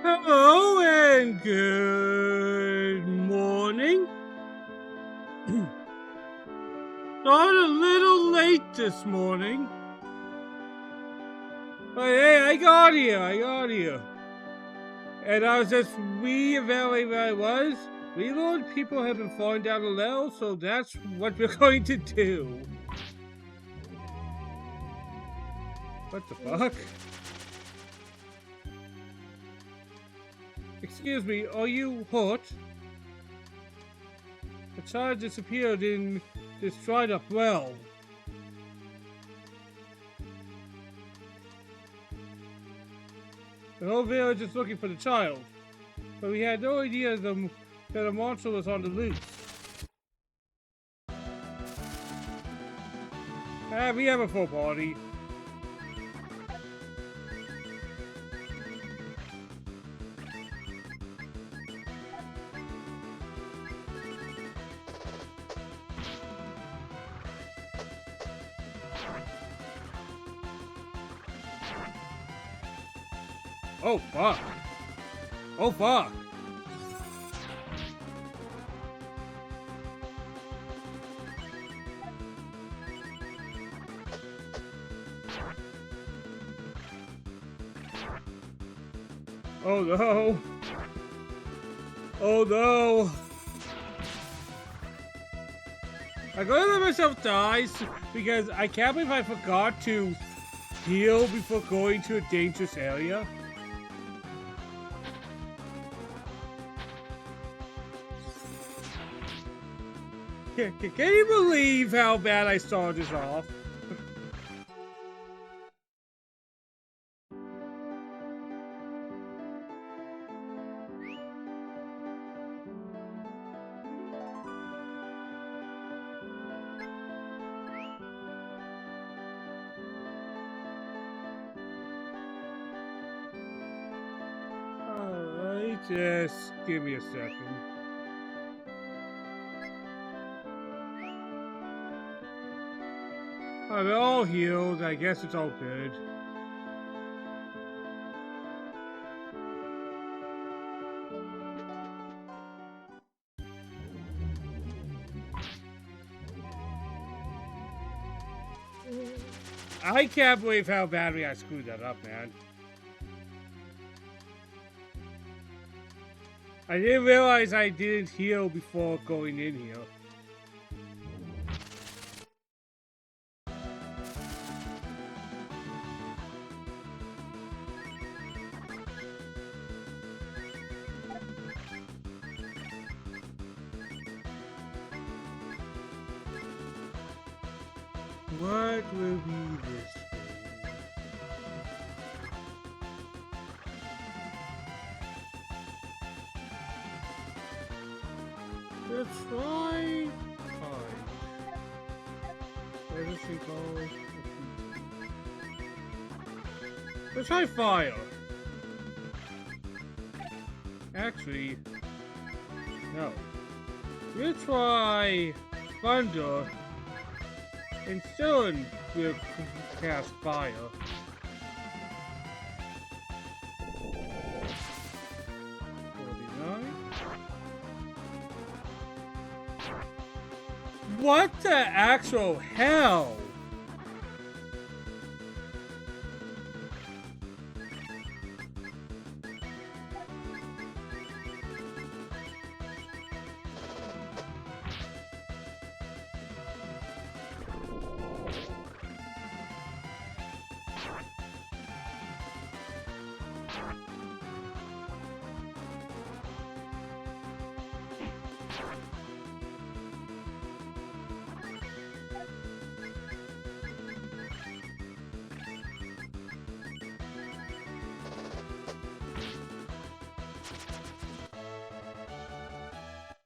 Hello and good morning. Started a little late this morning. But hey, I got here. And I was just re-evaluating where I was. Reload people have been falling down a level, so that's what we're going to do. What the fuck? Excuse me, are you hurt? The child disappeared in this dried up well. The whole village is looking for the child, but we had no idea that a monster was on the loose. We have a full party. Oh fuck. Oh fuck. Oh no. Oh no. I'm gonna let myself die because I can't believe I forgot to heal before going to a dangerous area. Can you believe how bad I started this off? Alright, just give me a second. Alright, we're all healed. I guess it's all good. I can't believe how badly I screwed that up, man. I didn't realize I didn't heal before going in here. What will be this thing? Let's try fine. What is it called? Let's try fire. Actually, no. We'll try thunder. And soon we'll cast fire. What the actual hell?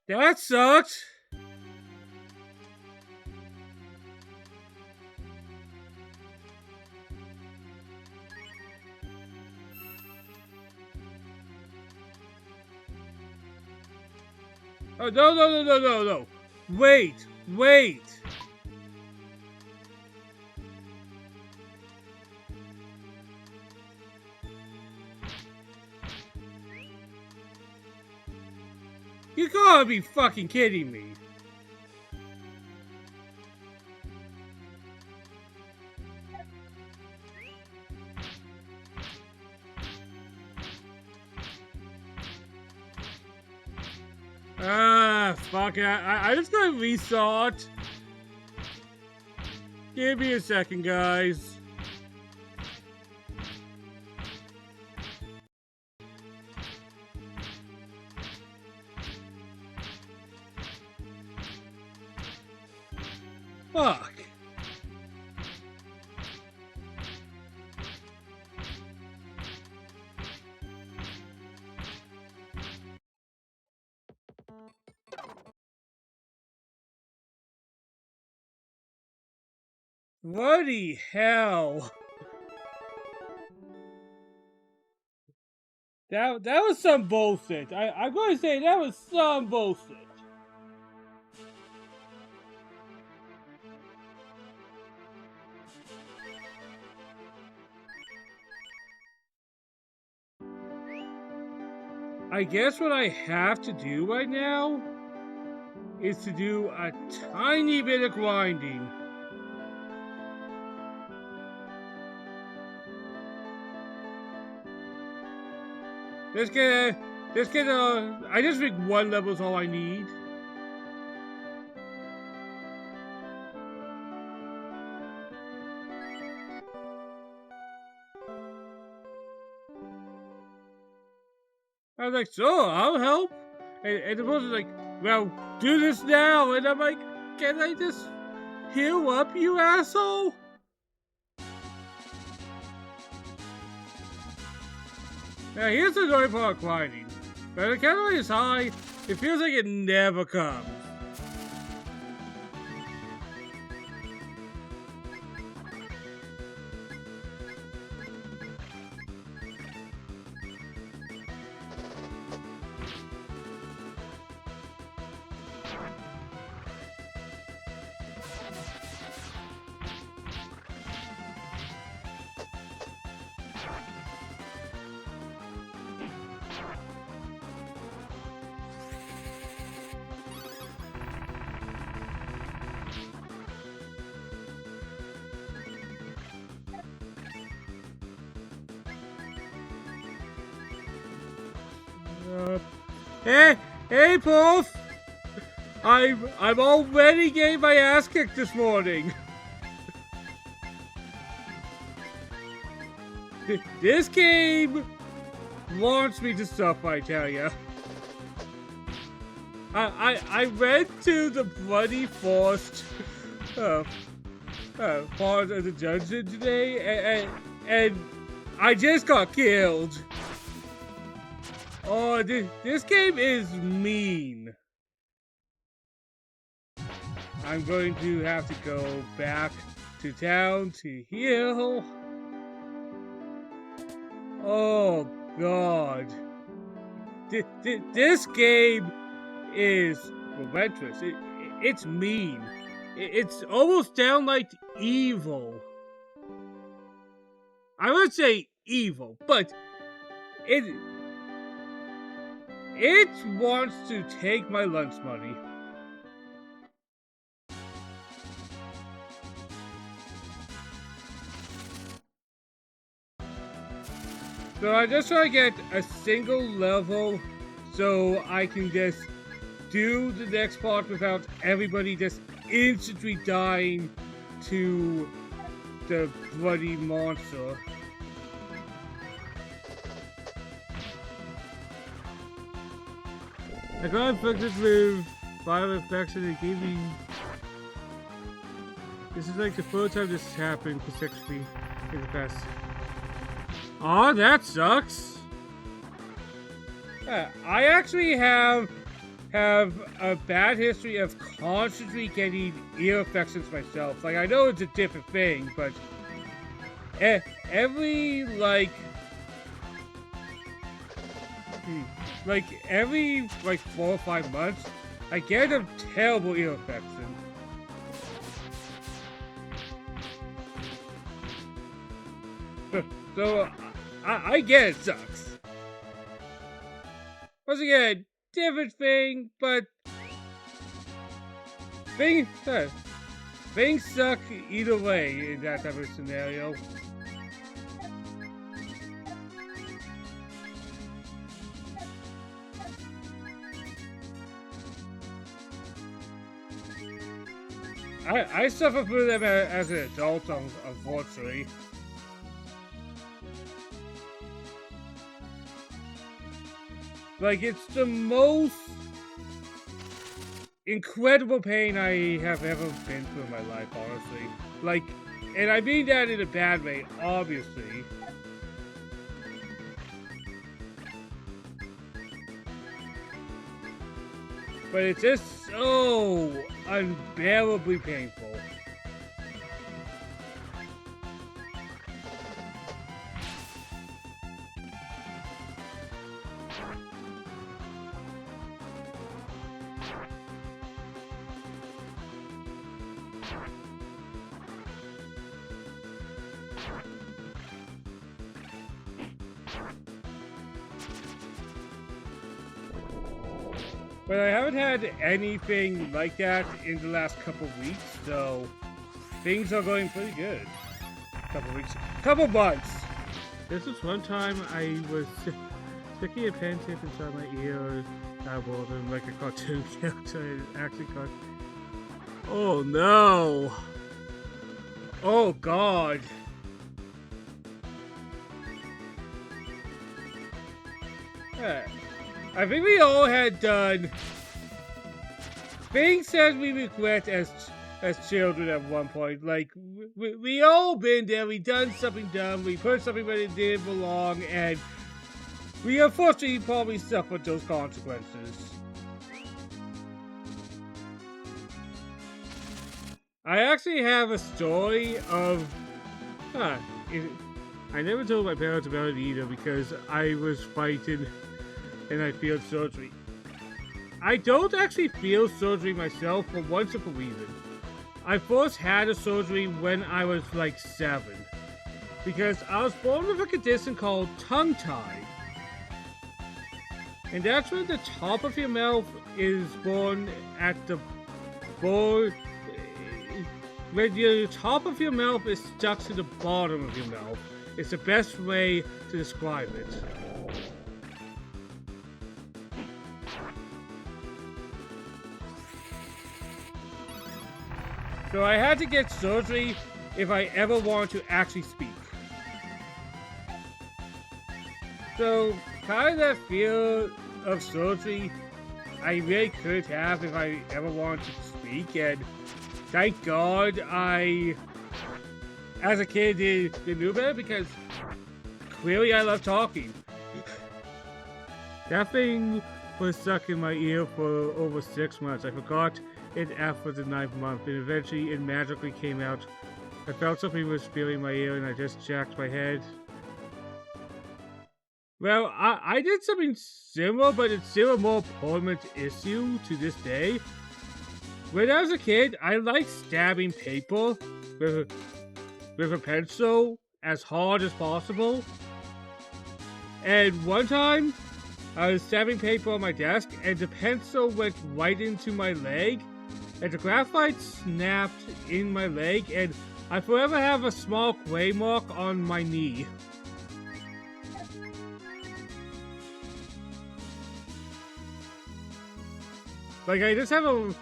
That sucks. Oh, no. Wait. You gotta be fucking kidding me. Ah, fuck it. I just gotta resort. Give me a second, guys. Fuck. Bloody hell. That was some bullshit. I'm gonna say that was some bullshit. I guess what I have to do right now is to do a tiny bit of grinding. Let's get I just think one level is all I need. I was like, so I'll help. And the person's like, well, do this now. And I'm like, can I just heal up, you asshole? Now here's the annoying part of grinding. When the calorie is high, it feels like it never comes. Hey, Puff! I'm already getting my ass kicked this morning. This game wants me to suffer, I tell ya. I went to the bloody forced part of the dungeon today, and I just got killed. Oh, this game is mean. I'm going to have to go back to town to heal. Oh, God. This game is relentless. It's mean. It's almost downright evil. I would say evil, but it wants to take my lunch money. So I just want to get a single level so I can just do the next part without everybody just instantly dying to the bloody monster. I got infected with viral infection and gave me... This is like the first time this has happened consecutively in the past. Aw, that sucks. I actually have a bad history of constantly getting ear infections myself. Like, I know it's a different thing, but every every 4 or 5 months, I get a terrible ear infection. So I get it sucks. Once again, different thing, but things, things suck either way in that type of scenario. I suffer through them as an adult, unfortunately. Like, it's the most incredible pain I have ever been through in my life, honestly. Like, and I mean that in a bad way, obviously. But it's just so unbearably painful. But I haven't had anything like that in the last couple weeks, so things are going pretty good. Couple months. This was one time I was sticking a pen tip inside my ear, and like a cartoon character. It actually got. Oh no! Oh god! I think we all had done things that we regret as children at one point. Like, we all been there, we done something dumb, we put something where it didn't belong, and we unfortunately probably suffered those consequences. I actually have a story of... I never told my parents about it either because I was fighting and I failed surgery. I don't actually feel surgery myself for one simple reason. I first had a surgery when I was like 7. Because I was born with a condition called tongue-tie. And that's when the top of your mouth is born at the bone. When the top of your mouth is stuck to the bottom of your mouth. It's the best way to describe it. So I had to get surgery if I ever wanted to actually speak. So kind of that fear of surgery I really could have if I ever wanted to speak, and thank God I, as a kid, knew better because clearly I love talking. That thing was stuck in my ear for over 6 months. I forgot it after the 9th month, and eventually it magically came out. I felt something was feeling my ear, and I just jacked my head. Well, I did something similar, but it's still a more permanent issue to this day. When I was a kid, I liked stabbing paper with a pencil as hard as possible. And one time, I was stabbing paper on my desk, and the pencil went right into my leg, and the graphite snapped in my leg, and I forever have a small gray mark on my knee. Like, I just have a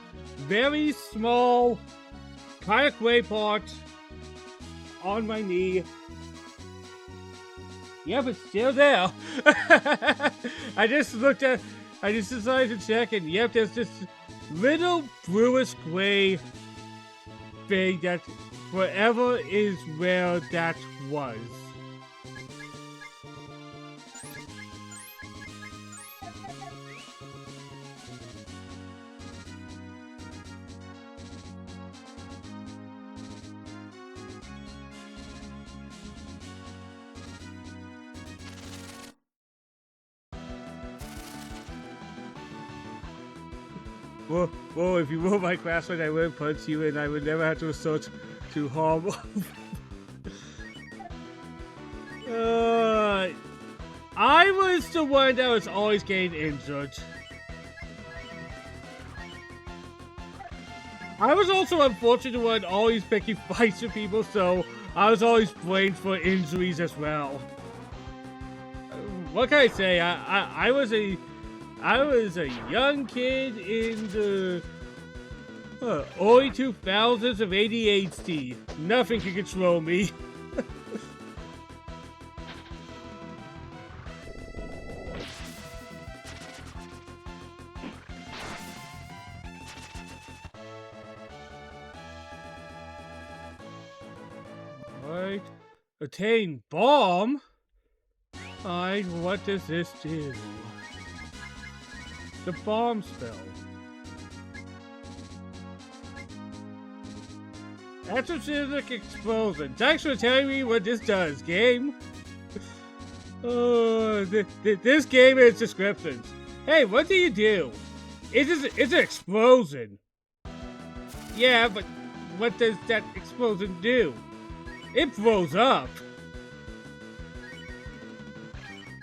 very small kind of gray part on my knee. Yep, it's still there. I just decided to check, and yep, there's this little bluish gray thing that forever is where that was. Well, if you were my classmate, I wouldn't punch you, and I would never have to resort to harm. I was the one that was always getting injured. I was also unfortunate one, always picking fights with people, so I was always blamed for injuries as well. What can I say? I was a young kid in the early 2000s of ADHD. Nothing can control me. Alright. Attain bomb? Alright, what does this do? The bomb spell. Astrophysic explosion. Thanks for telling me what this does, game. Oh, this game is descriptions. Hey, what do you do? It's an explosion. Yeah, but what does that explosion do? It blows up.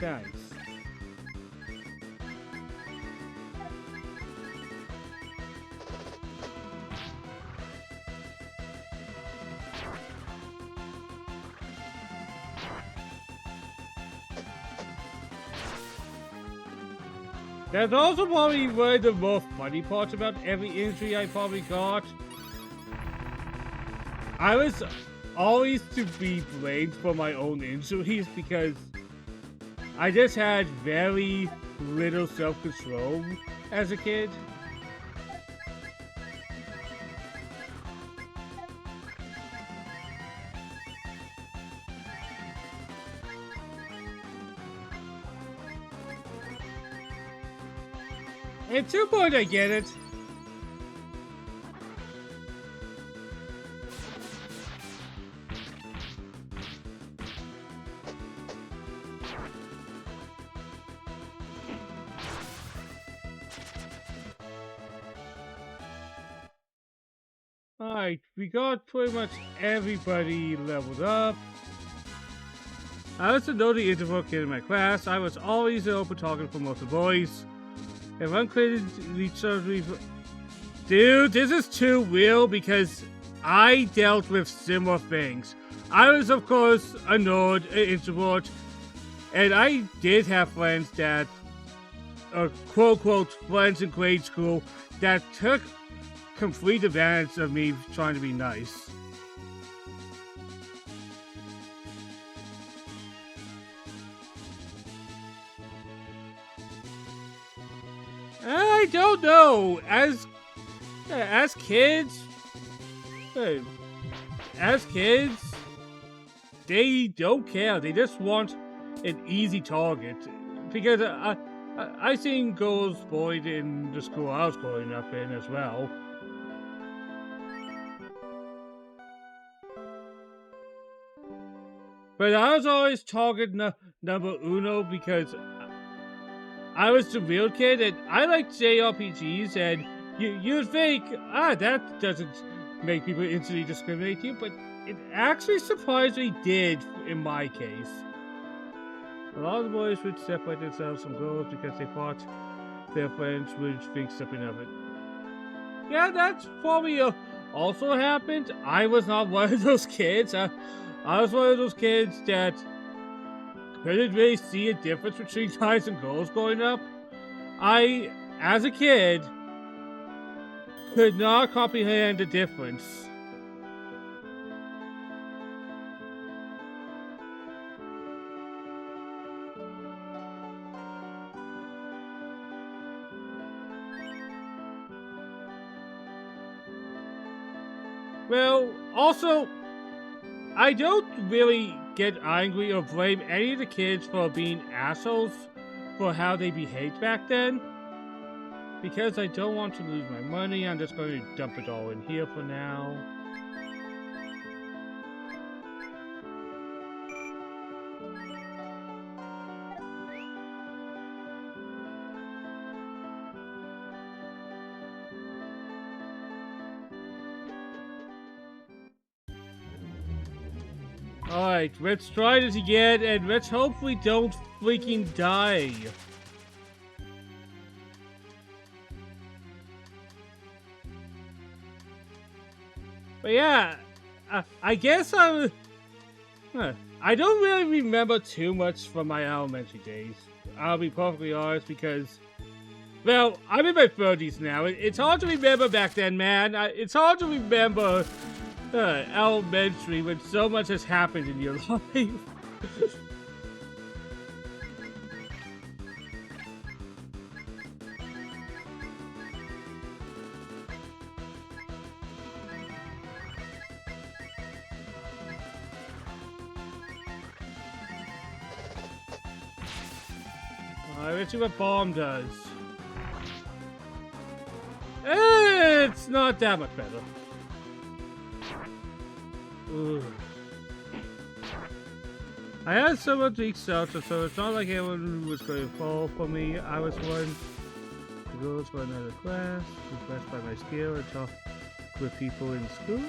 Nice. That's also probably one of the more funny parts about every injury I probably got. I was always to be blamed for my own injuries because I just had very little self-control as a kid. At some point I get it. Alright, we got pretty much everybody leveled up. I was the naughty introvert kid in my class. I was always the open target for most of the boys. If uncreated surgery, dude, this is too real because I dealt with similar things. I was, of course, a nerd, an introvert, and I did have friends that, quote-unquote, friends in grade school that took complete advantage of me trying to be nice. I don't know. As kids, they don't care. They just want an easy target. Because I seen girls bullied in the school I was growing up in as well. But I was always target number uno because I was the real kid and I liked JRPGs, and you'd think, that doesn't make people instantly discriminate you, but it actually surprisingly did in my case. A lot of the boys would separate themselves from girls because they thought their friends would think something of it. Yeah, that's probably also happened. I was not one of those kids. I was one of those kids that couldn't really see a difference between guys and girls growing up. I, as a kid, could not comprehend the difference. Well, also, I don't really get angry or blame any of the kids for being assholes for how they behaved back then. Because I don't want to lose my money, I'm just going to dump it all in here for now. Alright, let's try this again, and let's hope we don't freaking die. But yeah, I guess I don't really remember too much from my elementary days. I'll be perfectly honest because, well, I'm in my 30s now. It's hard to remember back then, man. It's hard to remember elementary when so much has happened in your life. Let's see what bomb does. It's not that much better. Ooh. I had someone to shelter, so it's not like everyone was going to fall for me. I was one to go to another class, impressed by my skill and talk with people in school.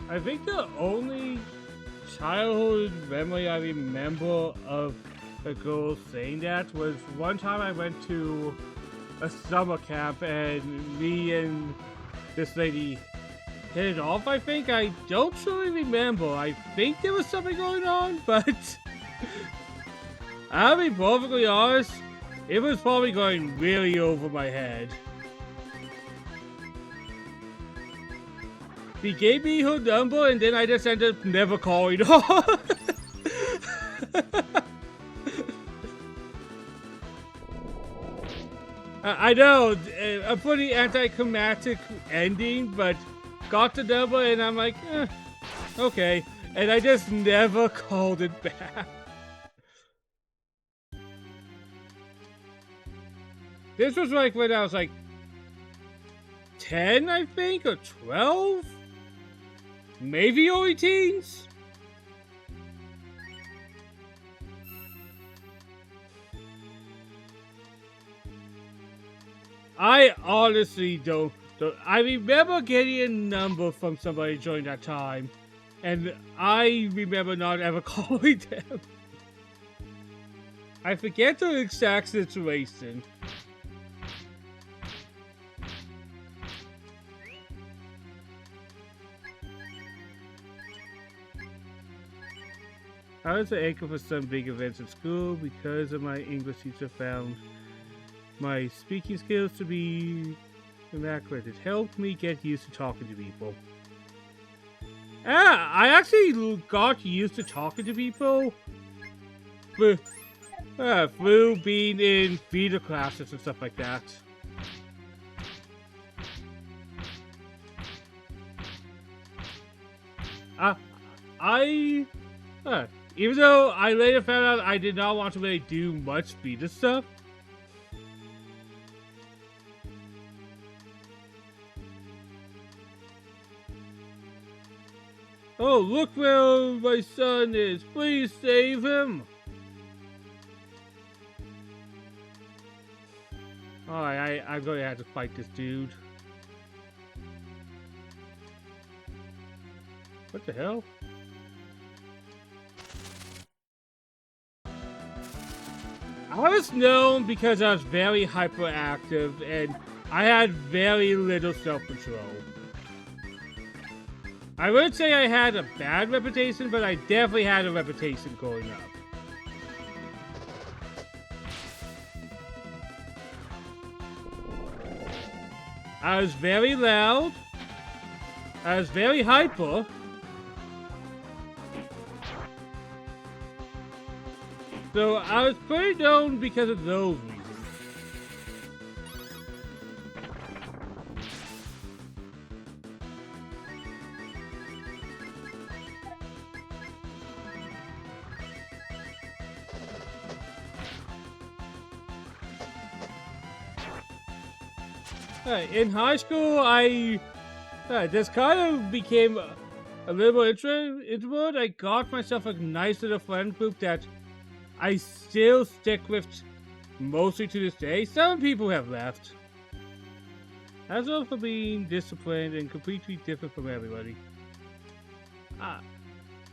I think the only childhood memory I remember of a girl saying that was one time I went to a summer camp and me and this lady hit it off, I think. I don't truly remember. I think there was something going on, but I'll be perfectly honest, it was probably going really over my head. She gave me her number, and then I just ended up never calling her. I know, a pretty anticlimactic ending, but got the number, and I'm like, okay. And I just never called it back. This was like when I was like 10, I think, or 12? Maybe early teens? I honestly don't. I remember getting a number from somebody during that time, and I remember not ever calling them. I forget the exact situation. I was the anchor for some big events at school because of my English teacher found my speaking skills to be immaculate. It helped me get used to talking to people. I actually got used to talking to people through being in theater classes and stuff like that. Even though I later found out I did not want to really do much theater stuff. Oh, look where my son is. Please save him. Alright, I'm going to have to fight this dude. What the hell? I was known because I was very hyperactive and I had very little self-control. I wouldn't say I had a bad reputation, but I definitely had a reputation growing up. I was very loud. I was very hyper. So I was pretty known because of those reasons. In high school, I just kind of became a little introvert. I got myself a nice little friend group that I still stick with mostly to this day. Some people have left. As well for being disciplined and completely different from everybody.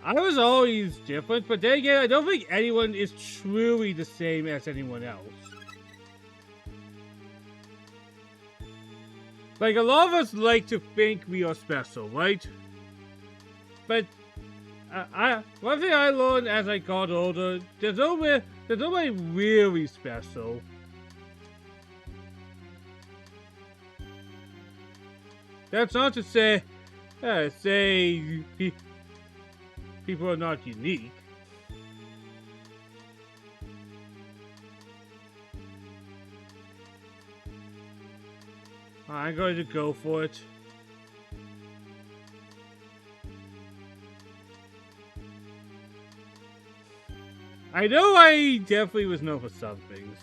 I was always different, but then again, I don't think anyone is truly the same as anyone else. Like, a lot of us like to think we are special, right? But one thing I learned as I got older, there's nobody really special. That's not to say, people are not unique. I'm going to go for it. I know I definitely was known for some things.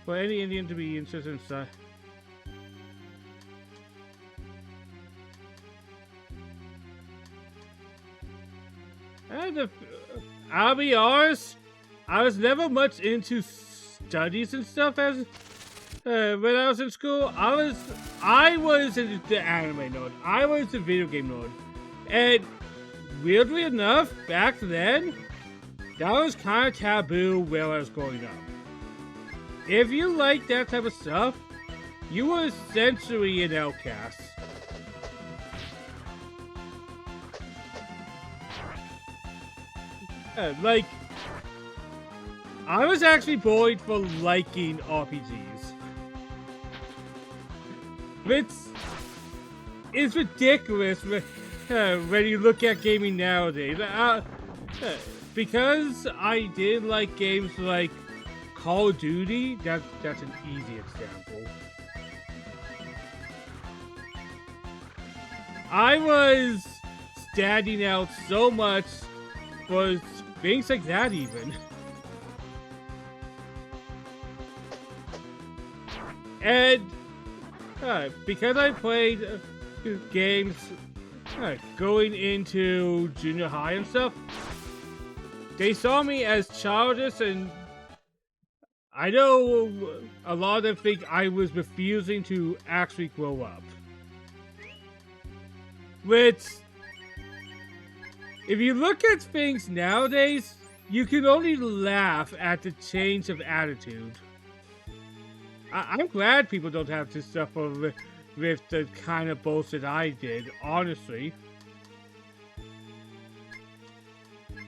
For any Indian to be interested in stuff. And I'll be honest, I was never much into studies and stuff as when I was in school. I was the anime nerd. I was the video game nerd. And weirdly enough, back then, that was kind of taboo where I was growing up. If you liked that type of stuff, you were essentially an outcast. Like, I was actually bullied for liking RPGs. It's ridiculous when you look at gaming nowadays. Because I did like games like Call of Duty, that's an easy example. I was standing out so much for things like that even. And because I played games going into junior high and stuff, they saw me as childish, and I know a lot of them think I was refusing to actually grow up. Which, if you look at things nowadays, you can only laugh at the change of attitude. I'm glad people don't have to suffer with the kind of bullshit I did, honestly.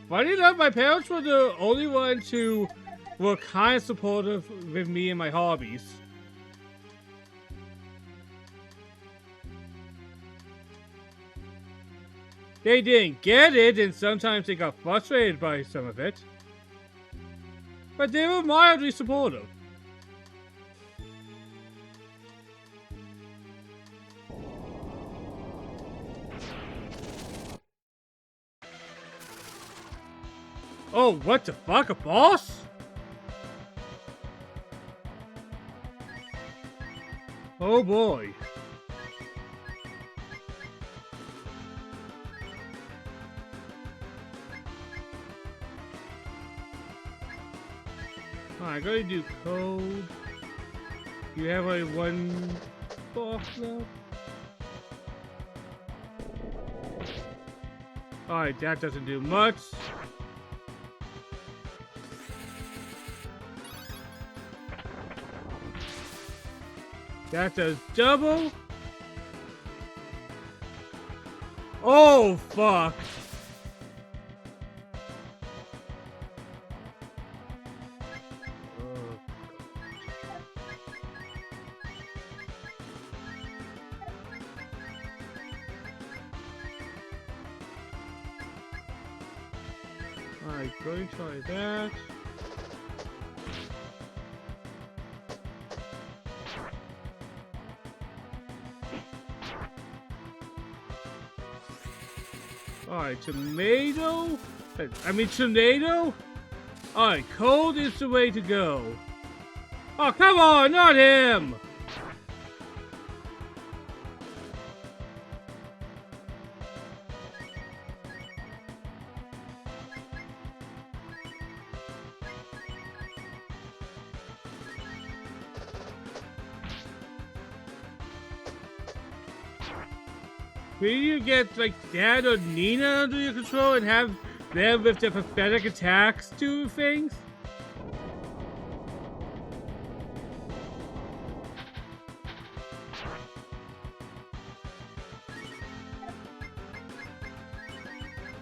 Funny enough, my parents were the only ones who were kind of supportive with me and my hobbies. They didn't get it, and sometimes they got frustrated by some of it. But they were mildly supportive. Oh, what the fuck, a boss? Oh boy. Alright, gotta do code. You have like one boss left? Alright, that doesn't do much. That does double. Oh, fuck. Alright, go and try that. Alright, tomato? Tornado? Alright, cold is the way to go. Oh, come on, not him! maybe you get like Dad or Nina under your control and have them with their pathetic attacks do things?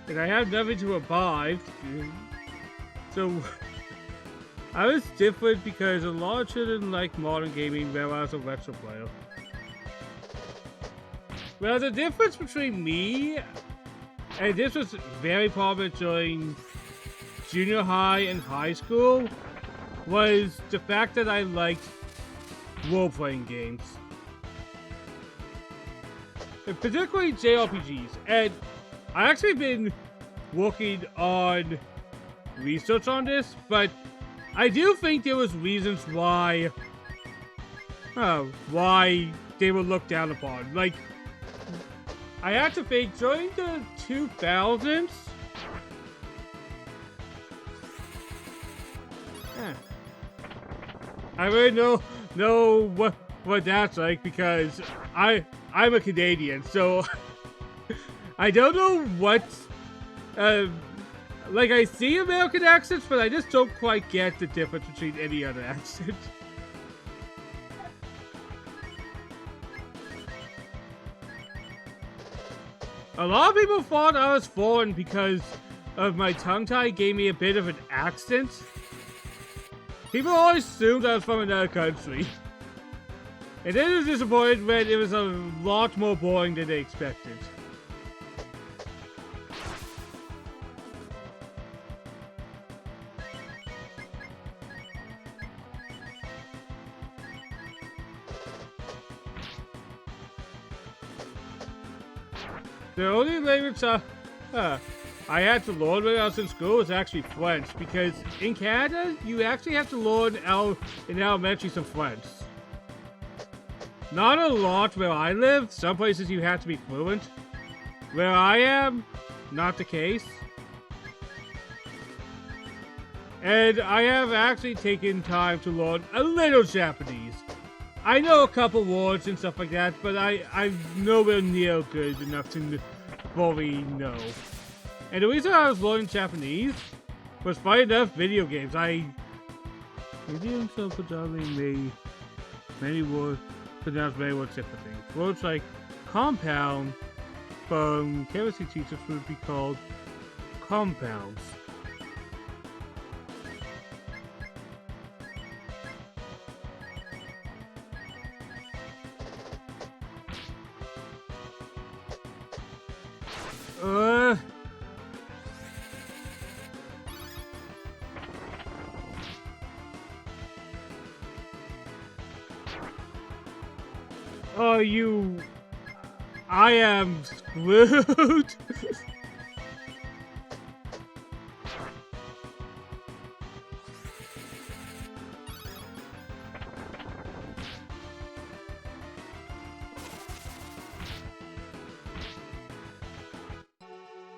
And I have nothing to revive. So I was different because a lot of children like modern gaming, whereas a retro player. Well, the difference between me, and this was very prominent during junior high and high school, was the fact that I liked role-playing games. And particularly JRPGs. And I've actually been working on research on this, but I do think there was reasons why they were looked down upon. Like, I have to think during the 2000s. I really know what that's like because I'm a Canadian, so I don't know what. Like I see American accents, but I just don't quite get the difference between any other accent. A lot of people thought I was foreign because of my tongue tie gave me a bit of an accent. People always assumed I was from another country. And then I was disappointed when it was a lot more boring than they expected. The only language I had to learn when I was in school was actually French, because in Canada, you actually have to learn in elementary some French. Not a lot where I live. Some places you have to be fluent. Where I am, not the case. And I have actually taken time to learn a little Japanese. I know a couple words and stuff like that, but I'm nowhere near good enough to fully know. And the reason I was learning Japanese was, funny enough, video games. Indians of Punjabi many words pronounce many words differently. Words like compound from chemistry teachers would be called compounds. I am screwed.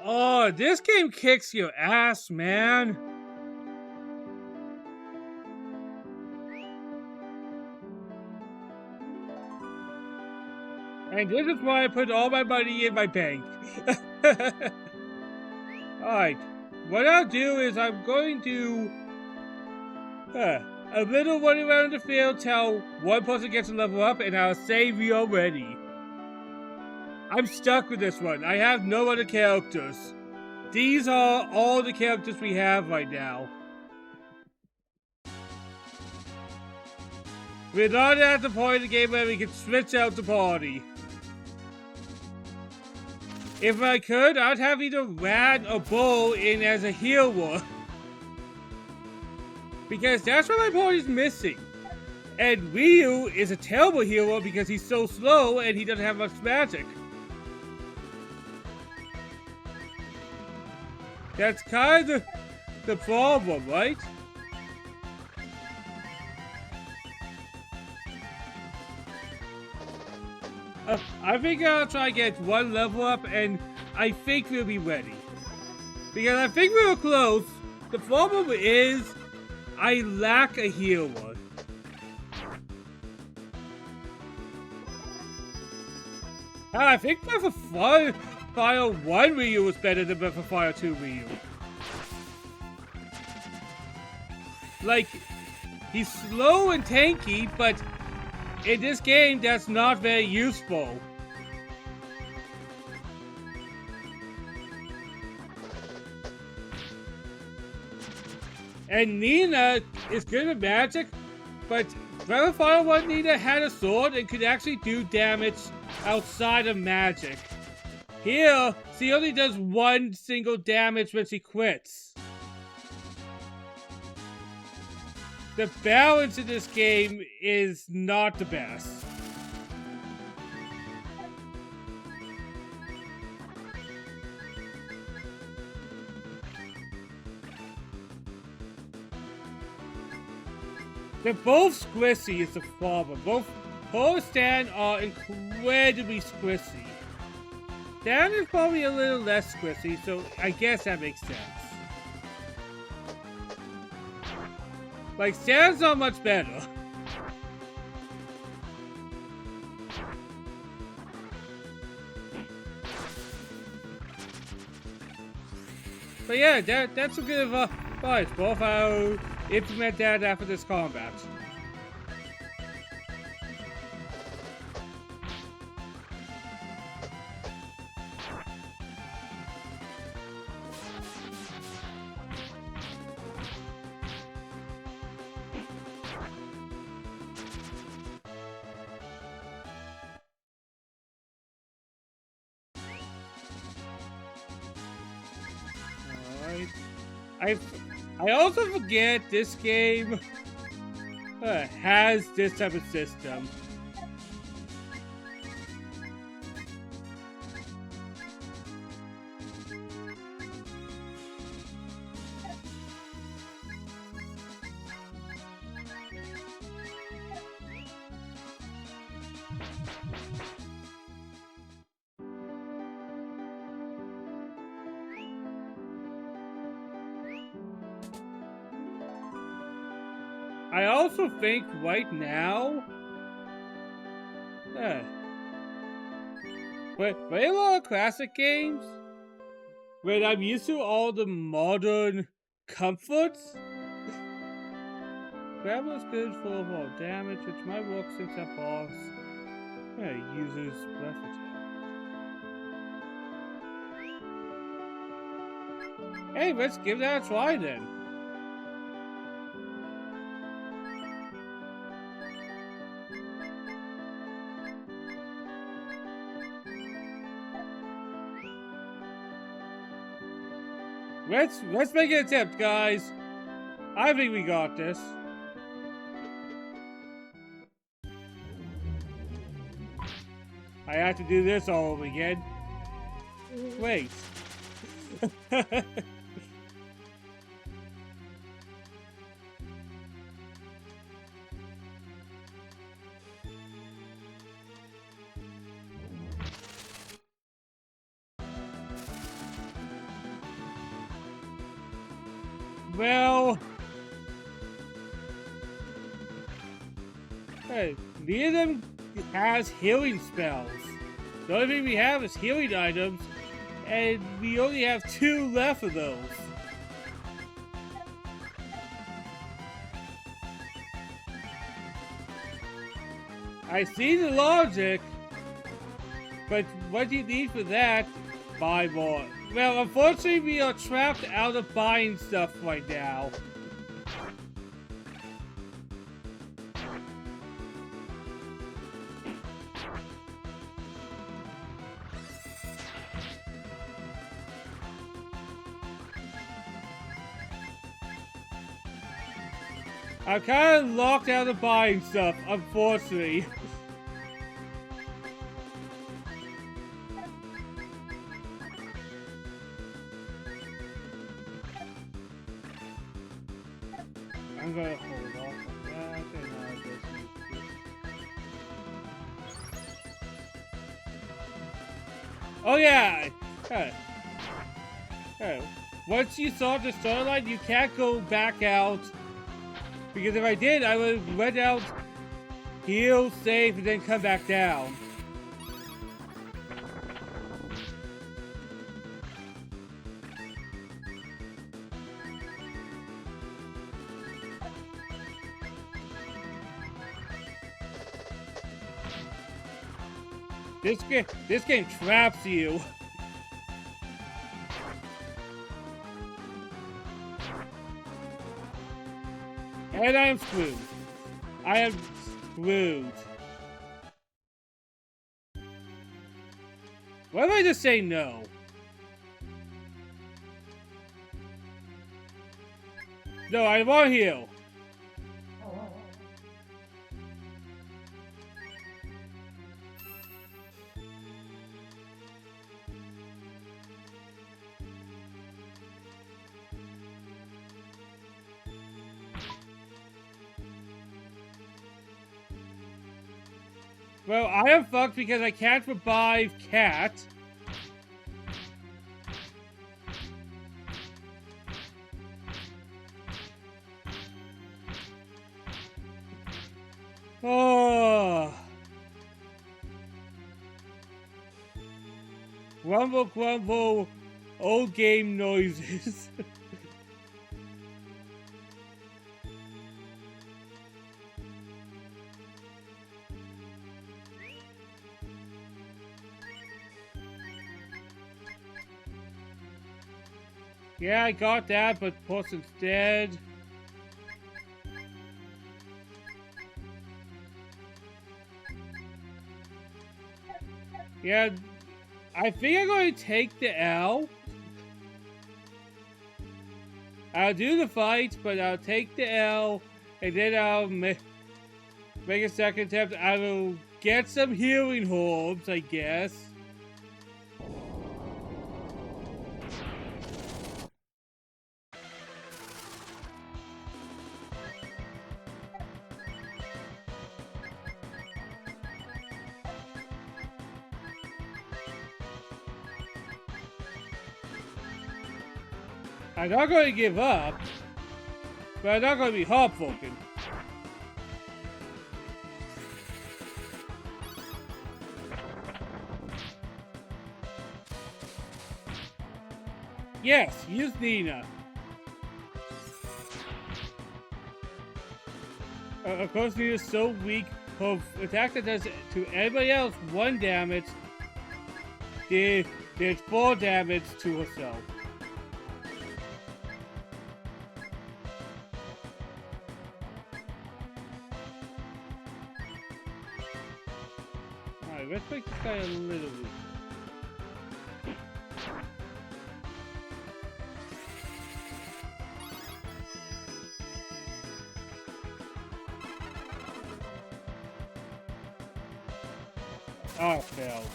Oh, this game kicks your ass, man. And this is why I put all my money in my bank. Alright, what I'll do is I'm going to a little running around the field till one person gets a level up, and I'll save you already. I'm stuck with this one. I have no other characters. These are all the characters we have right now. We're not at the point of the game where we can switch out the party. If I could, I'd have either Rad or Bull in as a healer. Because that's what my party's missing. And Ryu is a terrible healer because he's so slow and he doesn't have much magic. That's kind of the problem, right? I think I'll try to get one level up, and I think we'll be ready. Because I think we're close. The problem is, I lack a healer. I think Breath of Fire 1 Ryu was better than Breath of Fire 2 Ryu. Like, he's slow and tanky, but in this game, that's not very useful. And Nina is good at magic, but Breath of Fire 1 Nina had a sword and could actually do damage outside of magic. Here, she only does one single damage when she quits. The balance in this game is not the best. They're both squishy is the problem. Both Paul and Stan are incredibly squishy. Stan is probably a little less squishy, so I guess that makes sense. Like, Stan's not much better. But yeah, that's a good advice. Both I'll implement that after this combat. I also forget this game has this type of system. I also think right now, but a lot of classic games, when I'm used to all the modern comforts, Gravel is good for overall damage, which might work since that boss uses breath attack. Hey, let's give that a try then. Let's make an attempt, guys. I think we got this. I have to do this all over again. Wait. Well, hey, neither of them has healing spells. The only thing we have is healing items, and we only have 2 left of those. I see the logic, but what do you need for that? Buy more. Well, unfortunately, we are trapped out of buying stuff right now. I'm kind of locked out of buying stuff, unfortunately. I'm gonna hold off on that and I'll just oh yeah! Once you saw the storyline, you can't go back out. Because if I did, I would have went out, heal, save, and then come back down. This game traps you. And I am screwed. I am screwed. Why don't I just say no? No, I want heal. Well, I am fucked because I can't revive Cat. Oh. Grumble, grumble, old game noises. Yeah, I got that, but person's dead. Yeah, I think I'm going to take the L. I'll do the fight, but I'll take the L, and then I'll make a second attempt. I will get some healing herbs, I guess. I'm not going to give up, but I'm not going to be heartbroken. Yes, use Nina. Of course, Nina's so weak, her attack that does to anybody else 1 damage, did 4 damage to herself. Alright, let's make this guy a little weak. Oh, failed.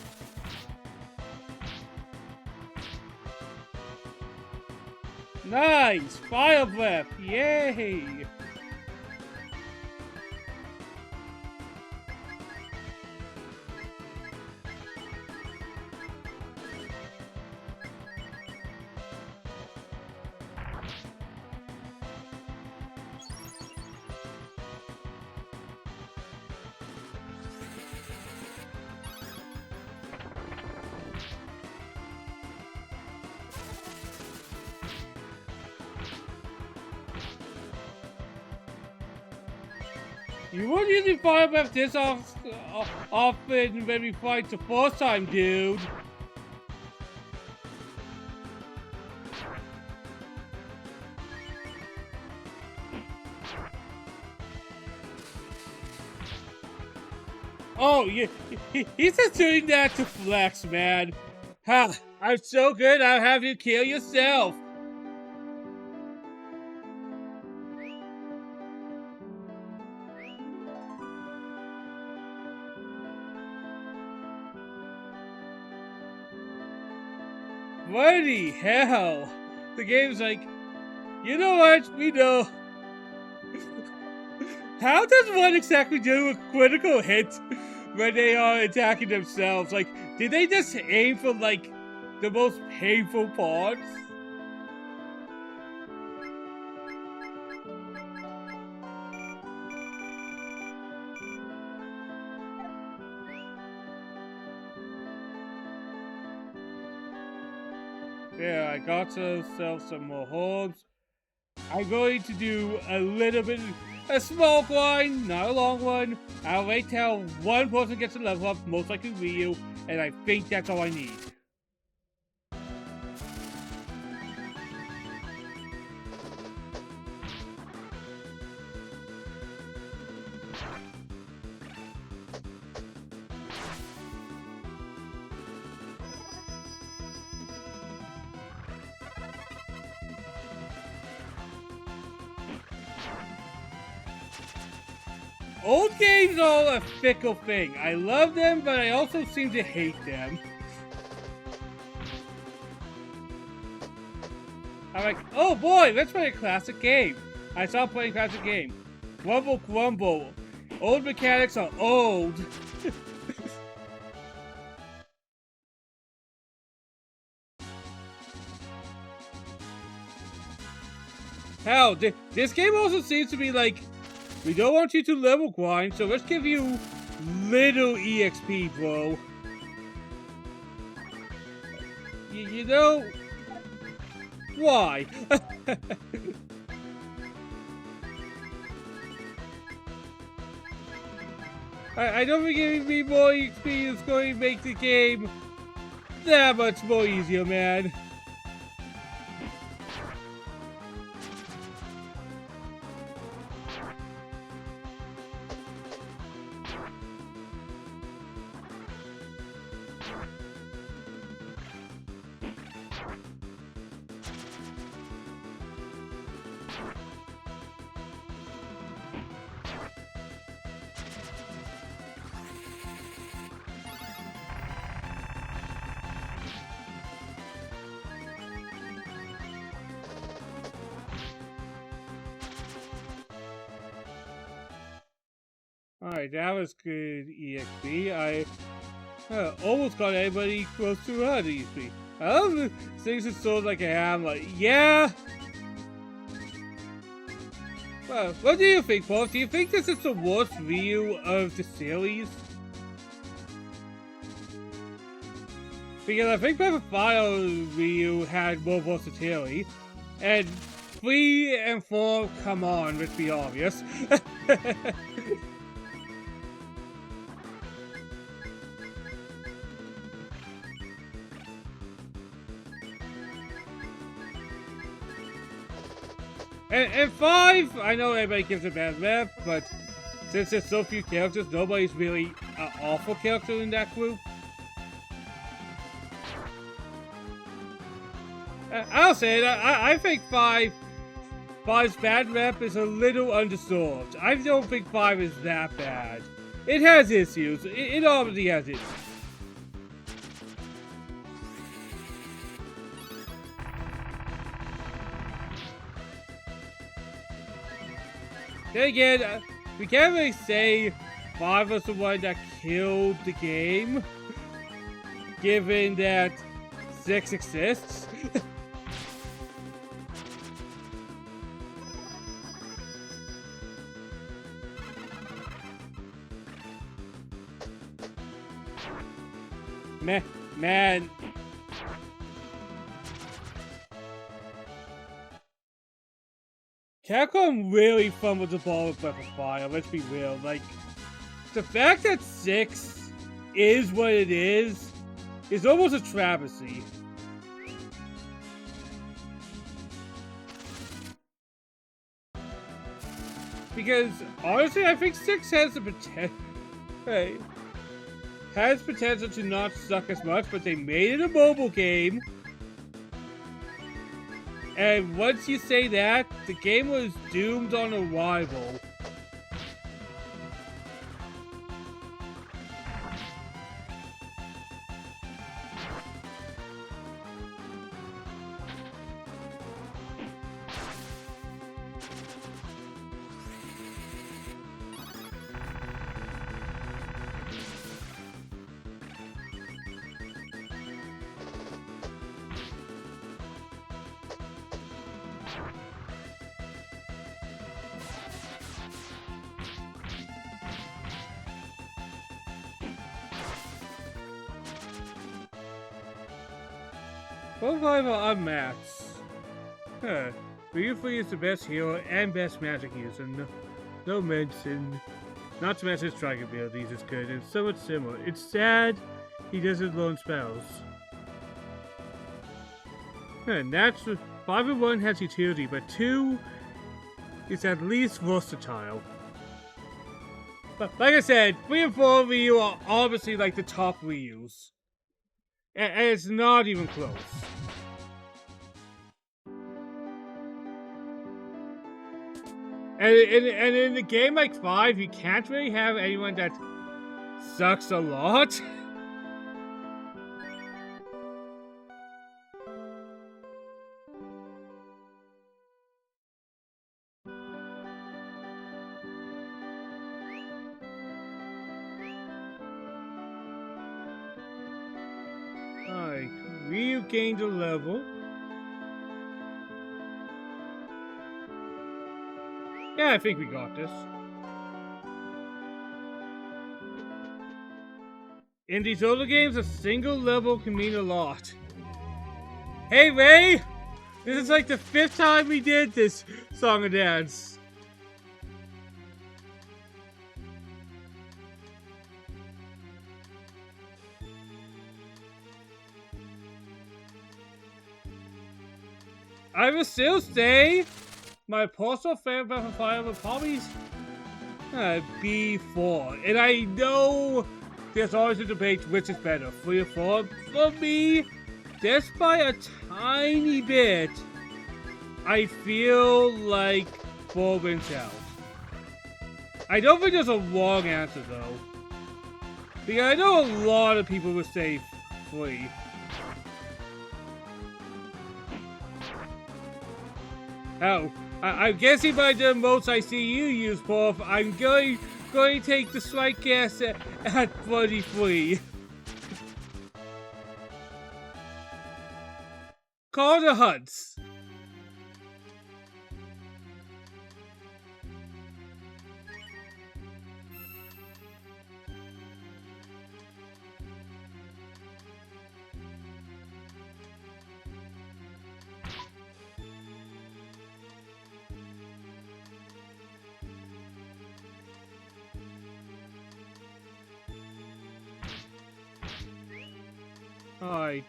Nice! Fire breath! Yay! You wouldn't usually fire breath this often when we fight the first time, dude. Oh, yeah, he's just doing that to flex, man. Ha! I'm so good, I'll have you kill yourself. Bloody hell! The game's like, you know what? We know. How does one exactly do a critical hit when they are attacking themselves? Like, did they just aim for, like, the most painful parts? There, I got ourselves some more herbs. I'm going to do a little bit A small grind, not a long one. I'll wait till one person gets a level up, most likely Ryu, and I think that's all I need. Old games are a fickle thing. I love them, but I also seem to hate them. I'm like, oh boy, let's play a classic game. I stopped playing classic game. Grumble Grumble. Old mechanics are old. Hell, this game also seems to be like, we don't want you to level grind, so let's give you little EXP, bro. You know, why? I don't think giving me more EXP is going to make the game that much more easier, man. Alright, that was good EXP. I almost got anybody close to 100 EXP. I love the things and swords like I am. Like, yeah. Well, what do you think, Paul? Do you think this is the worst Ryu of the series? Because I think the final Ryu had more versatility. And 3 and 4, come on, let's be obvious. And 5, I know everybody gives a bad rep, but since there's so few characters, nobody's really an awful character in that group. I'll say it, I think 5's bad rep is a little underserved. I don't think 5 is that bad. It has issues. It already has issues. Then again, we can't really say 5 was the one that killed the game, given that 6 exists. Man. Capcom really fumbled the ball with Breath of Fire, let's be real. Like, the fact that 6 is what it is almost a travesty. Because, honestly, I think 6 has the potential... has potential to not suck as much, but they made it a mobile game. And once you say that, the game was doomed on arrival. Both of them are unmatched. Ryu is the best hero and best magic user. No mention. Not to mention his striking abilities is good and somewhat similar. It's sad he doesn't learn spells. Natural 5 and 1 has utility, but 2 is at least versatile. But like I said, 3 and 4 Ryu are obviously like the top Ryus. And it's not even close. And in a game like 5, you can't really have anyone that sucks a lot. Alright, Ryu gained a level. Yeah, I think we got this. In these older games, a single level can mean a lot. Hey Ray! This is like the 5th time we did this song and dance. I will still say my personal favorite Breath of Fire will probably be 4. And I know there's always a debate which is better, 3 or 4. For me, just by a tiny bit, I feel like 4 wins out. I don't think there's a wrong answer though. Because I know a lot of people would say 3. Oh, I'm guessing by the most I see you use, Puff, I'm going to take the slight guess at 43. Call the Hunts. Alright.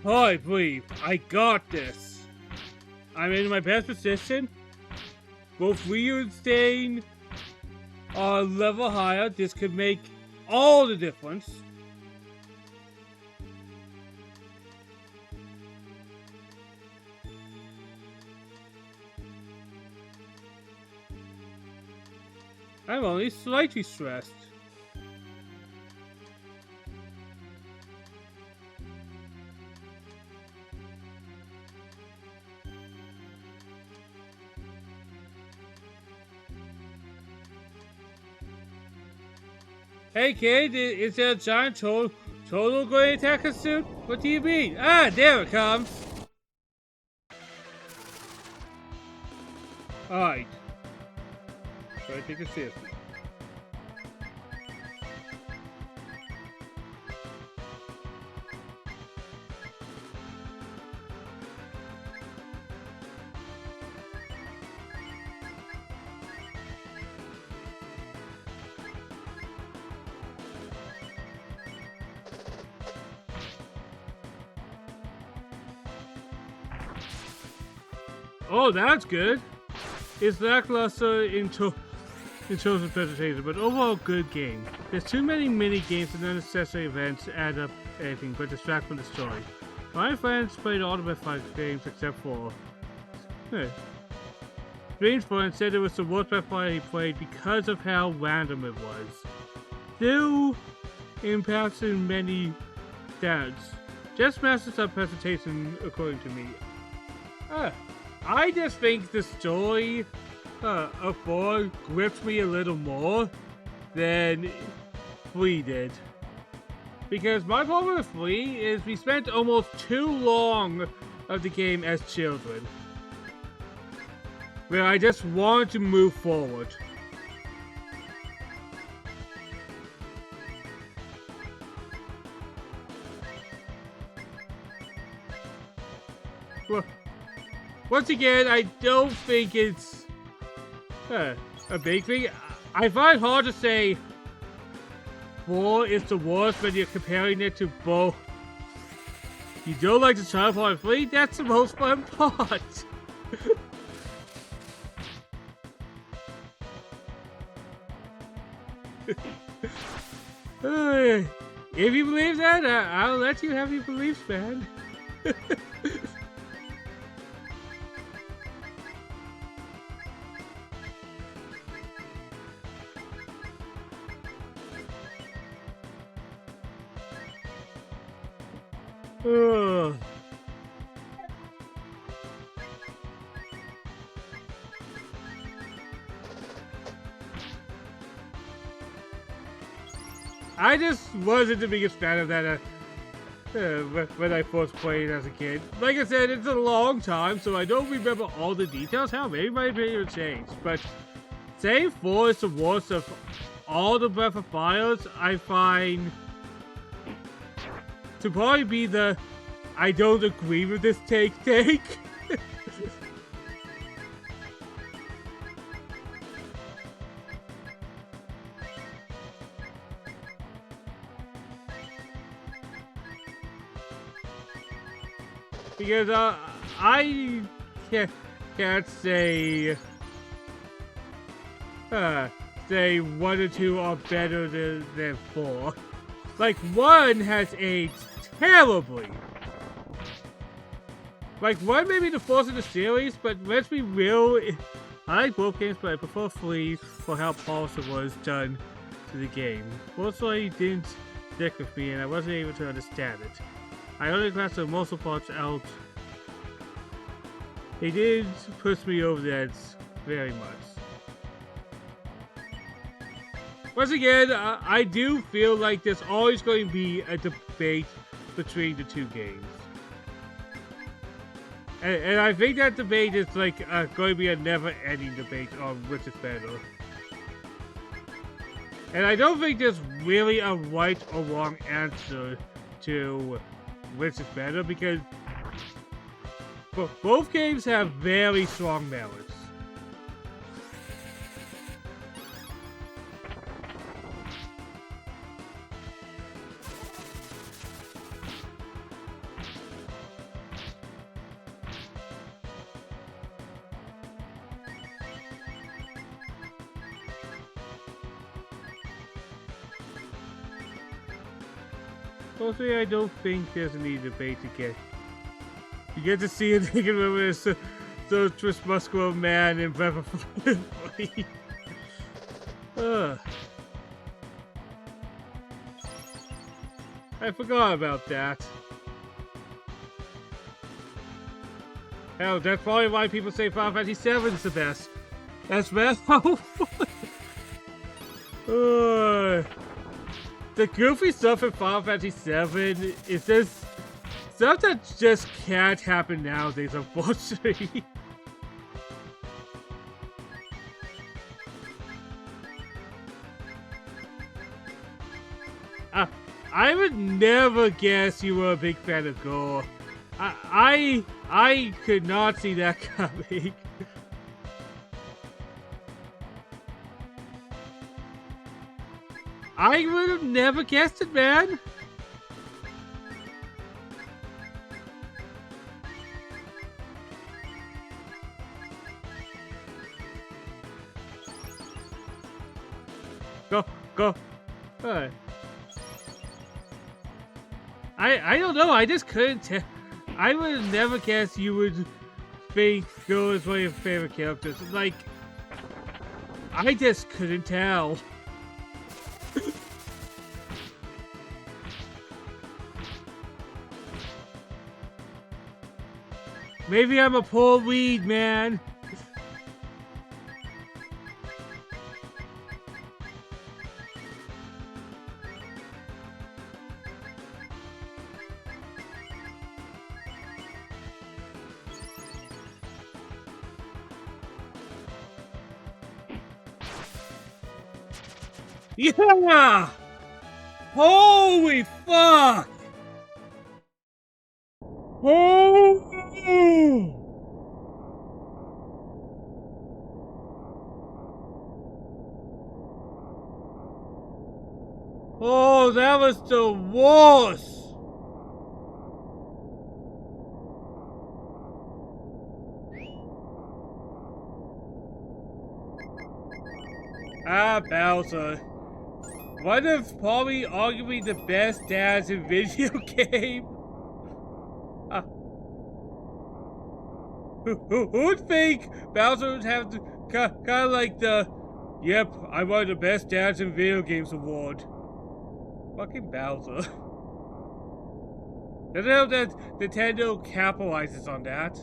I breathe. I got this. I'm in my best position. Both Ryu and Stain are a level higher. This could make all the difference. I'm only slightly stressed. Hey kid, is there a giant total going to attack us soon? What do you mean? Ah, there it comes! Alright. So I take a sip. Oh, that's good. It's lackluster in terms of presentation, but overall good game. There's too many mini games and unnecessary events to add up anything but distract from the story. My friends played all the Breath of Fire games except for Strange friend said it was the worst Breath of Fire he played because of how random it was. Still impacting many stands. Just masters up presentation according to me. I just think the story of 4 gripped me a little more than 3 did. Because my problem with 3 is we spent almost too long of the game as children. Where I just wanted to move forward. Well, once again, I don't think it's a big thing. I find it hard to say 4 is the worst when you're comparing it to both. You don't like the child part 3? That's the most fun part. If you believe that, I'll let you have your beliefs, man. I just wasn't the biggest fan of that when I first played as a kid. Like I said, it's a long time, so I don't remember all the details. How maybe my opinion changed, but saying 4 is the worst of all the Breath of Fires, I find to probably be the I don't agree with this take. Because I can't say 1 or 2 are better than 4. Like 1 has aged terribly. Like 1 may be the first in the series, but let's be real. I like both games, but I prefer 3 for how polished it was done to the game. Mostly didn't stick with me, and I wasn't able to understand it. I only got the muscle parts out. They did push me over the edge very much. Once again, I do feel like there's always going to be a debate between the 2 games. And I think that debate is like going to be a never-ending debate on which is better. And I don't think there's really a right or wrong answer to which is better, because both games have very strong merits. Mostly, I don't think there's any debate to get. You get to see it thinking of it as the twist muscular man in Breath of Fire. I forgot about that. Hell, that's probably why people say Final Fantasy VII is the best. That's best. The goofy stuff in Final Fantasy VII is just stuff that just can't happen nowadays, unfortunately. I would never guess you were a big fan of gore. I could not see that coming. I would have never guessed it, man. Go. Alright. I don't know, I just couldn't tell. I would have never guessed you would think Girl is one of your favorite characters. Like, I just couldn't tell. Maybe I'm a poor weed, man. Yeah! Holy fuck! Oh! Oh, that was the worst! Ah, Bowser. One of probably arguably the best dads in video game. Who'd think Bowser would have to kind of like the, yep, I won the best dads in video games award. Fucking Bowser. Doesn't help that Nintendo capitalizes on that.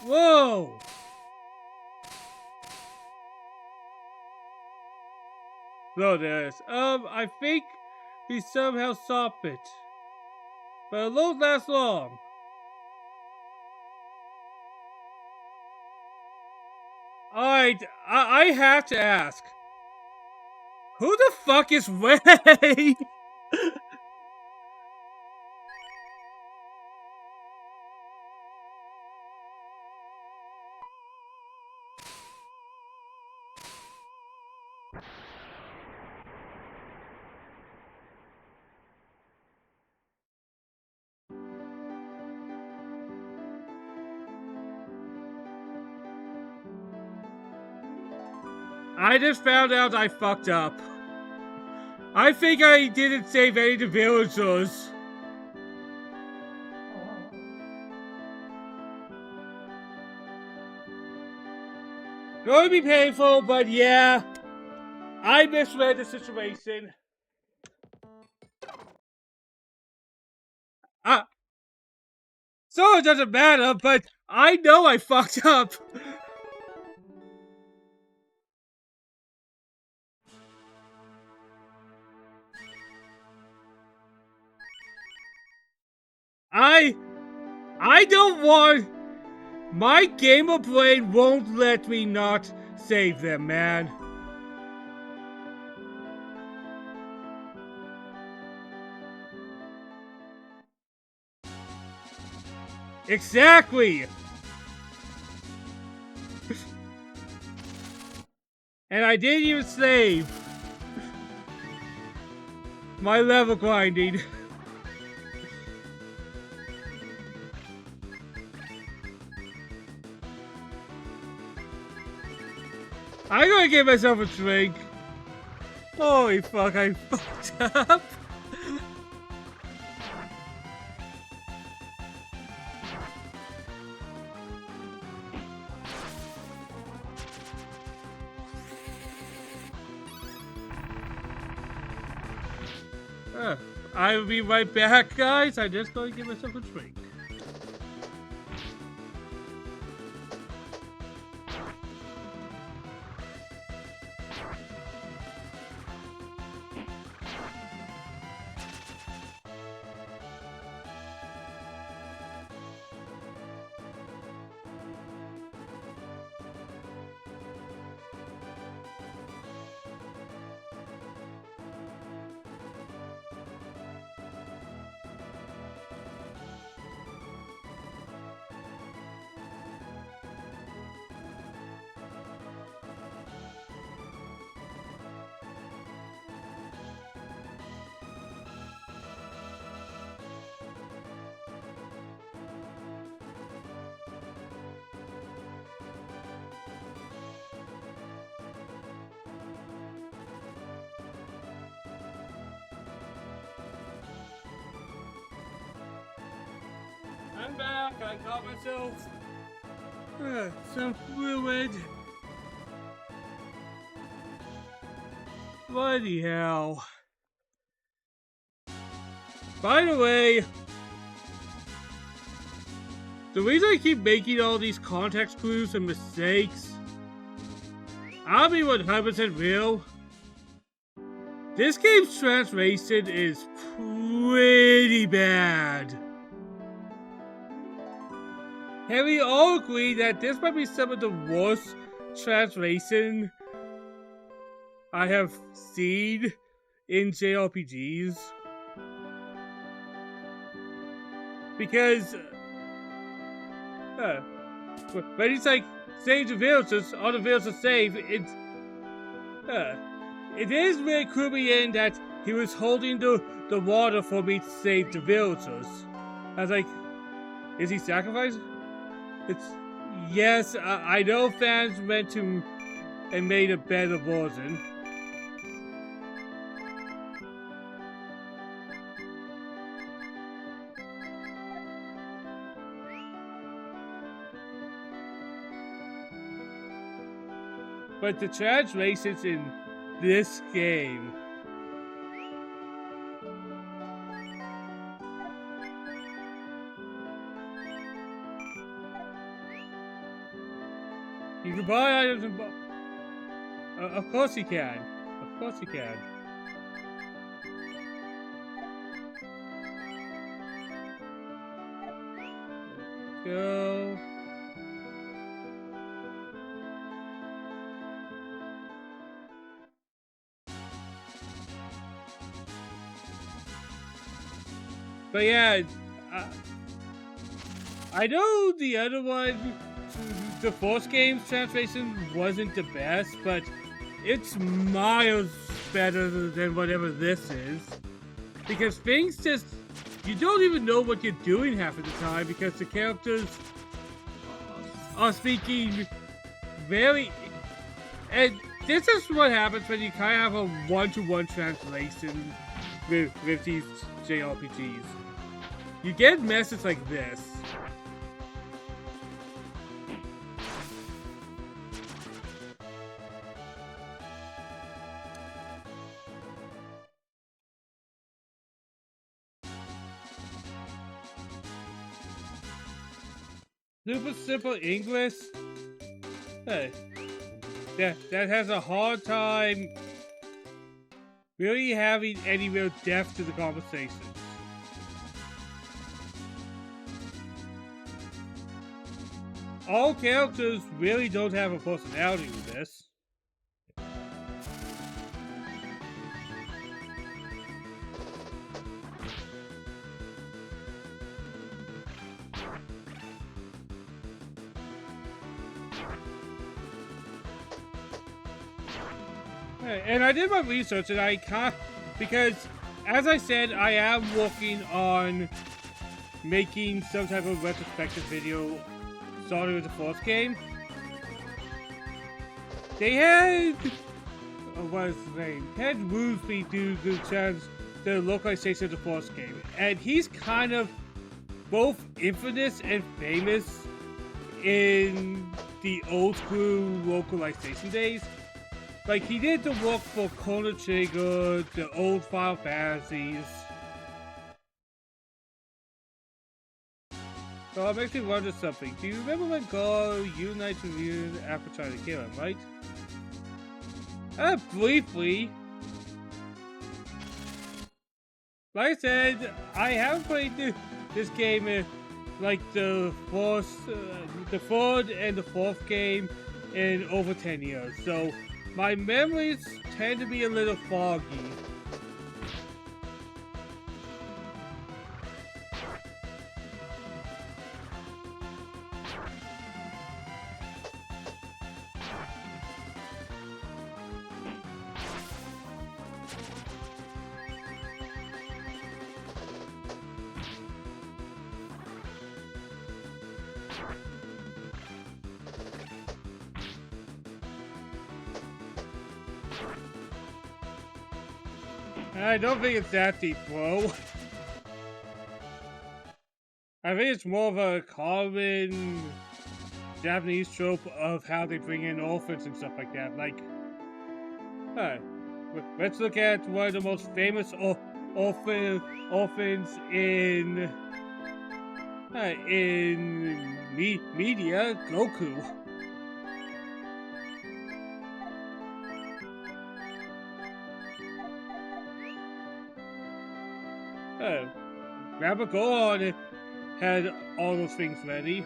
Whoa! So there's, I think we somehow stopped it. But it won't last long. Alright, I have to ask. Who the fuck is Ray? I just found out I fucked up. I think I didn't save any of the villagers. Gonna be painful, but yeah, I misread the situation. So it doesn't matter, but I know I fucked up. I don't want... My gamer brain won't let me not save them, man. Exactly! And I didn't even save my level grinding. I'm gonna give myself a drink. Holy fuck, I fucked up. I will be right back, guys. I'm just going to give myself a drink. I'm back. I caught myself some fluid. Bloody hell. By the way, the reason I keep making all these context clues and mistakes, I'll be 100% real. This game's translation is pretty bad. Can we all agree that this might be some of the worst translation I have seen in JRPGs. Because when he's like save the villagers, all the villagers save, it is very Kubian that he was holding the water for me to save the villagers. I was like, is he sacrificed? It's yes, I know fans went to and made a better version. But the translations in this game, you can buy items and of course you can. Of course you can. Go. But yeah, I know the other one, the Force Games translation wasn't the best, but it's miles better than whatever this is. Because things just, you don't even know what you're doing half of the time because the characters are speaking very, and this is what happens when you kind of have a one-to-one translation with these JRPGs. You get messages like this. Super simple English? Hey, that has a hard time really having any real depth to the conversations. All characters really don't have a personality with this. And I did my research and I can't, because as I said, I am working on making some type of retrospective video starting with the fourth game. They had, what is his name? Ted Woosby do the localization of the fourth game. And he's kind of both infamous and famous in the old school localization days. Like, he did the work for Chrono Trigger, the old Final Fantasies. So it makes me wonder something. Do you remember when Gar unites with you after trying to kill him, right? Briefly. Like I said, I haven't played this game like the third and the fourth game in over 10 years. So my memories tend to be a little foggy. I don't think it's that deep, bro. I think it's more of a common Japanese trope of how they bring in orphans and stuff like that. Like, let's look at one of the most famous orphans in media, Goku. Grandpa Gohan had all those things ready.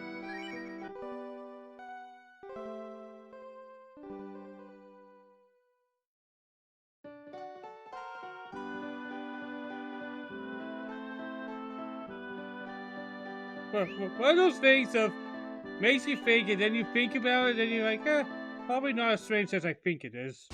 one of those things of makes you think, and then you think about it, and you're like, probably not as strange as I think it is.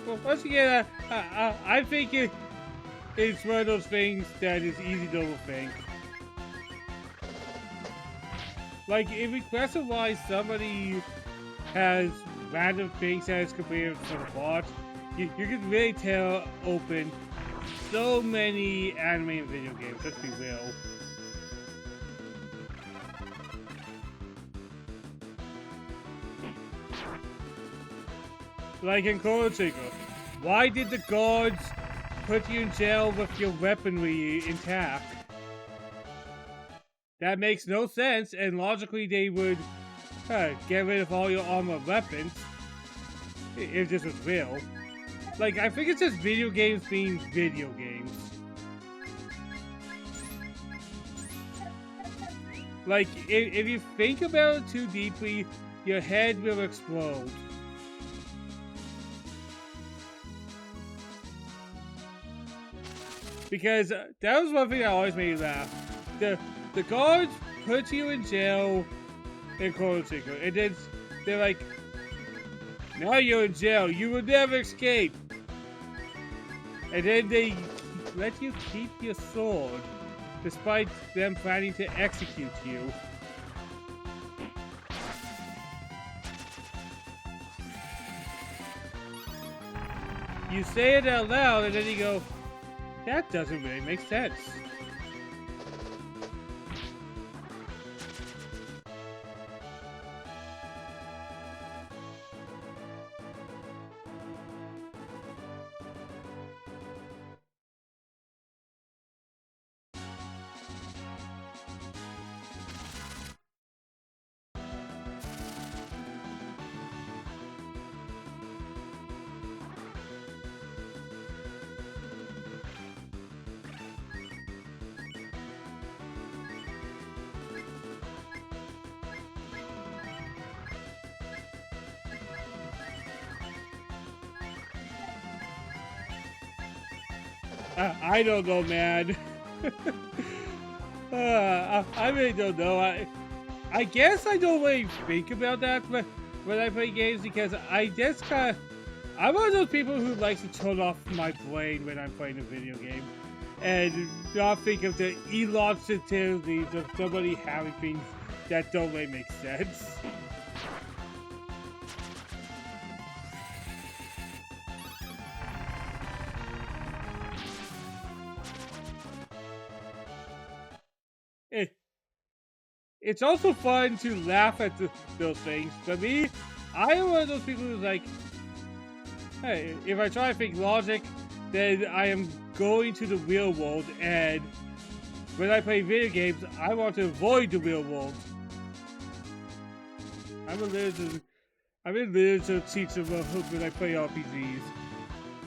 Well, once again, I think it's one of those things that is easy to overthink. Like, if you question why somebody has random things that is compared to the plot, you can really tell open so many anime and video games, let's be real. Like in Chrono Trigger, why did the guards put you in jail with your weaponry intact? That makes no sense, and logically they would get rid of all your armored weapons if this was real. Like, I think it's just video games being video games. Like, if you think about it too deeply, your head will explode. Because that was one thing that always made me laugh. The guards put you in jail in Chrono Trigger, and then they're like, now you're in jail, you will never escape. And then they let you keep your sword, despite them planning to execute you. You say it out loud, and then you go, that doesn't really make sense. I don't know, man. I really don't know. I guess I don't really think about that when I play games, because I just kind of... I'm one of those people who likes to turn off my brain when I'm playing a video game and not think of the illogicalities of somebody having things that don't really make sense. It's also fun to laugh at those things. But me, I am one of those people who's like, hey, if I try to think logic, then I am going to the real world, and when I play video games, I want to avoid the real world. I'm in literature teacher mode when I play RPGs.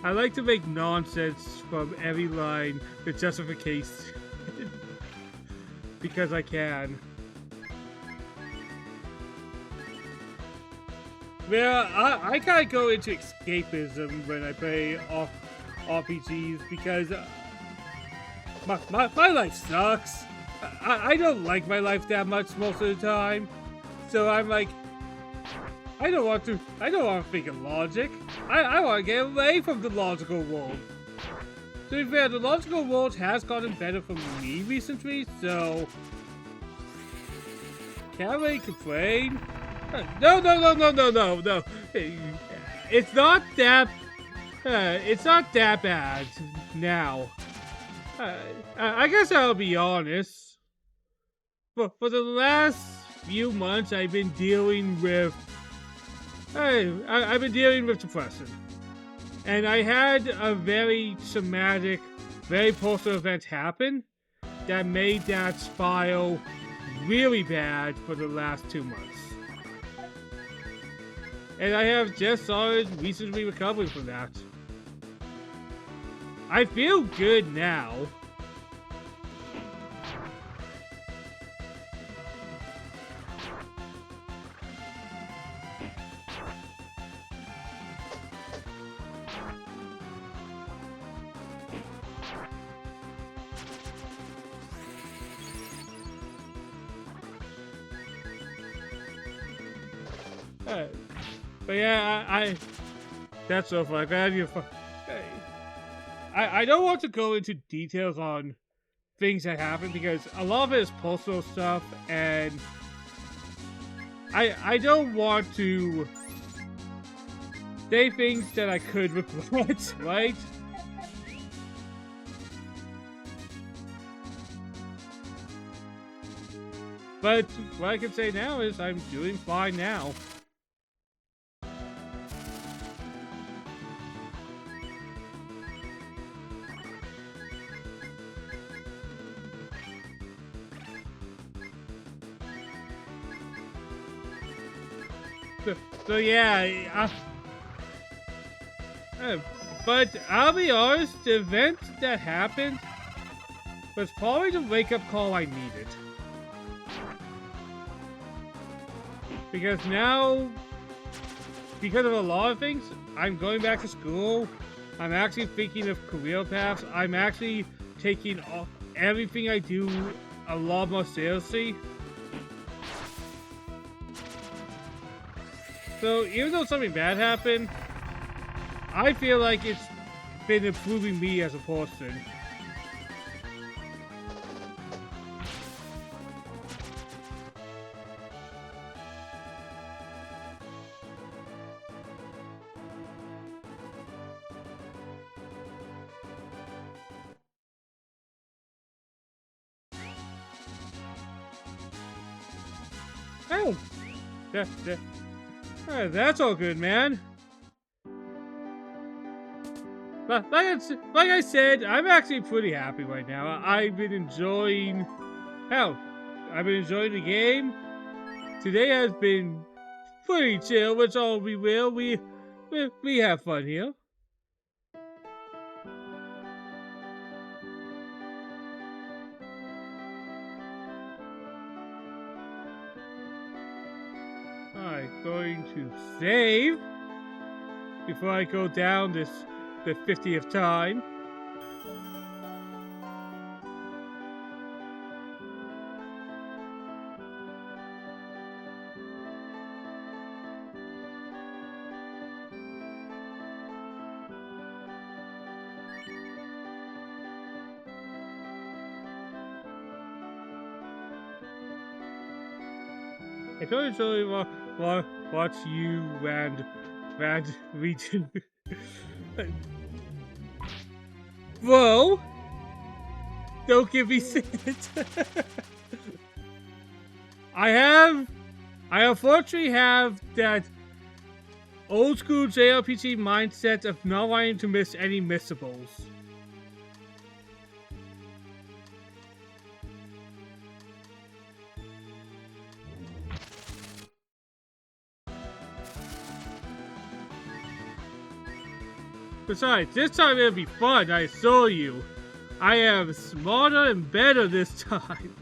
I like to make nonsense from every line with justification. Because I can. Well, I kind of go into escapism when I play RPGs because my life sucks. I don't like my life that much most of the time. So I'm like, I don't want to think of logic. I want to get away from the logical world. To be fair, the logical world has gotten better for me recently, so can't really complain. No. It's not that. It's not that bad now. I guess I'll be honest. For the last few months, I've been dealing with. I've been dealing with depression, and I had a very traumatic, very personal event happen that made that spiral really bad for the last 2 months. And I have just started recently recovering from that. I feel good now. But yeah, I that's so fun. Glad you're fun. I don't want to go into details on things that happen because a lot of it is personal stuff, and I don't want to say things that I could regret, right? But what I can say now is I'm doing fine now. So yeah, but I'll be honest, the event that happened was probably the wake-up call I needed. Because now, because of a lot of things, I'm going back to school, I'm actually thinking of career paths, I'm actually taking everything I do a lot more seriously. So even though something bad happened, I feel like it's been improving me as a person. Oh, that's all good, man. But like I said, I'm actually pretty happy right now. I've been enjoying. Hell, I've been enjoying the game. Today has been pretty chill, which all we will. We have fun here. I'm going to save before I go down the 50th time. I don't usually watch you and we do. Whoa! Don't give me shit. I unfortunately have that old school JRPG mindset of not wanting to miss any missables. Besides, this time it'll be fun, I assure you. I am smarter and better this time.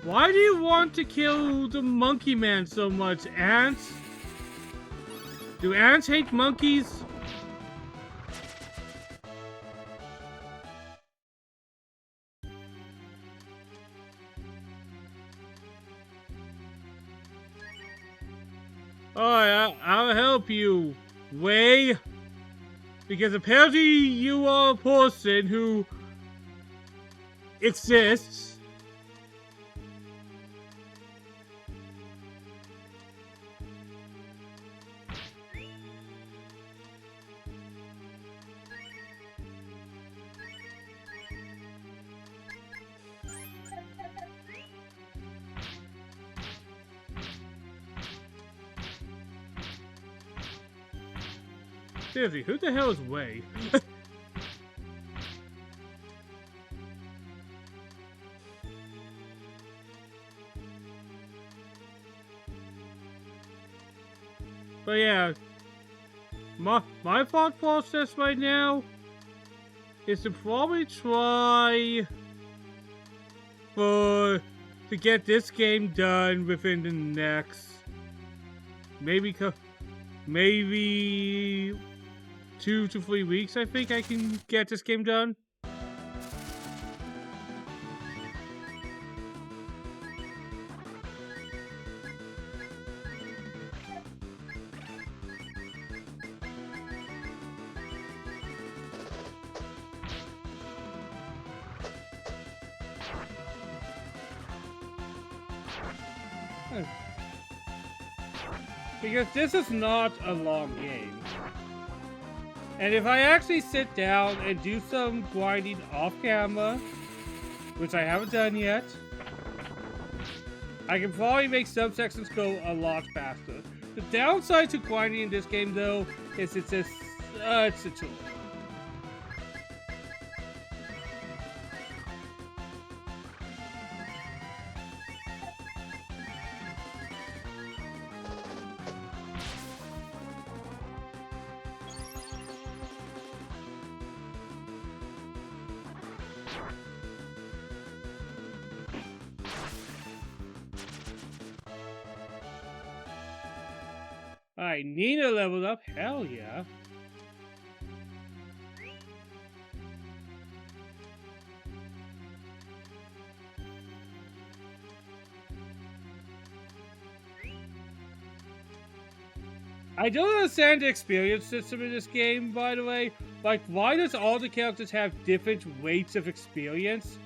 Why do you want to kill the monkey man so much, ants? Do ants hate monkeys? Alright, I'll help you, Way. Because apparently you are a person who exists. Seriously, who the hell is Way? But yeah, my thought process right now is to probably try to get this game done within the next maybe 2 to 3 weeks. I think I can get this game done. Because this is not a long game. And if I actually sit down and do some grinding off camera, which I haven't done yet, I can probably make some sections go a lot faster. The downside to grinding in this game, though, is it's a tool. Alright, Nina leveled up. Hell yeah. I don't understand the experience system in this game, by the way. Like, why does all the characters have different rates of experience?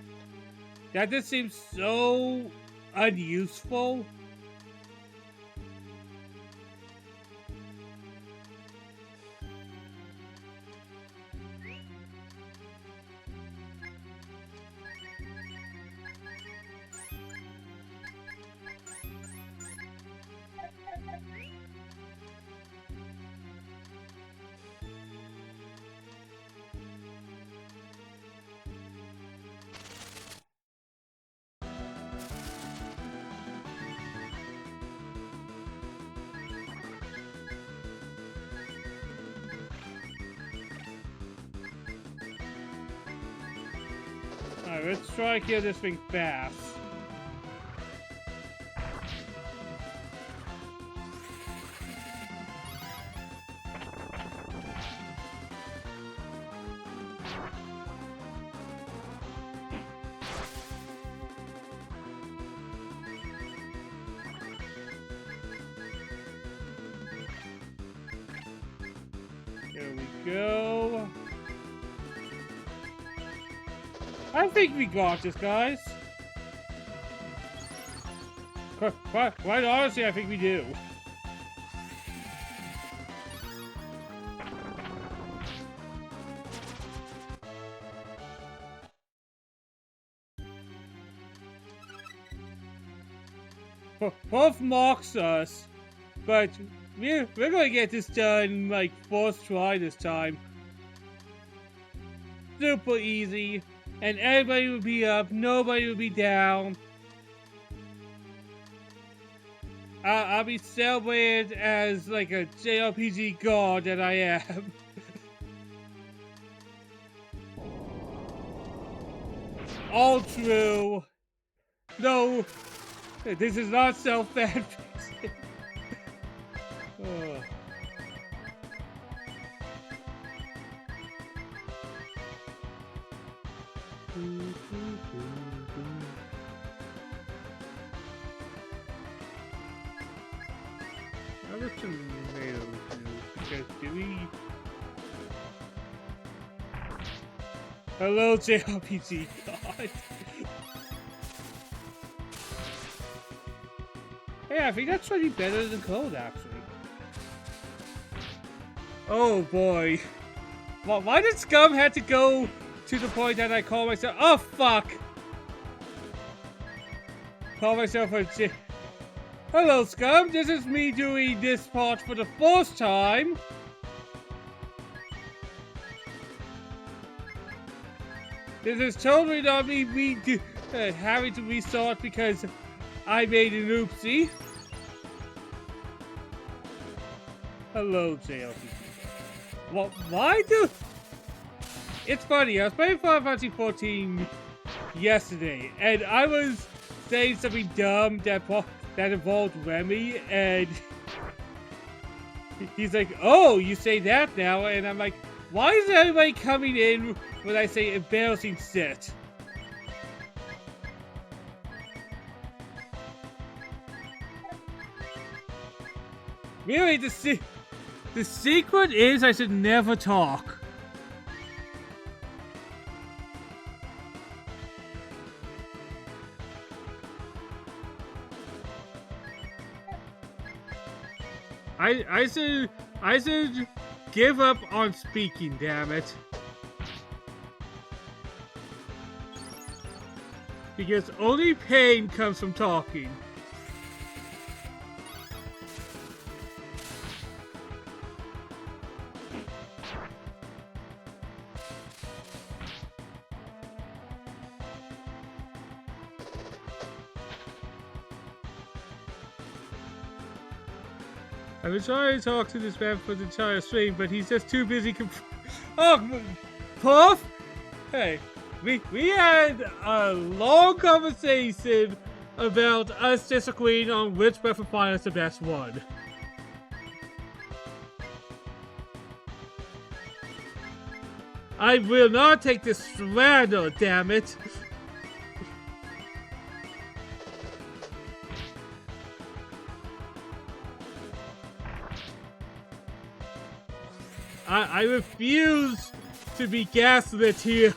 That just seems so unuseful. Alright, let's try to kill this thing fast. There we go. I think we got this, guys. Quite honestly, I think we do. Puff mocks us, but we're gonna get this done like first try this time. Super easy. And everybody would be up, nobody would be down. I'll be celebrated as like a JRPG god that I am. All true. No, this is not self-fan. Oh. How does tomatoes do? Because do we... Hello, JRPG God. Hey, I think that's slightly better than cold, actually. Oh boy. Why did Scum have to go to the point that I call myself... Oh, fuck! Call myself a J... Hello, Scum. This is me doing this part for the first time. This is totally not me having to restart because I made an oopsie. Hello, JLP. Well, why do... It's funny, I was playing Final Fantasy 14 yesterday, and I was saying something dumb that involved Remy, and he's like, oh, you say that now, and I'm like, why is everybody coming in when I say embarrassing shit? Really, the secret is I should never talk. I should give up on speaking, damn it. Because only pain comes from talking. I've been trying to talk to this man for the entire stream, but he's just too busy Oh, Puff? Hey, we had a long conversation about us disagreeing on which Breath of Fire is the best one. I will not take this slander, damn it! I refuse to be gaslit here.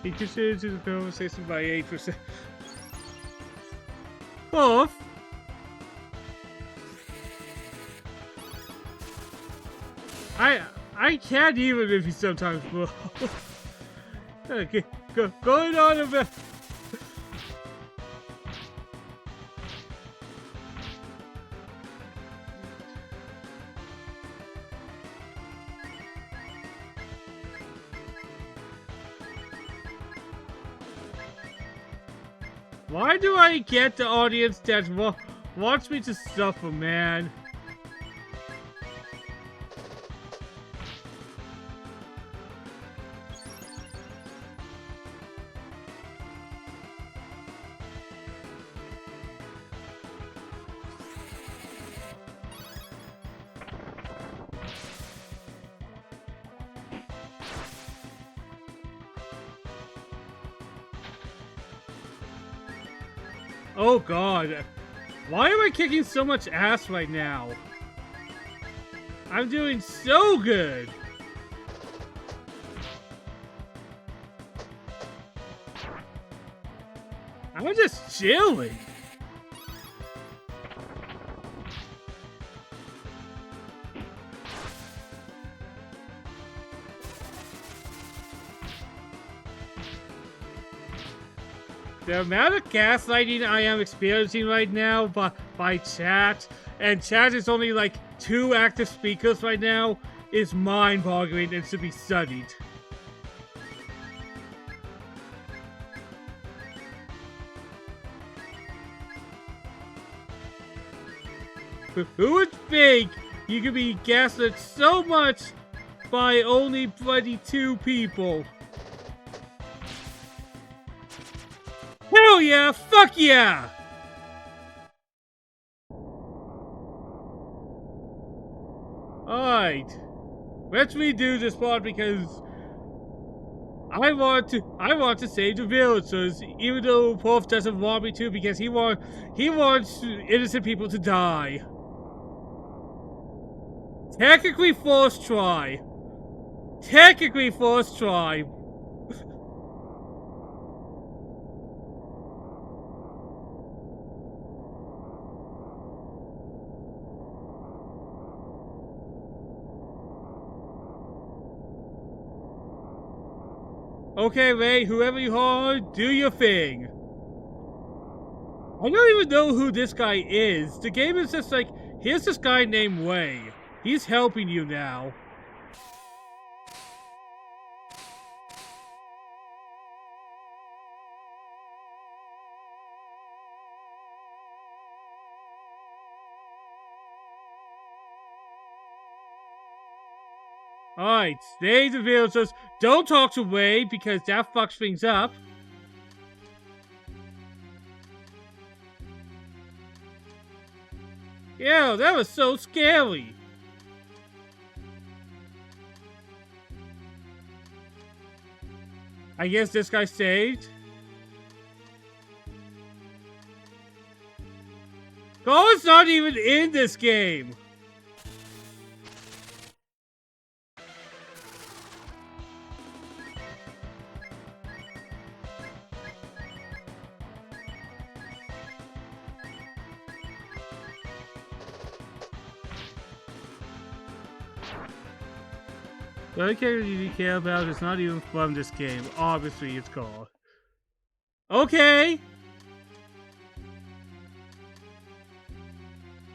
He considers his conversation by 8%. Off. I can't even if he sometimes will. Okay, going on about. Why do I get the audience that wants me to suffer, man? Oh god, why am I kicking so much ass right now? I'm doing so good! I'm just chilling. The amount of gaslighting I am experiencing right now by chat, and chat is only like 2 active speakers right now is mind-boggling and should be studied. Who would think you could be gaslit so much by only bloody 2 people? Hell yeah! Fuck yeah! Alright. Let's redo this part because I want to save the villagers, even though Wolf doesn't want me to because he wants innocent people to die. Technically first try. Technically first try. Okay, Ray, whoever you are, do your thing. I don't even know who this guy is. The game is just like, here's this guy named Ray. He's helping you now. Alright, stay the villagers. Don't talk to Ray because that fucks things up. Yeah, that was so scary. I guess this guy saved. Colin's not even in this game. The only character you care about is not even from this game. Obviously, it's called. Okay!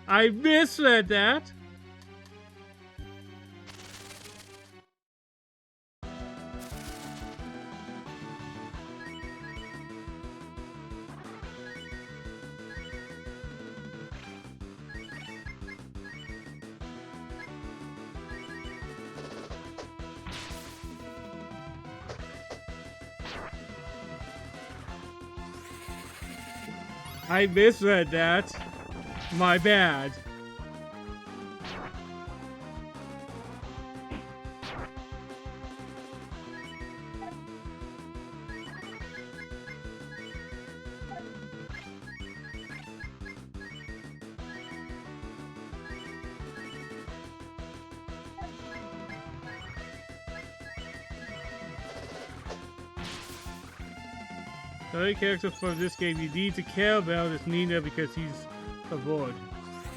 I misread that! I misread that. My bad. The only character from this game you need to care about is Nina because he's a board.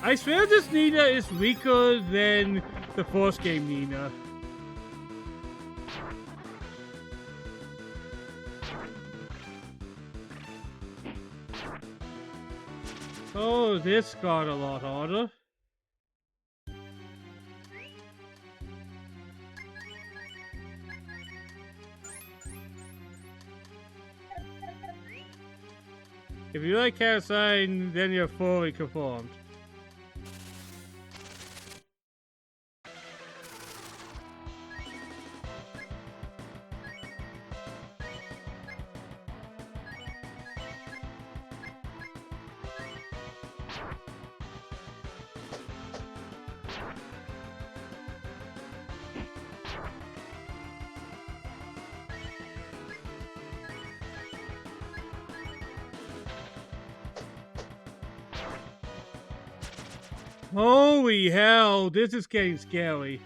I swear this Nina is weaker than the first game Nina. Oh, this got a lot harder. If you like cat sign, then you're fully conformed. Holy hell, this is getting scary.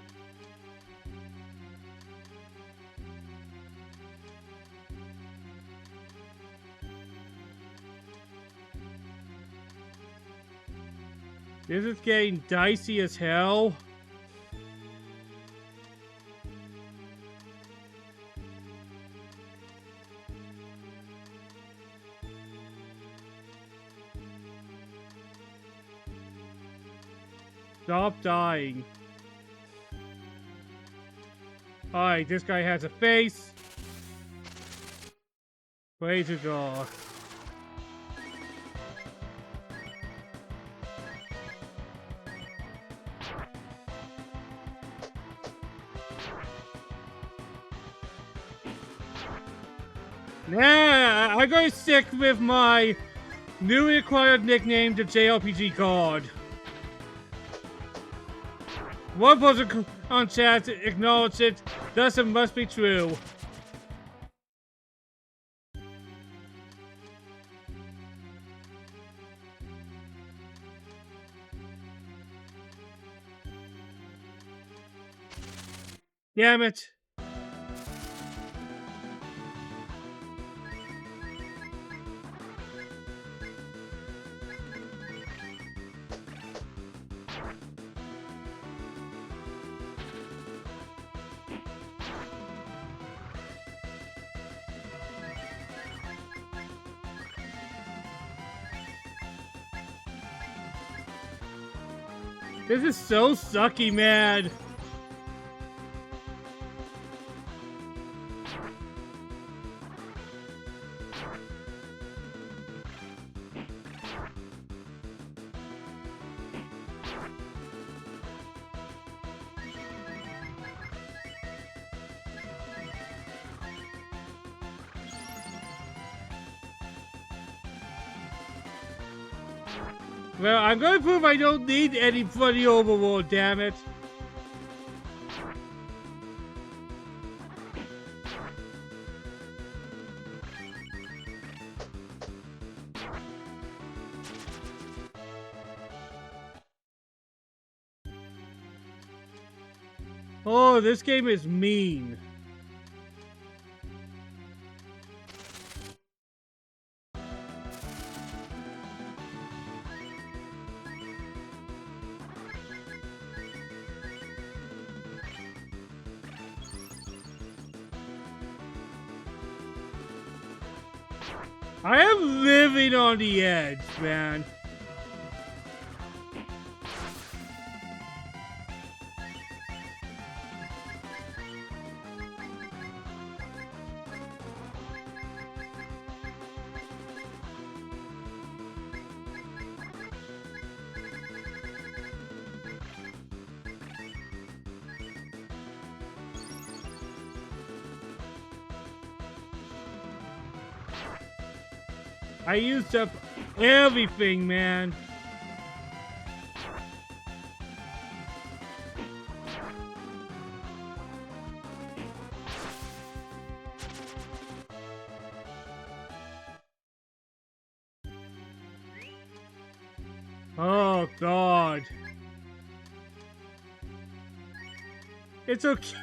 This is getting dicey as hell. Stop dying. Alright, this guy has a face. Way to go. Nah, I'm going to stick with my newly acquired nickname, the JRPG God. One person on chat acknowledged it, thus it must be true. Damn it. This is so sucky, man. Well, I'm gonna prove I don't need any bloody overworld, damn it. Oh, this game is mean. I am living on the edge, man. I used up everything, man. Oh, God. It's okay.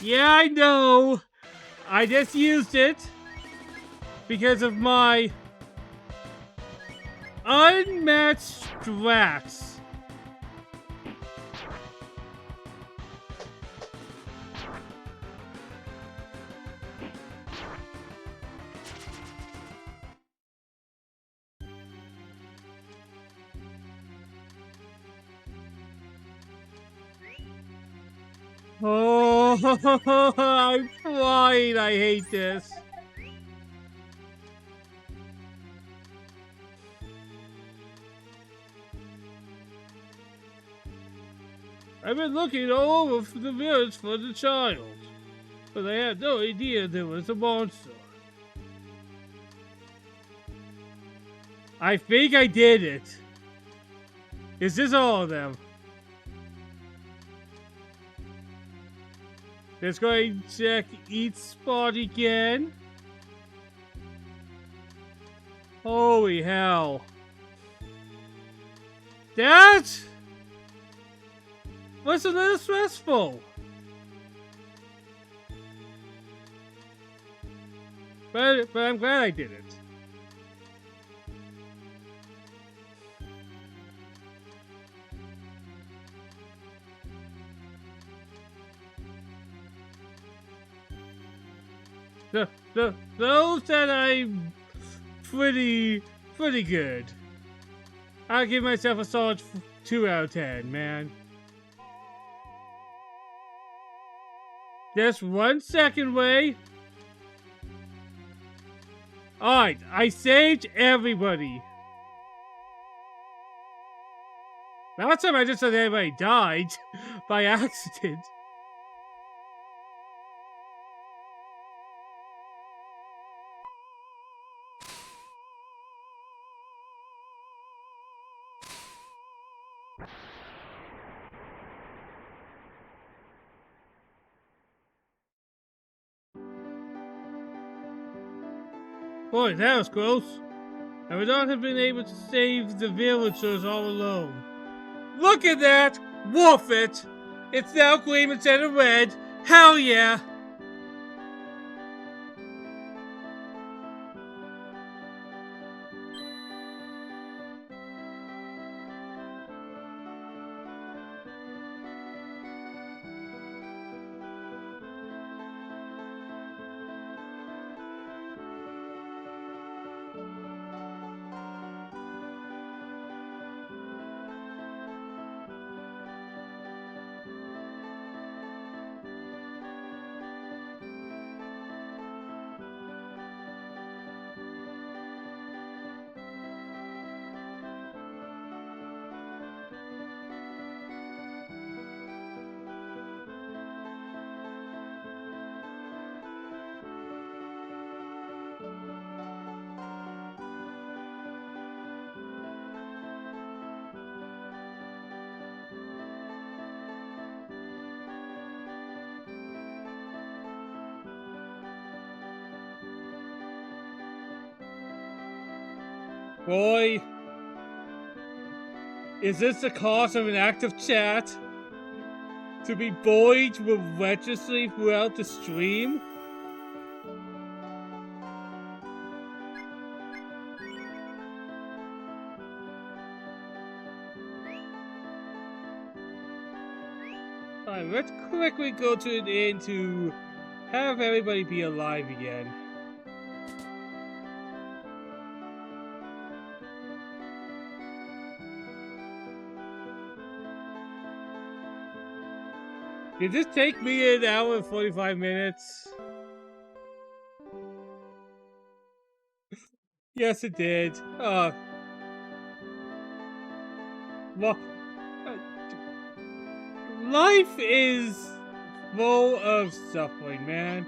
Yeah, I know. I just used it because of my unmatched strats. Oh, I'm crying. I hate this. I've been looking all over the village for the child, but I had no idea there was a monster. I think I did it. Is this all of them? Let's go and check each spot again. Holy hell. That was a little stressful. But I'm glad I did it. Those that I'm pretty good. I'll give myself a solid 2 out of 10, man. Just 1 second, Way. Alright, I saved everybody. Last time I just said everybody died by accident. Boy, that was close. I would not have been able to save the villagers all alone. Look at that! Wolf it! It's now green instead of red. Hell yeah! Boy, is this the cause of an active chat? To be bullied relentlessly throughout the stream? Alright, let's quickly go to an end to have everybody be alive again. Did this take me an hour and 45 minutes? Yes, it did. Well, life is full of suffering, man.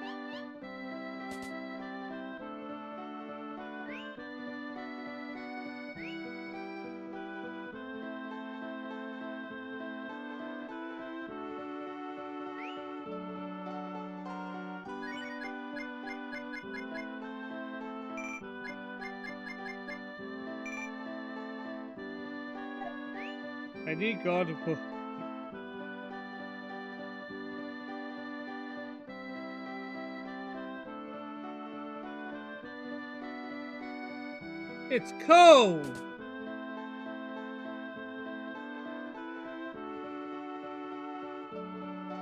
I need God to put. It's cold!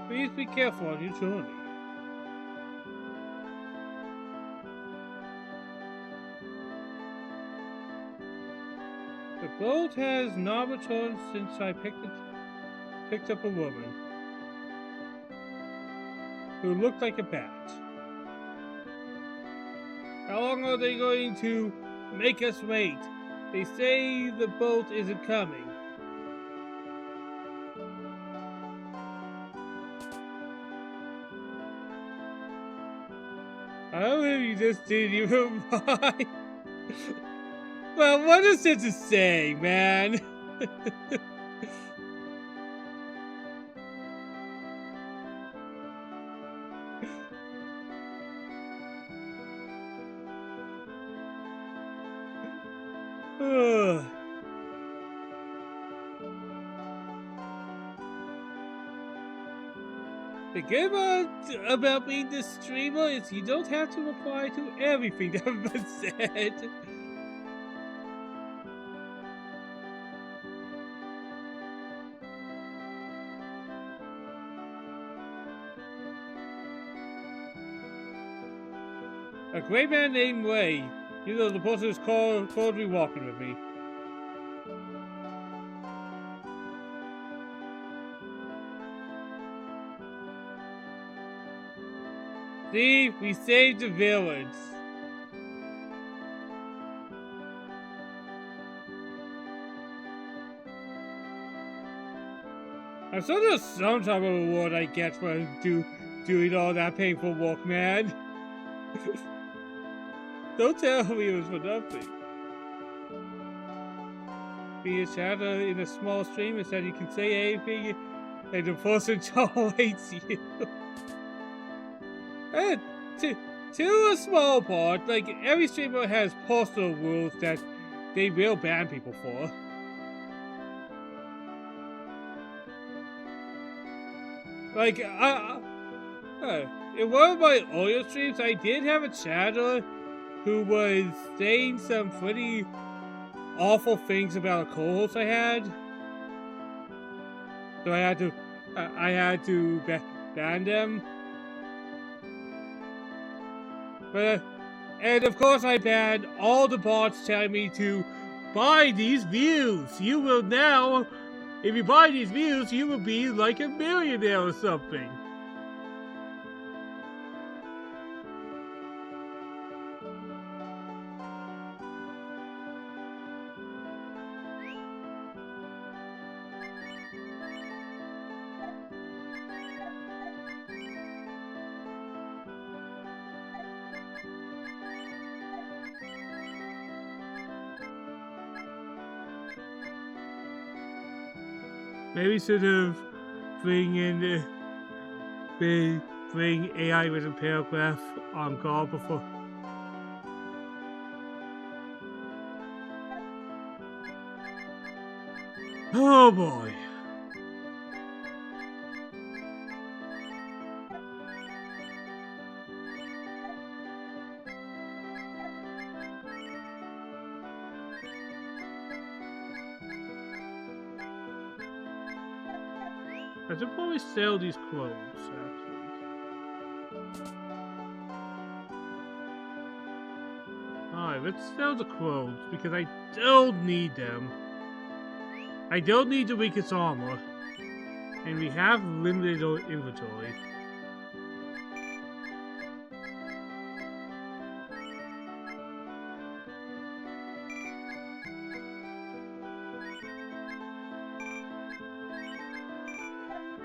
Please be careful on your journey. The boat has not returned since I picked up a woman who looked like a bat. How long are they going to make us wait? They say the boat isn't coming. I don't know if you just didn't even mind. Well, what is it to say, man? The good part about being the streamer is you don't have to reply to everything that was said. A great man named Ray. You know, the person who's called me walking with me. See, we saved the village. I'm sure there's some type of reward I get for doing all that painful work, man. Don't tell me it was for nothing. Be a shadow in a small stream instead you can say anything and the person tolerates you. And to a small part, like every streamer has personal rules that they will ban people for. Like, in one of my earlier streams, I did have a chatter who was saying some pretty awful things about a co-host I had. So I had to ban them. But, and of course I banned all the bots telling me to buy these views. You will now, if you buy these views, you will be like a millionaire or something. Maybe sort of bring AI written paragraph on call before. Oh boy. I should probably sell these clothes, actually. Alright, let's sell the clothes, because I don't need them. I don't need the weakest armor. And we have limited inventory.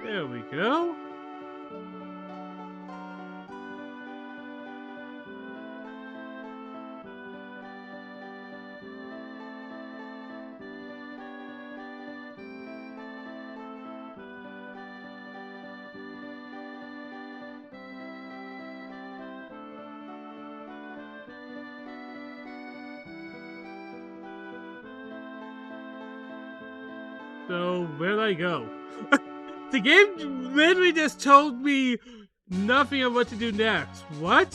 There we go. So, where'd I go? The game literally just told me nothing of what to do next. What?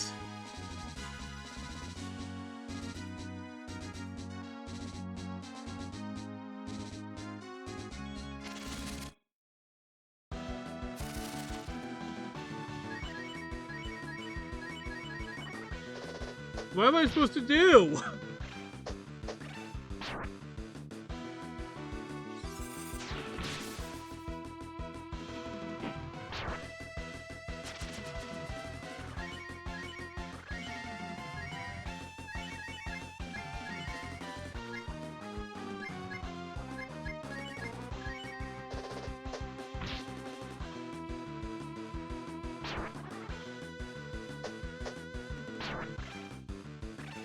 What am I supposed to do?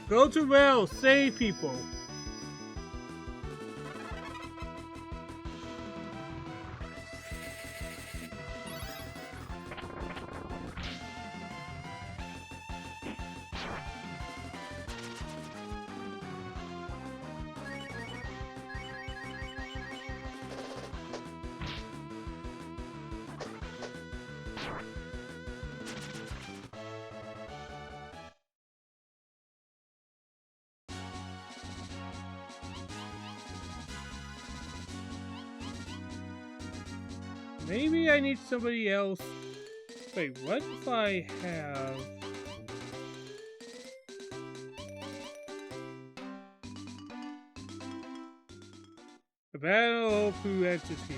Go to rail, save people. Maybe I need somebody else. Wait, what if I have... battle of who enters here.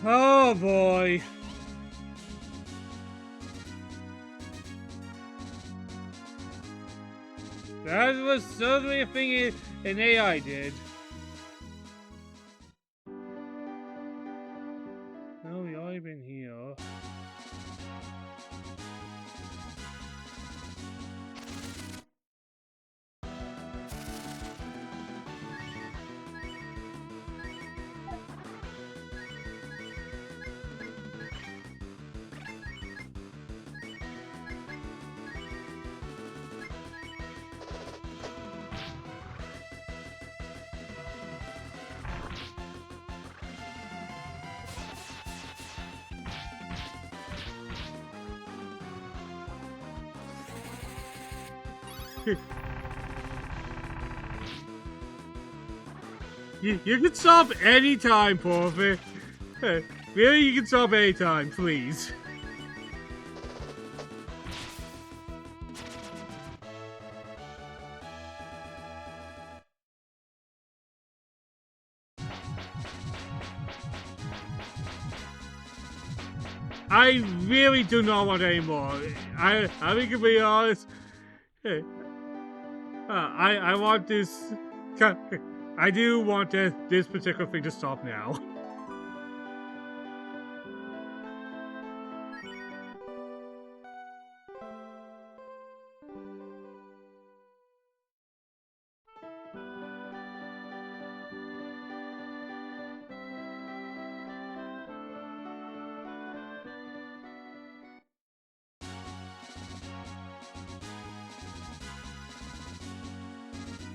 Oh boy. That was certainly a thing an AI did. No, we already been here. You can stop anytime, Porphy. Really, you can stop anytime, please. I really do not want any more. I think to be honest, I want this. I do want this particular thing to stop now.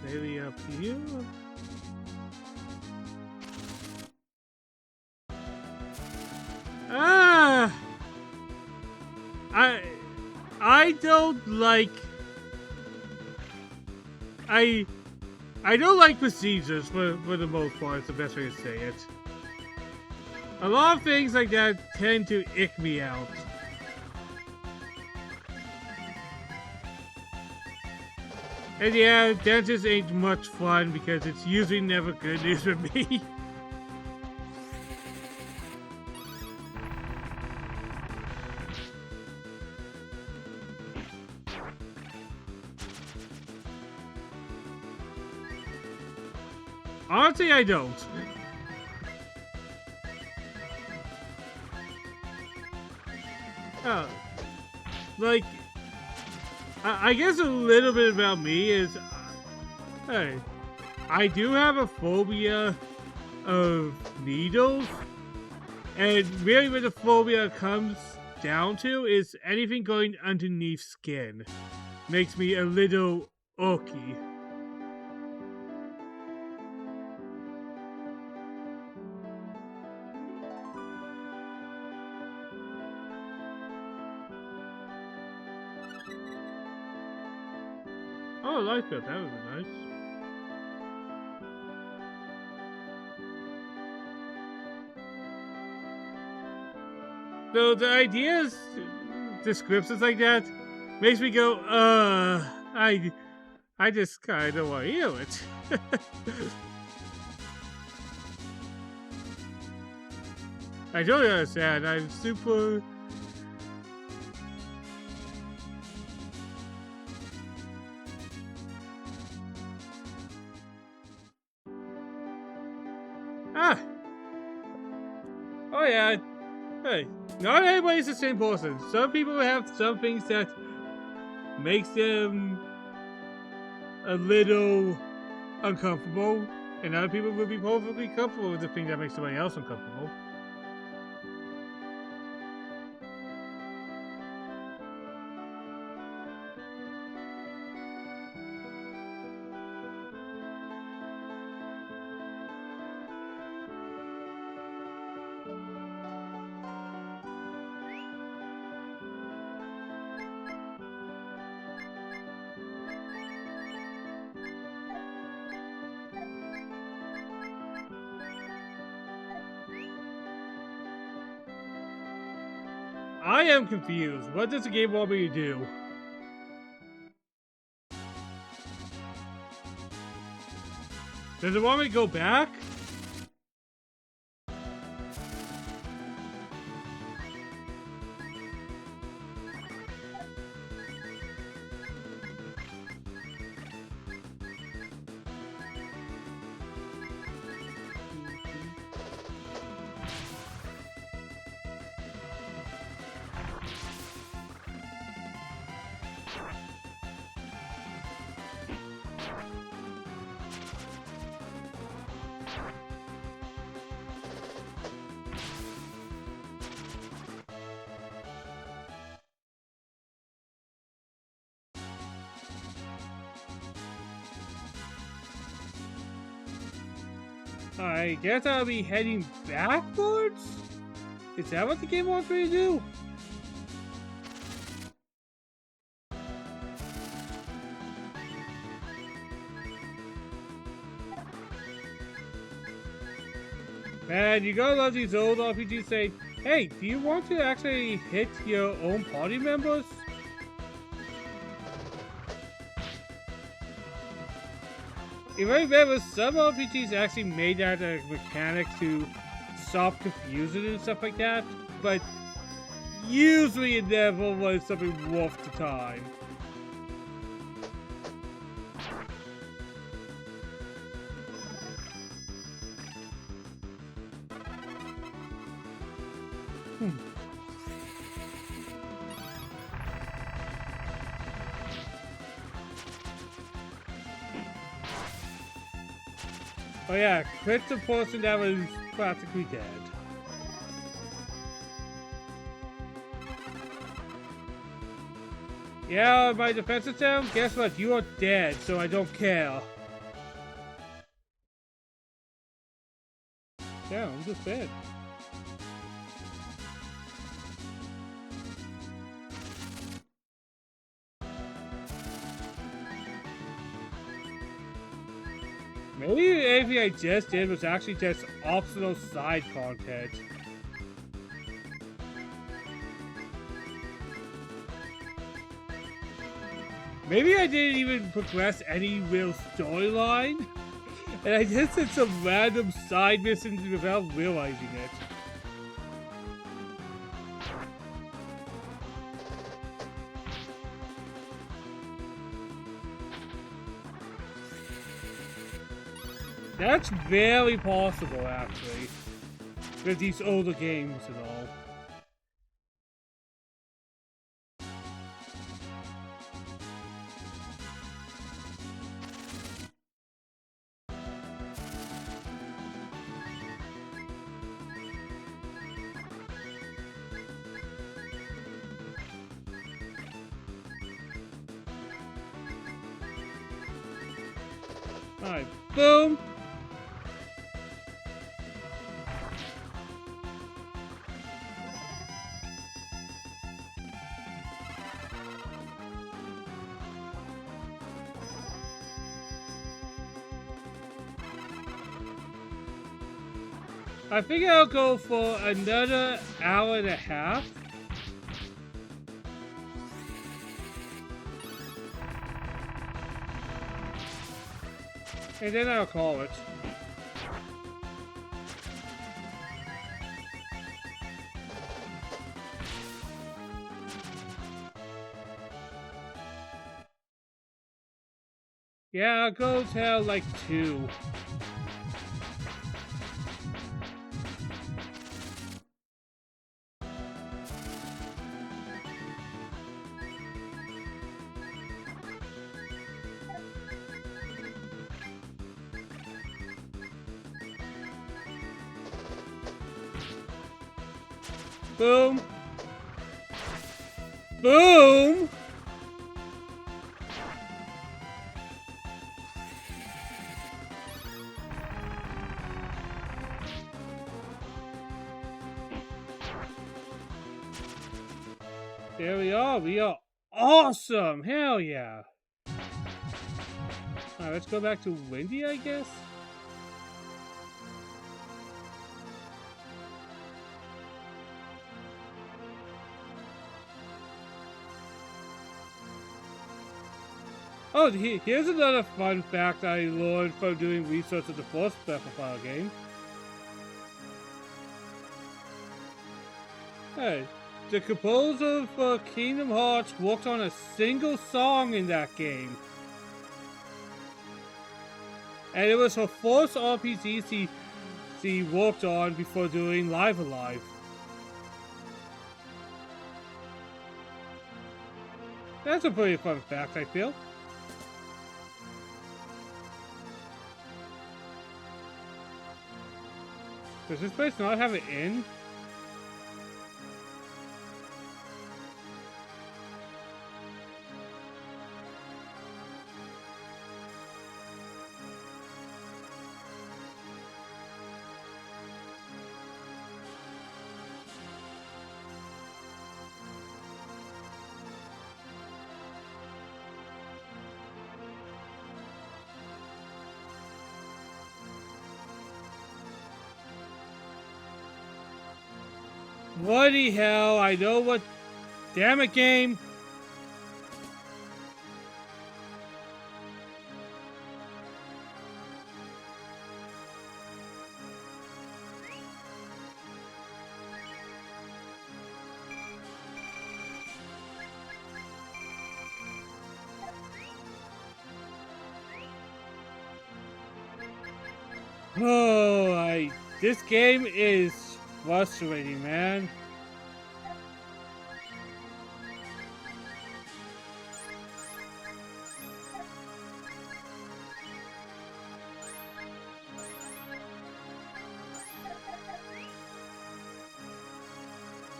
Maybe up here? Ah! I don't like... I don't like procedures for the most part, is the best way to say it. A lot of things like that tend to ick me out. And yeah, that just ain't much fun because it's usually never good news for me. Honestly, I don't. Like, I guess a little bit about me is, hey, I do have a phobia of needles, and really what the phobia comes down to is anything going underneath skin makes me a little icky. Oh, I like that. That would be nice. So the ideas, descriptions like that, makes me go, I just kind of want to hear it. I totally understand. I'm super... Oh yeah. Hey, not everybody's the same person. Some people have some things that makes them a little uncomfortable, and other people will be perfectly comfortable with the thing that makes somebody else uncomfortable. I am confused. What does the game want me to do? Does it want me to go back? I guess I'll be heading backwards? Is that what the game wants me to do? Man, you gotta love these old RPGs saying, hey, do you want to actually hit your own party members? If I remember, some RPGs actually made that a mechanic to stop confusion and stuff like that, but usually it never was something worth the time. Oh yeah, crit the person that was practically dead. Yeah, my defensive down? Guess what? You are dead, so I don't care. Yeah, I'm just dead. Maybe anything I just did was actually just optional side content. Maybe I didn't even progress any real storyline, and I just did some random side missions without realizing it. That's very possible, actually, with these older games and all. Alright, boom! I think I'll go for another hour and a half. And then I'll call it. Yeah, I'll go till like 2. Boom. Boom! There we are. We are awesome. Hell yeah. Alright, let's go back to Wendy, I guess. Oh, here's another fun fact I learned from doing research of the first Breath of Fire game. Hey, the composer for Kingdom Hearts worked on a single song in that game. And it was her first RPG she worked on before doing Live Alive. That's a pretty fun fact, I feel. Does this place not have an inn? Bloody hell, I know what. Damn it, game! Oh, this game is frustrating, man.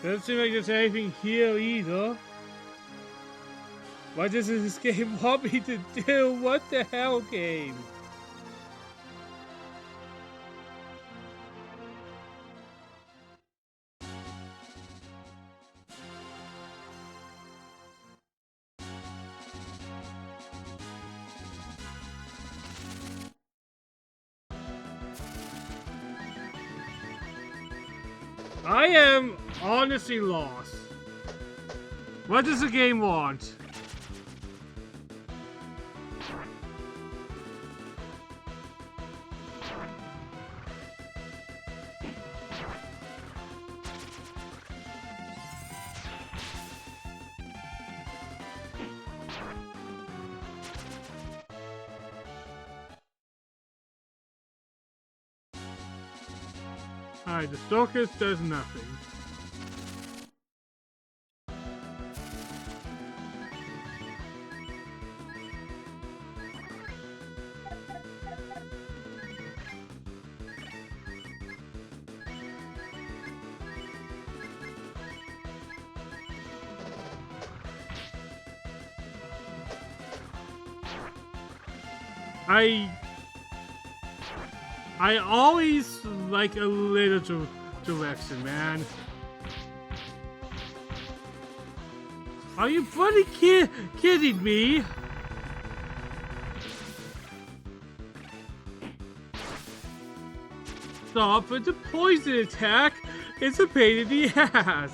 Doesn't seem like there's anything here either. What does this game want me to do? What the hell, game? I am honestly lost. What does the game want? Alright, the Stalkers does nothing. I always like a little direction, man. Are you bloody kidding me? Stop with the poison attack. It's a pain in the ass.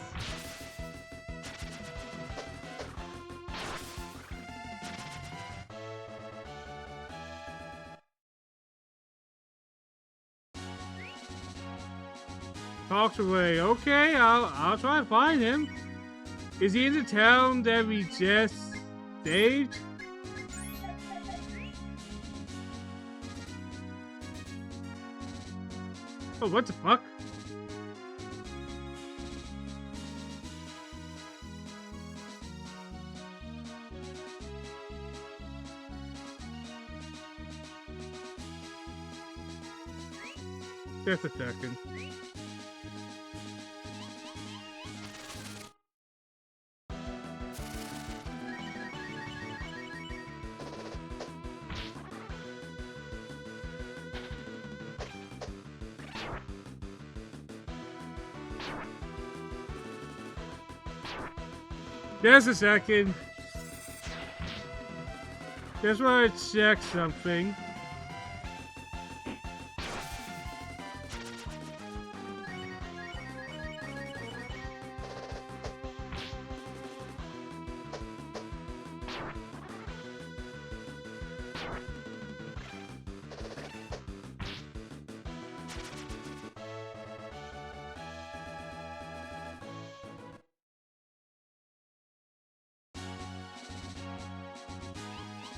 Talks away. Okay, I'll try to find him. Is he in the town that we just saved? Oh, what the fuck? Just a second. Just a second. Just want to check something.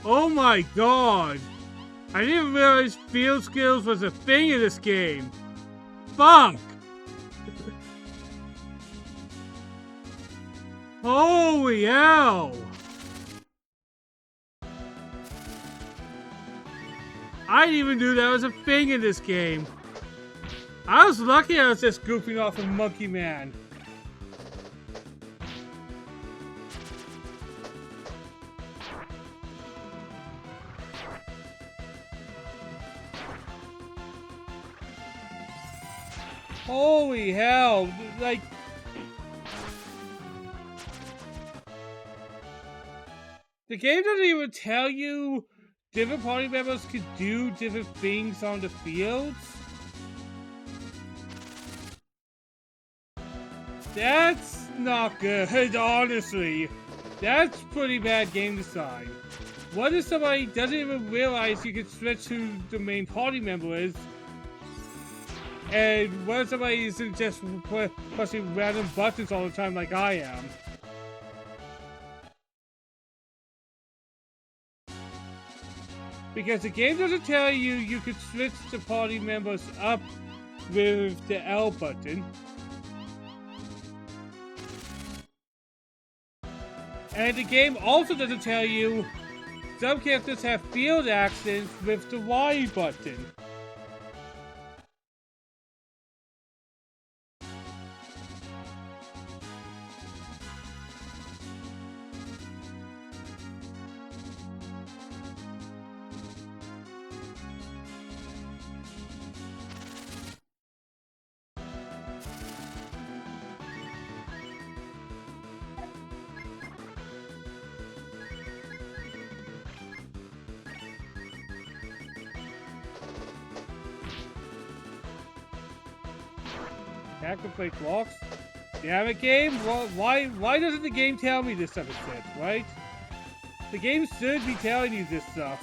Oh my god! I didn't even realize field skills was a thing in this game. Fuck! Holy hell! I didn't even know that was a thing in this game. I was lucky I was just goofing off of Monkey Man. Holy hell! Like, the game doesn't even tell you different party members could do different things on the fields. That's not good, honestly. That's pretty bad game design. What if somebody doesn't even realize you can switch who the main party member is? And what if somebody isn't just pressing random buttons all the time like I am? Because the game doesn't tell you you could switch the party members up with the L button. And the game also doesn't tell you some characters have field accents with the Y button. Hack and play blocks? Damn it, game! Why doesn't the game tell me this stuff instead, right? The game should be telling you this stuff.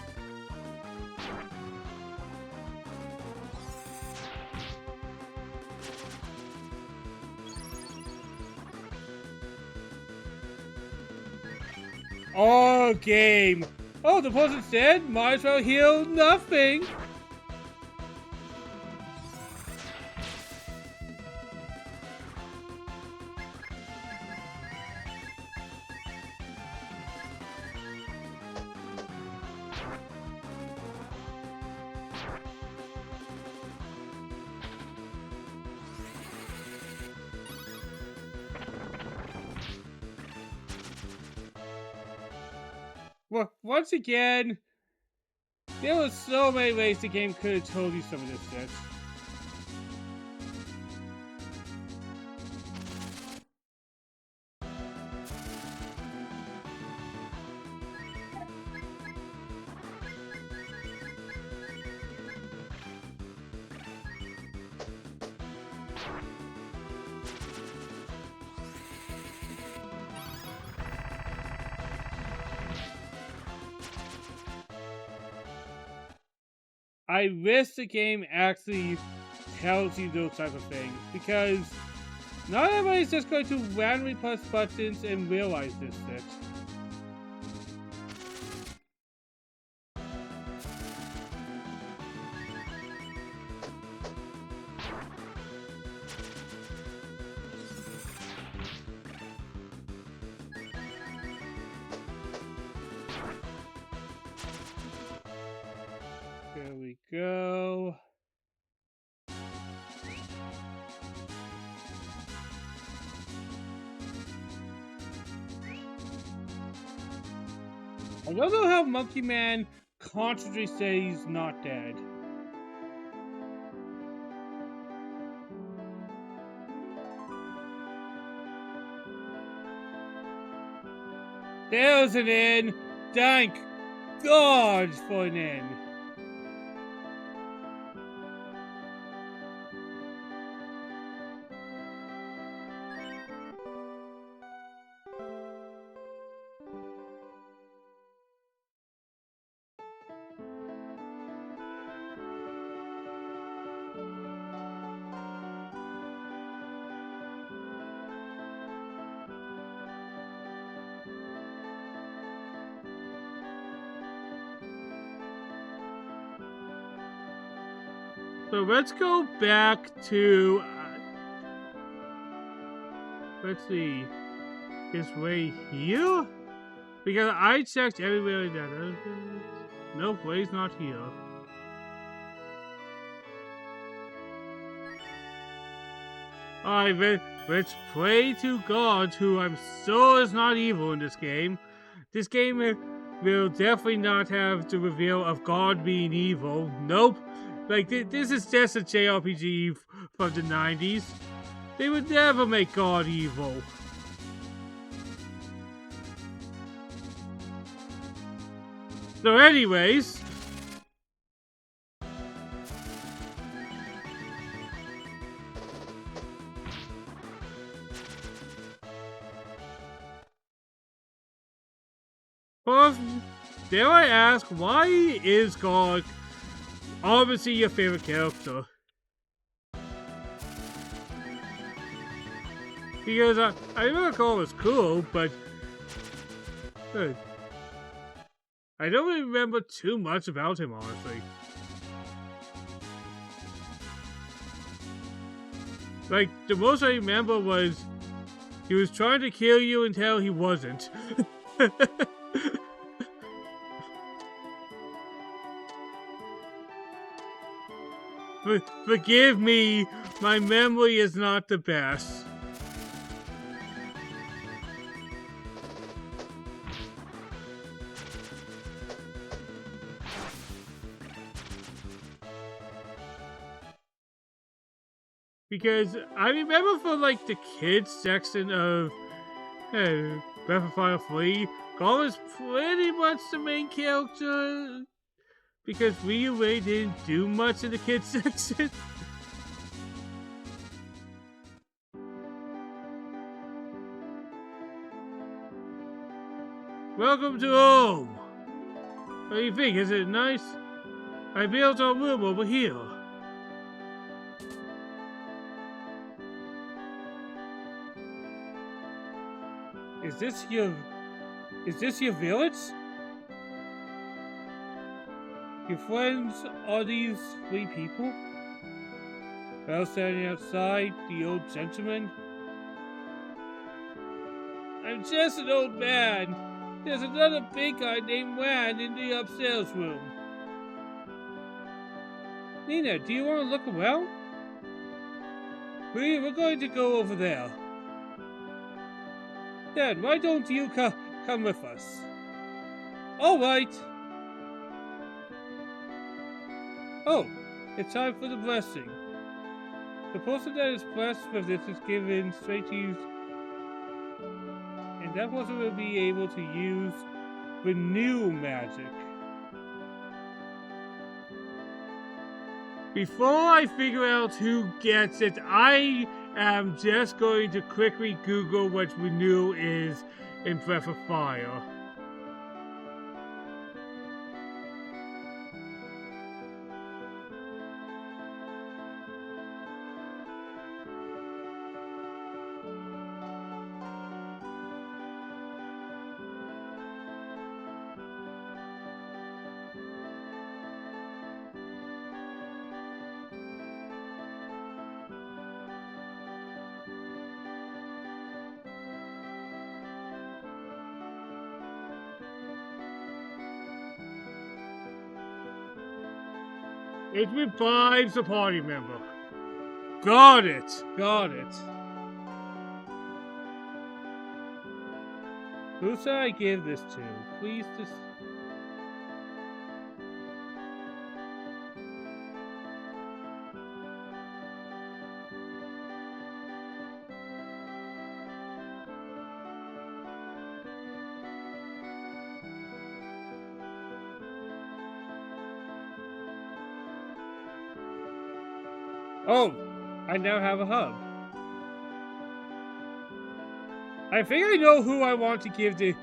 Oh, game! Oh, the person's dead? Might as well heal nothing! Well, once again, there were so many ways the game could have told you some of this shit. I wish the game actually tells you those type of things, because not everybody's just going to randomly press buttons and realize this shit. There we go. I don't know how Monkey Man constantly says he's not dead. There's an inn! Thank God for an inn! So let's go back to. Let's see. This way here? Because I checked everywhere that. Nope, way's not here. Alright, let's pray to God, who I'm sure is not evil in this game. This game will definitely not have the reveal of God being evil. Nope. Like, this is just a JRPG from the 90s. They would never make God evil. So anyways... First, dare I ask, why is God obviously your favorite character? Because I remember God was cool, but I don't really remember too much about him, honestly. Like, the most I remember was he was trying to kill you until he wasn't. Forgive me, my memory is not the best. Because I remember for like the kids section of Breath of Fire 3, God was pretty much the main character. Because we really didn't do much in the kids section. Welcome to home! What do you think? Is it nice? I built a room over here. Is this your village? Your friends are these 3 people? Well, standing outside, the old gentleman. I'm just an old man. There's another big guy named Wan in the upstairs room. Nina, do you want to look around? We're going to go over there. Dad, why don't you come with us? All right. Oh, it's time for the blessing. The person that is blessed with this is given straight to use, and that person will be able to use renew magic. Before I figure out who gets it, I am just going to quickly Google what renew is in Breath of Fire. It revives a party member. Got it. Got it. Who should I give this to? Please just... Oh, I now have a hub. I think I know who I want to give the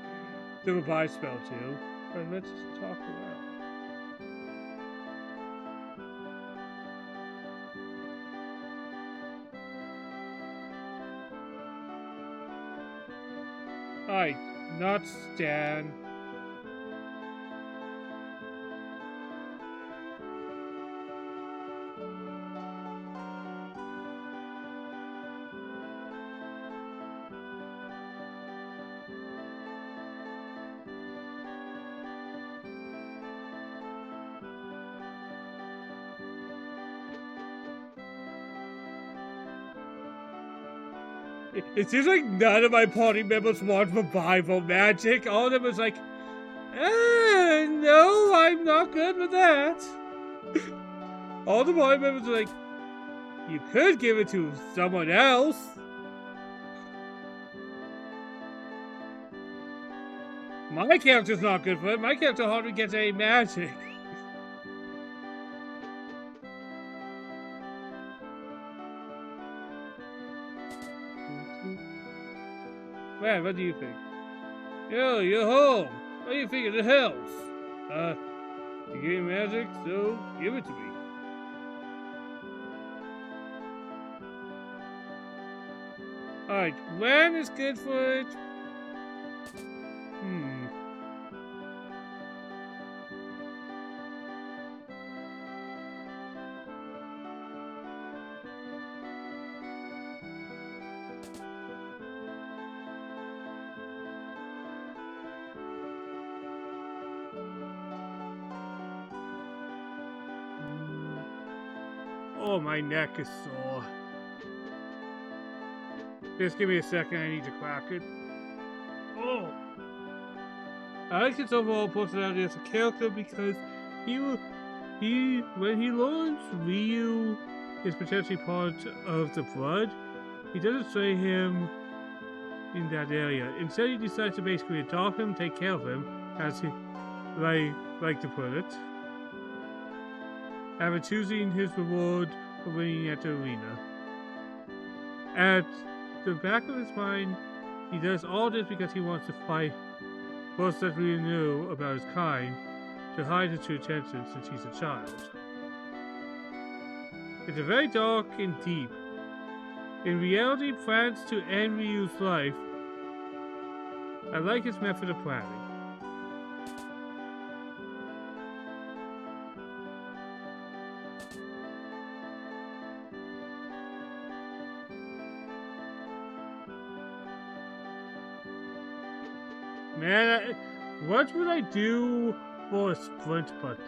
revive spell to, but let's just talk around. Alright, not Stan. It seems like none of my party members want revival magic. All of them was like, no, I'm not good with that. All the party members are like, you could give it to someone else. My character's not good for it. My character hardly gets any magic. Man, what do you think? Yo, you're home. What do you think of the house? You getting magic, so give it to me. Alright, when is good for it? Oh, my neck is sore. Just give me a second, I need to crack it. Oh! I like his overall personality as a character because when he learns Ryu is potentially part of the blood, he doesn't stray him in that area. Instead, he decides to basically adopt him, take care of him, as he like to put it, after choosing his reward for winning at the arena. At the back of his mind, he does all this because he wants to fight most that we knew about his kind, to hide his true intentions since he's a child. It's a very dark and deep. In reality, plans to end Ryu's life. I like his method of planning. Man, what would I do for a sprint button?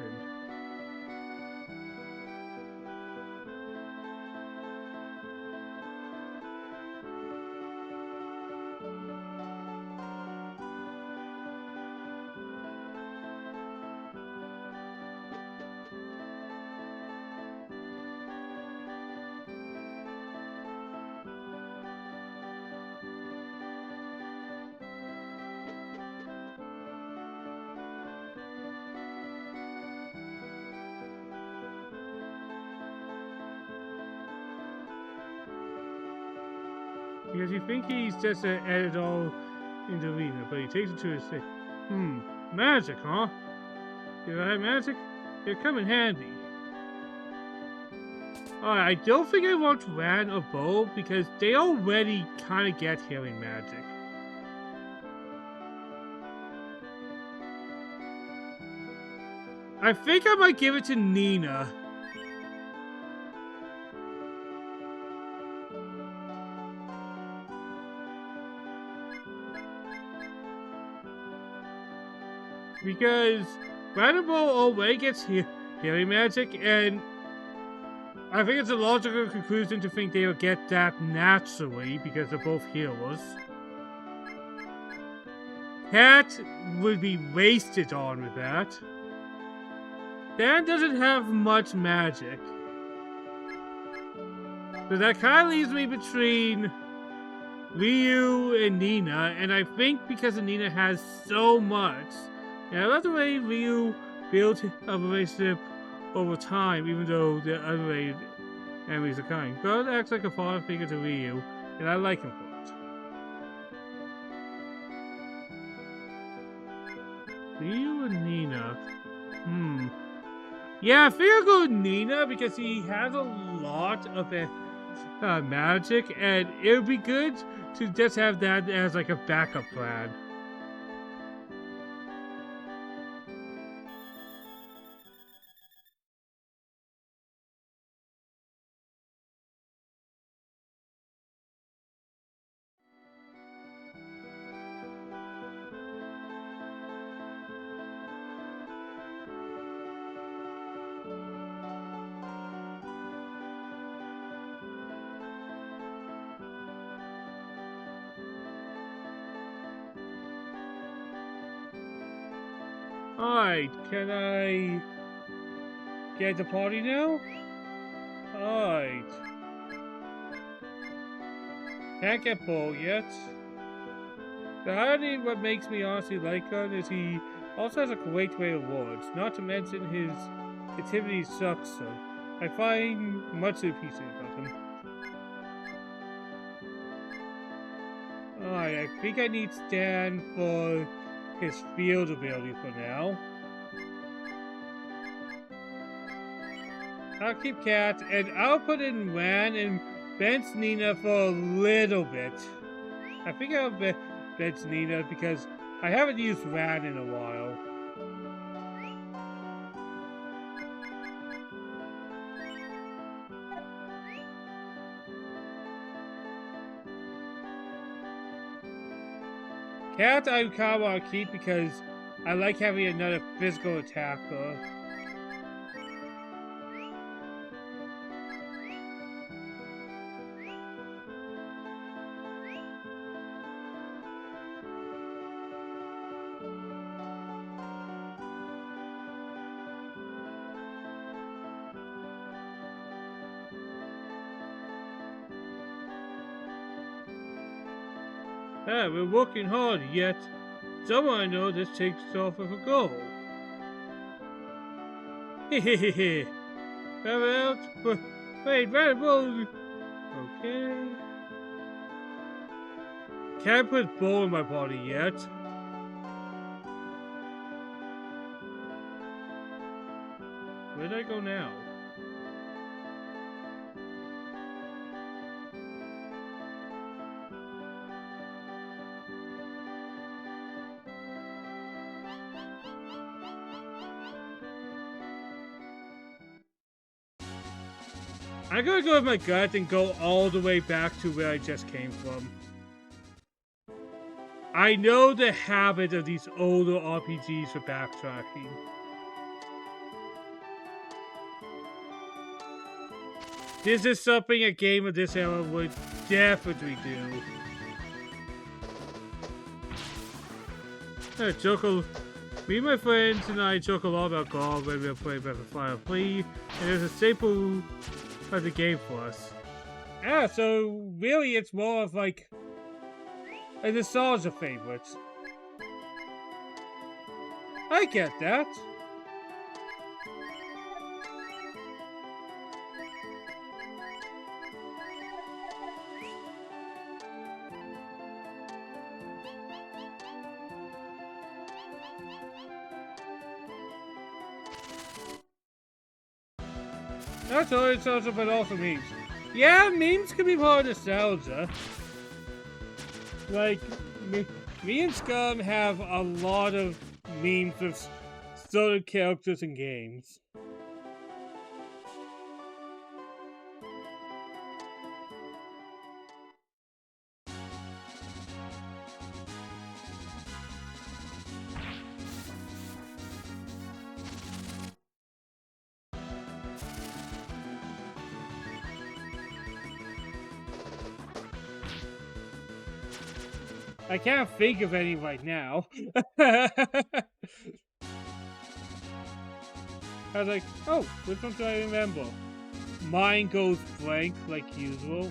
Because you think he's just an edit all in the arena, but he takes it to his stick. Magic, huh? You like magic? It'll come in handy. Alright, I don't think I want Ran or Bo because they already kind of get healing magic. I think I might give it to Nina. Because Random already gets healing magic, and I think it's a logical conclusion to think they'll get that naturally because they're both healers. Cat would be wasted on with that. Dan doesn't have much magic. So that kind of leaves me between Ryu and Nina, and I think because Nina has so much, and I love the way Ryu built a relationship over time, even though the other enemies are kind. God acts like a father figure to Ryu, and I like him for it. Ryu and Nina. Yeah, I think I'll go with Nina because he has a lot of magic, and it would be good to just have that as like a backup plan. Alright, can I get the party now? Alright. Can't get Bull yet. The irony, what makes me honestly like him is he also has a great way of words, not to mention his activity sucks, so I find much to appreciate about him. Alright, I think I need Stan for his field ability for now. I'll keep Cat, and I'll put in Ran and bench Nina for a little bit. I think I'll bench Nina because I haven't used Ran in a while. Cat I kind of want to keep because I like having another physical attacker. Ah, we're working hard, yet someone I know this takes off of a goal. Hehehe. Out, but wait, right, well, okay. Can't put Bull in my body yet. Where'd I go now? I'm gonna go with my gut and go all the way back to where I just came from. I know the habit of these older RPGs for backtracking. This is something a game of this era would definitely do. Me and my friends and I joke a lot about golf when we were playing Breath of Fire 3, and it's a staple of the game for us. Yeah, so really it's more of like a nostalgia favorite. I get that. That's all it's also, but also memes. Yeah, memes can be part of nostalgia. Like, me and Scum have a lot of memes with certain characters in games. I can't think of any right now. I was like, oh, which one do I remember? Mine goes blank like usual.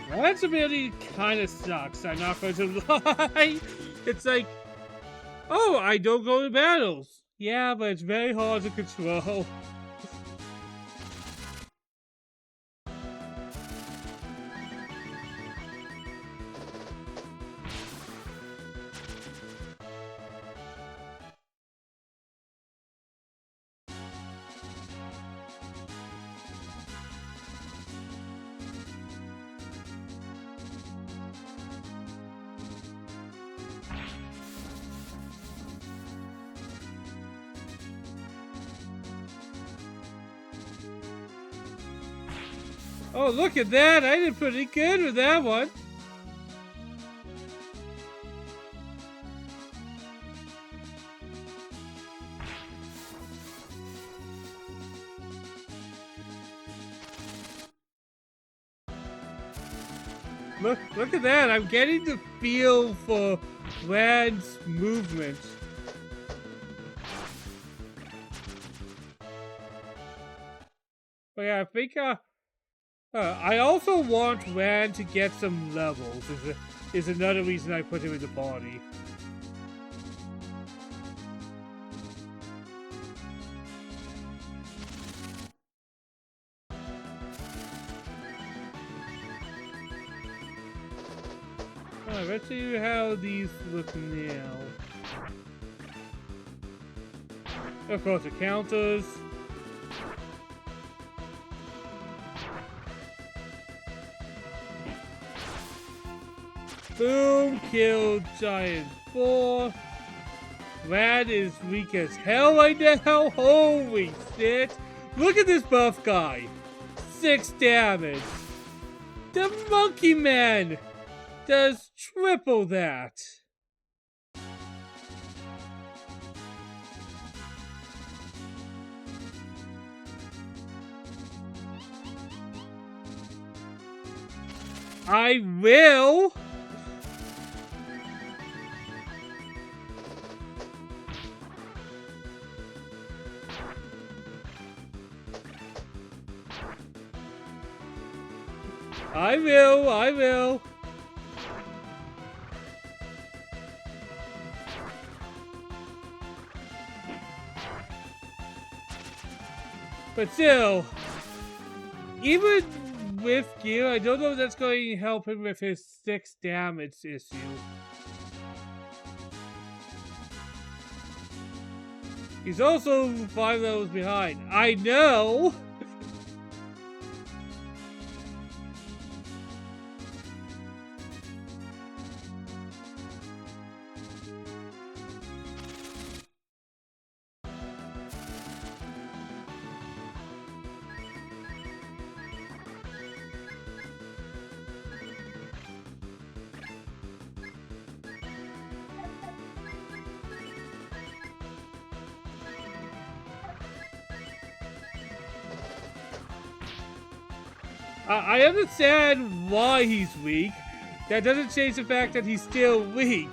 That ability kind of sucks, I'm not going to lie. It's like, oh, I don't go to battles. Yeah, but it's very hard to control. Oh, look at that! I did pretty good with that one. Look at that. I'm getting the feel for Rand's movement. But yeah, I think I also want Rand to get some levels. Is another reason I put him in the party. Alright, let's see how these look now. Of course, the counters. Boom, killed giant 4. Rand is weak as hell right now. Holy shit. Look at this buff guy. 6 damage. The monkey man does triple that. I will. I will. But still, even with gear, I don't know if that's going to help him with his 6 damage issue. He's also 5 levels behind. I know! I understand why he's weak. That doesn't change the fact that he's still weak.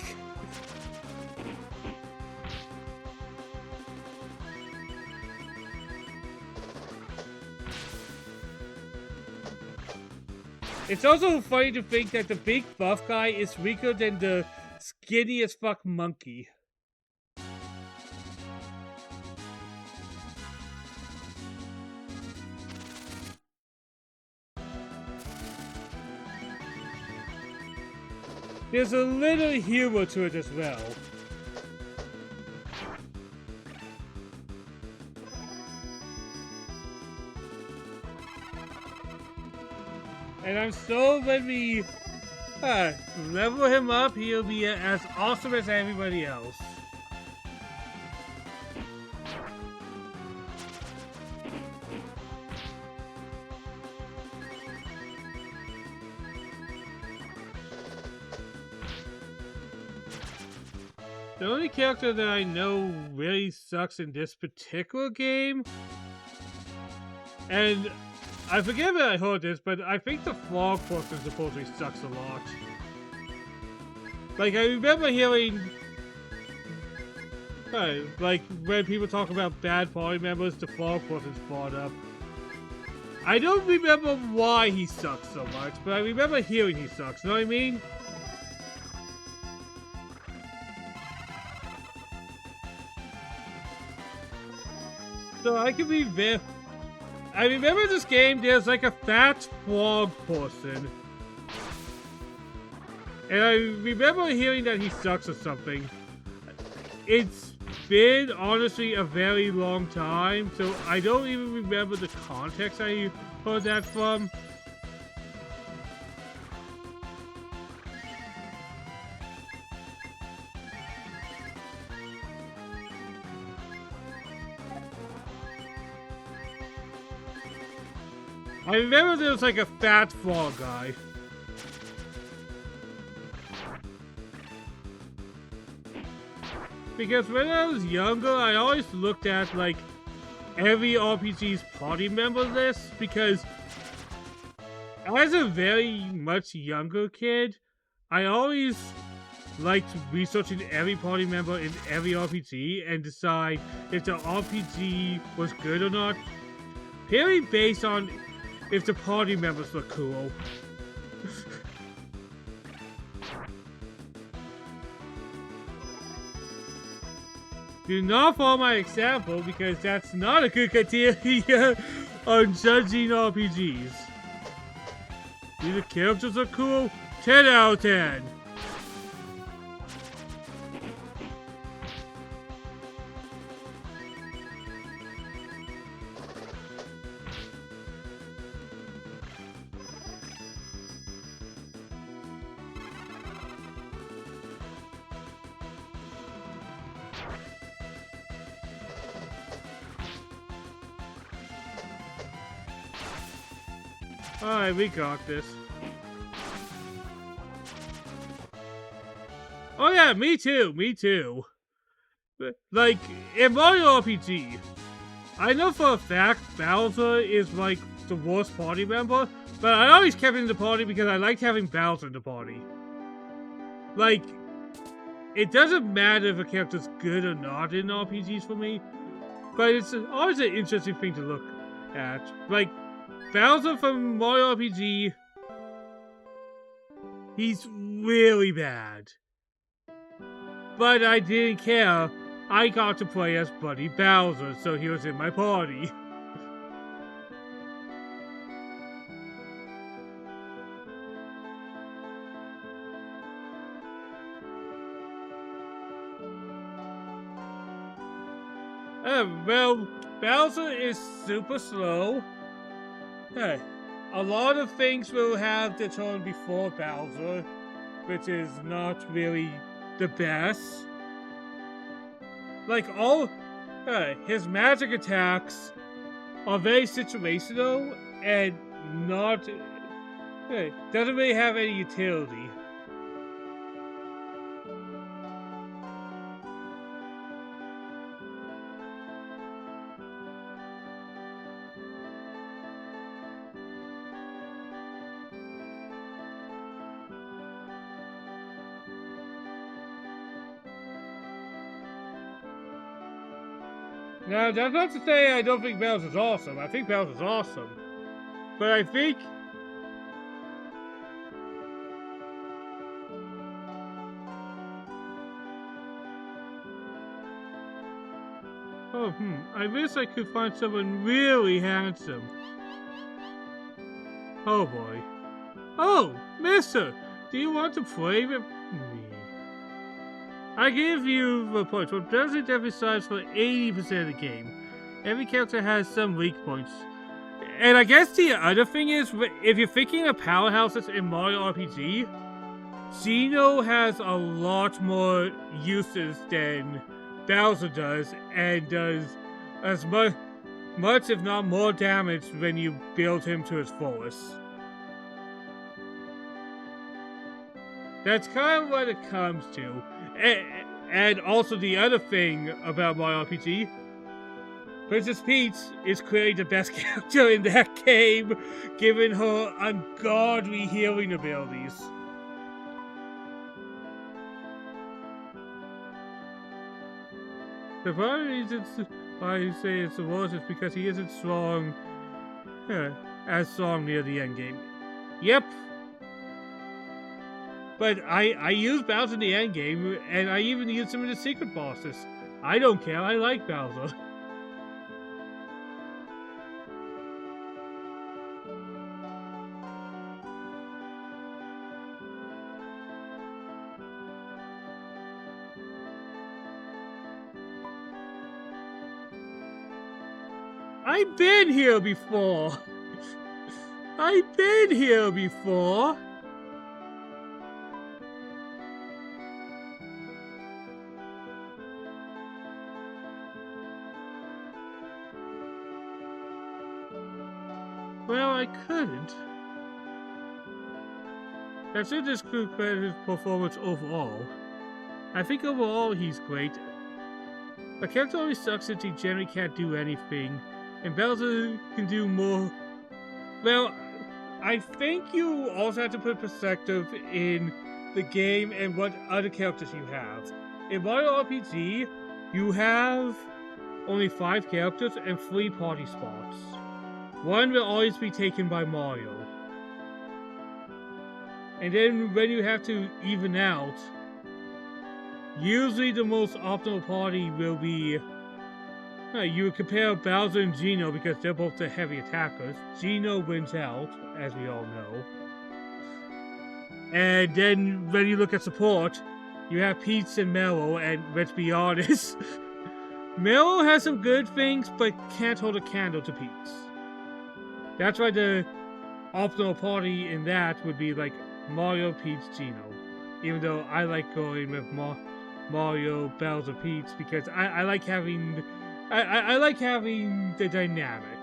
It's also funny to think that the big buff guy is weaker than the skinny as fuck monkey. There's a little humor to it as well. And I'm sure when we level him up, he'll be as awesome as everybody else. The only character that I know really sucks in this particular game, and I forget that I heard this, but I think the frog person supposedly sucks a lot. Like, I remember hearing, like, when people talk about bad party members, the frog person's brought up. I don't remember why he sucks so much, but I remember hearing he sucks, you know what I mean? So I can be very... I remember this game, there's like a fat frog person. And I remember hearing that he sucks or something. It's been, honestly, a very long time, so I don't even remember the context I heard that from. I remember there was like a fat frog guy. Because when I was younger, I always looked at like every RPG's party member list because as a very much younger kid, I always liked researching every party member in every RPG and decide if the RPG was good or not, purely based on if the party members look cool. Do not follow my example because that's not a good criteria on judging RPGs. Do the characters look cool? 10 out of 10. Alright, we got this. Oh yeah, me too, me too. Like, in Mario RPG, I know for a fact Bowser is like the worst party member, but I always kept him in the party because I liked having Bowser in the party. Like, it doesn't matter if a character's good or not in RPGs for me, but it's always an interesting thing to look at. Like, Bowser from Mario RPG, he's really bad. But I didn't care. I got to play as Buddy Bowser, so he was in my party. Well, Bowser is super slow. Hey, a lot of things will have the turn before Bowser, which is not really the best. Like, his magic attacks are very situational and not, doesn't really have any utility. Now, that's not to say I don't think Bowser's awesome. I think Bowser's awesome. But I think... I wish I could find someone really handsome. Oh boy. Oh, mister! Do you want to play with me? I give you the point. Well, doesn't emphasize for 80% of the game. Every character has some weak points. And I guess the other thing is, if you're thinking of powerhouses in Mario RPG, Xeno has a lot more uses than Bowser does, and does as much if not more damage when you build him to his fullest. That's kind of what it comes to. And also the other thing about Mario RPG, Princess Peach is clearly the best character in that game, given her ungodly healing abilities. The primary reason why I say it's the worst is because he isn't strong, as strong near the end game. Yep. But I use Bowser in the end game, and I even use him in the secret bosses. I don't care, I like Bowser. I've been here before! I've been here before! Well, I couldn't. That's it, this could credit his performance overall. I think overall he's great. A character always sucks since he generally can't do anything, and Bowser can do more. Well, I think you also have to put perspective in the game and what other characters you have. In Mario RPG, you have only 5 characters and 3 party spots. One will always be taken by Mario. And then when you have to even out, usually the most optimal party will be... you would compare Bowser and Geno because they're both the heavy attackers. Geno wins out, as we all know. And then when you look at support, you have Peach and Mello, and let's be honest, Mello has some good things, but can't hold a candle to Peach. That's why the optimal party in that would be like Mario, Peach, Geno. Even though I like going with Mario, Bowser, Peach because I like having I like having the dynamic.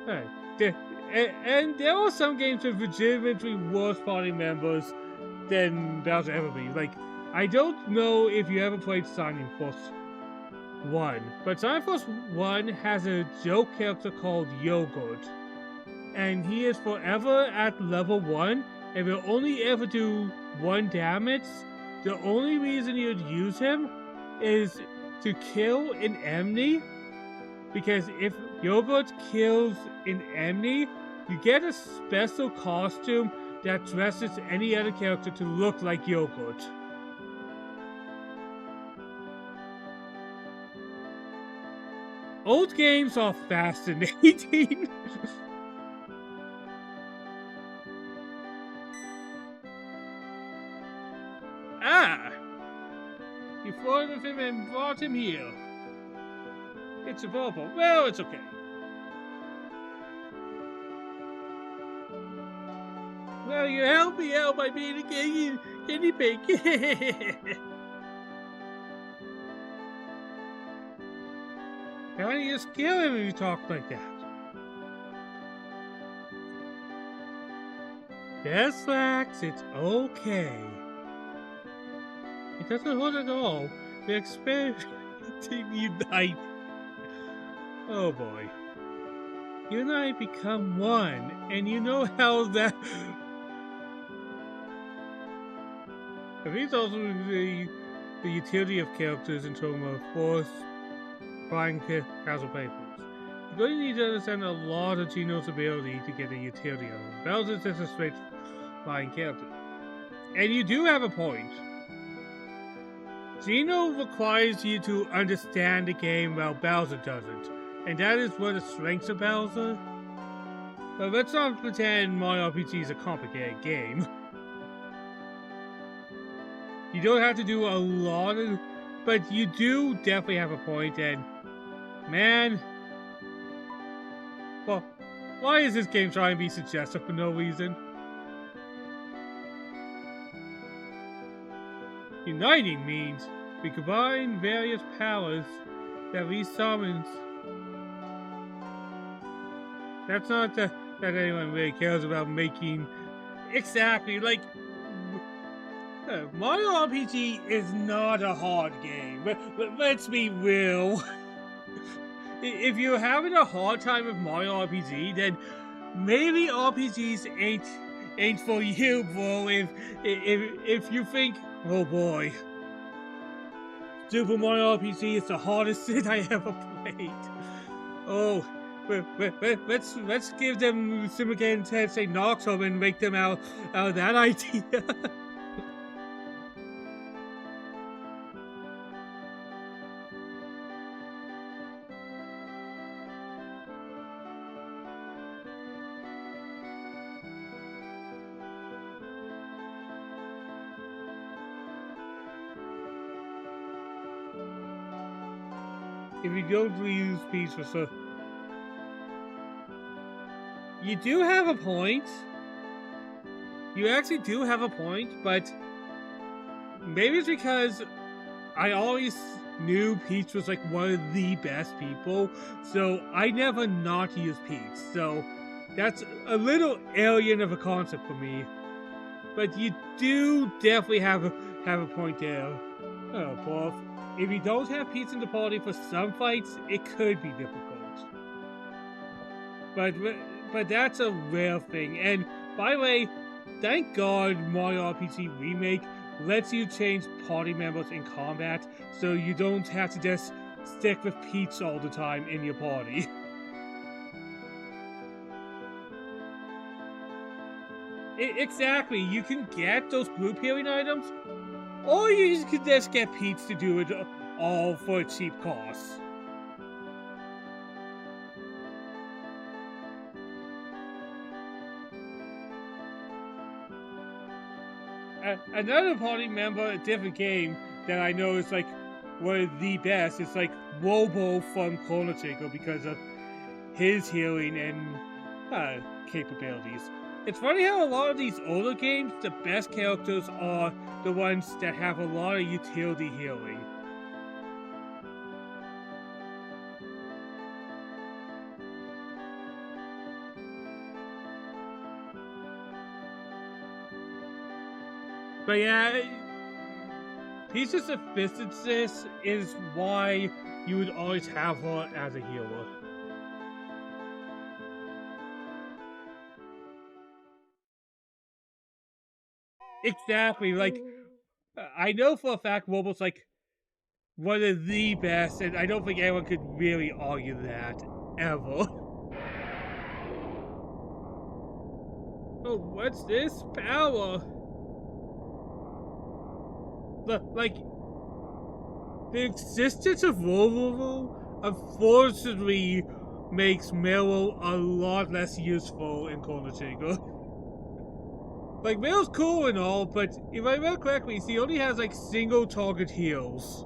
Alright. And there are some games with legitimately worse party members than Bowser ever be. Like, I don't know if you ever played Shining Force 1, but Shining Force 1 has a joke character called Yogurt. And he is forever at level 1 and will only ever do 1 damage. The only reason you'd use him is to kill an enemy, because if Yogurt kills an enemy, you get a special costume that dresses any other character to look like Yogurt. Old games are fascinating. Ah! You followed him and brought him here. It's a bubble. Well, it's okay. Well, you helped me out by being a guinea pig. How do you scare him if you talk like that? Yes, Lax, it's okay. It doesn't hurt at all. We're experimenting unite. Oh boy. You and I become one, and you know how that... I think it's also the utility of characters in terms of force, flying castle papers. You're going to need to understand a lot of Geno's ability to get the utility of him. Bowser's just a straight flying character. And you do have a point. Geno requires you to understand the game while Bowser doesn't. And that is one of the strengths of Bowser. But let's not pretend Mario RPG is a complicated game. You don't have to do a lot of... But you do definitely have a point, and... Man... Well, why is this game trying to be suggestive for no reason? Uniting means we combine various powers that we summons. That's not that anyone really cares about making... Exactly, like... Mario RPG is not a hard game, but let's be real. If you're having a hard time with Mario RPG, then maybe RPGs ain't for you, bro. If you think, oh boy, Super Mario RPG is the hardest thing I ever played. Oh, let's give them Simulator and Tensei Knoxhome and make them out of that idea. If you don't use Peach for so... You do have a point. You actually do have a point, but... Maybe it's because I always knew Peach was like one of the best people, so I never not use Peach, so... That's a little alien of a concept for me. But you do definitely have a point there. Oh, Puff. if you don't have Pete's in the party for some fights, it could be difficult. But but that's a rare thing. And by the way, thank God Mario RPG Remake lets you change party members in combat, so you don't have to just stick with Peach all the time in your party. Exactly, you can get those group healing items, or you can just get Peach to do it all for a cheap cost. Another party member, a different game that I know is like one of the best. It's like Robo from Chrono Trigger because of his healing and capabilities. It's funny how a lot of these older games, the best characters are the ones that have a lot of utility healing. But yeah, Peach's efficiency is why you would always have her as a healer. Exactly, like, I know for a fact Robo's like one of the best, and I don't think anyone could really argue that, ever. Oh, what's this? Power! Like, the existence of Robo unfortunately makes Meryl a lot less useful in Chrono Trigger. Like, Meryl's cool and all, but if I remember correctly, he only has like single target heals.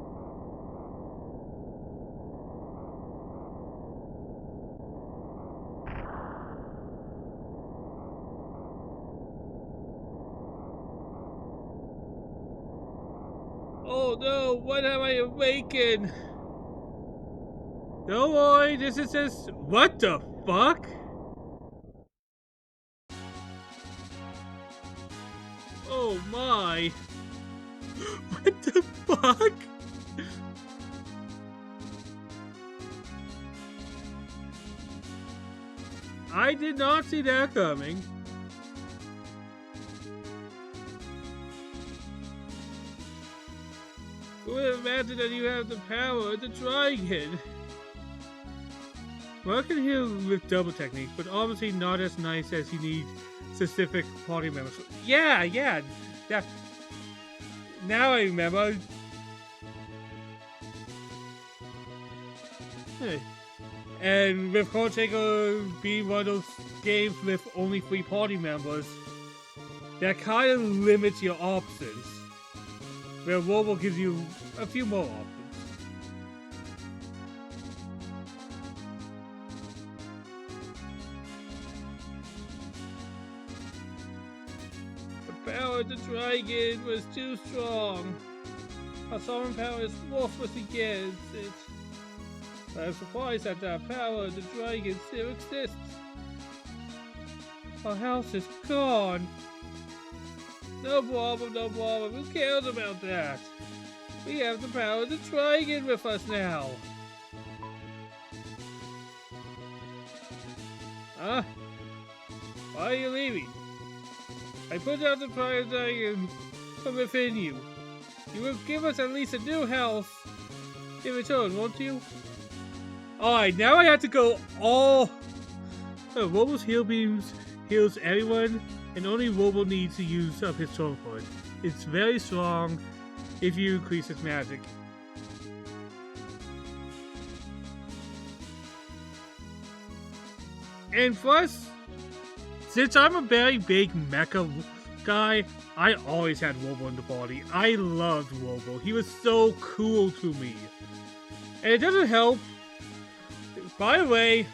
Oh no, what have I awakened? Don't worry, this is just. What the fuck? Oh my. What the fuck? I did not see that coming. Who would have imagined that you have the power of the dragon? Well, I can heal with double techniques, but obviously not as nice as you need specific party members. Yeah. Now I remember. Hey. And with Chrono Trigger being one of those games with only 3 party members, that kind of limits your options. Where Robo gives you a few more options. The power of the dragon was too strong. Our sovereign power is worthless against it. I'm surprised that the power of the dragon still exists. Our house is gone. No problem. Who cares about that? We have the power of the dragon with us now. Huh? Why are you leaving? I put out the power of the dragon from within you. You will give us at least a new house in return, won't you? Alright, now I have to go all... Robo's heal beams heals everyone, and only Robo needs to use up his soul point. It's very strong if you increase its magic. And plus, since I'm a very big mecha guy, I always had Robo in the party. I loved Robo. He was so cool to me. And it doesn't help. By the way,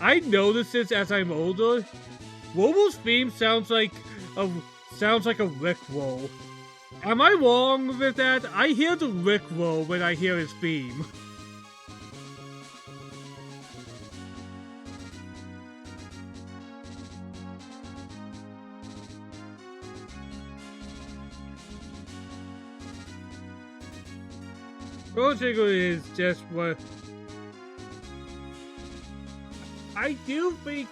I noticed this as I'm older. Robo's theme sounds like a Rickroll. Am I wrong with that? I hear the Rickroll when I hear his theme. Chrono Trigger is just what I do think.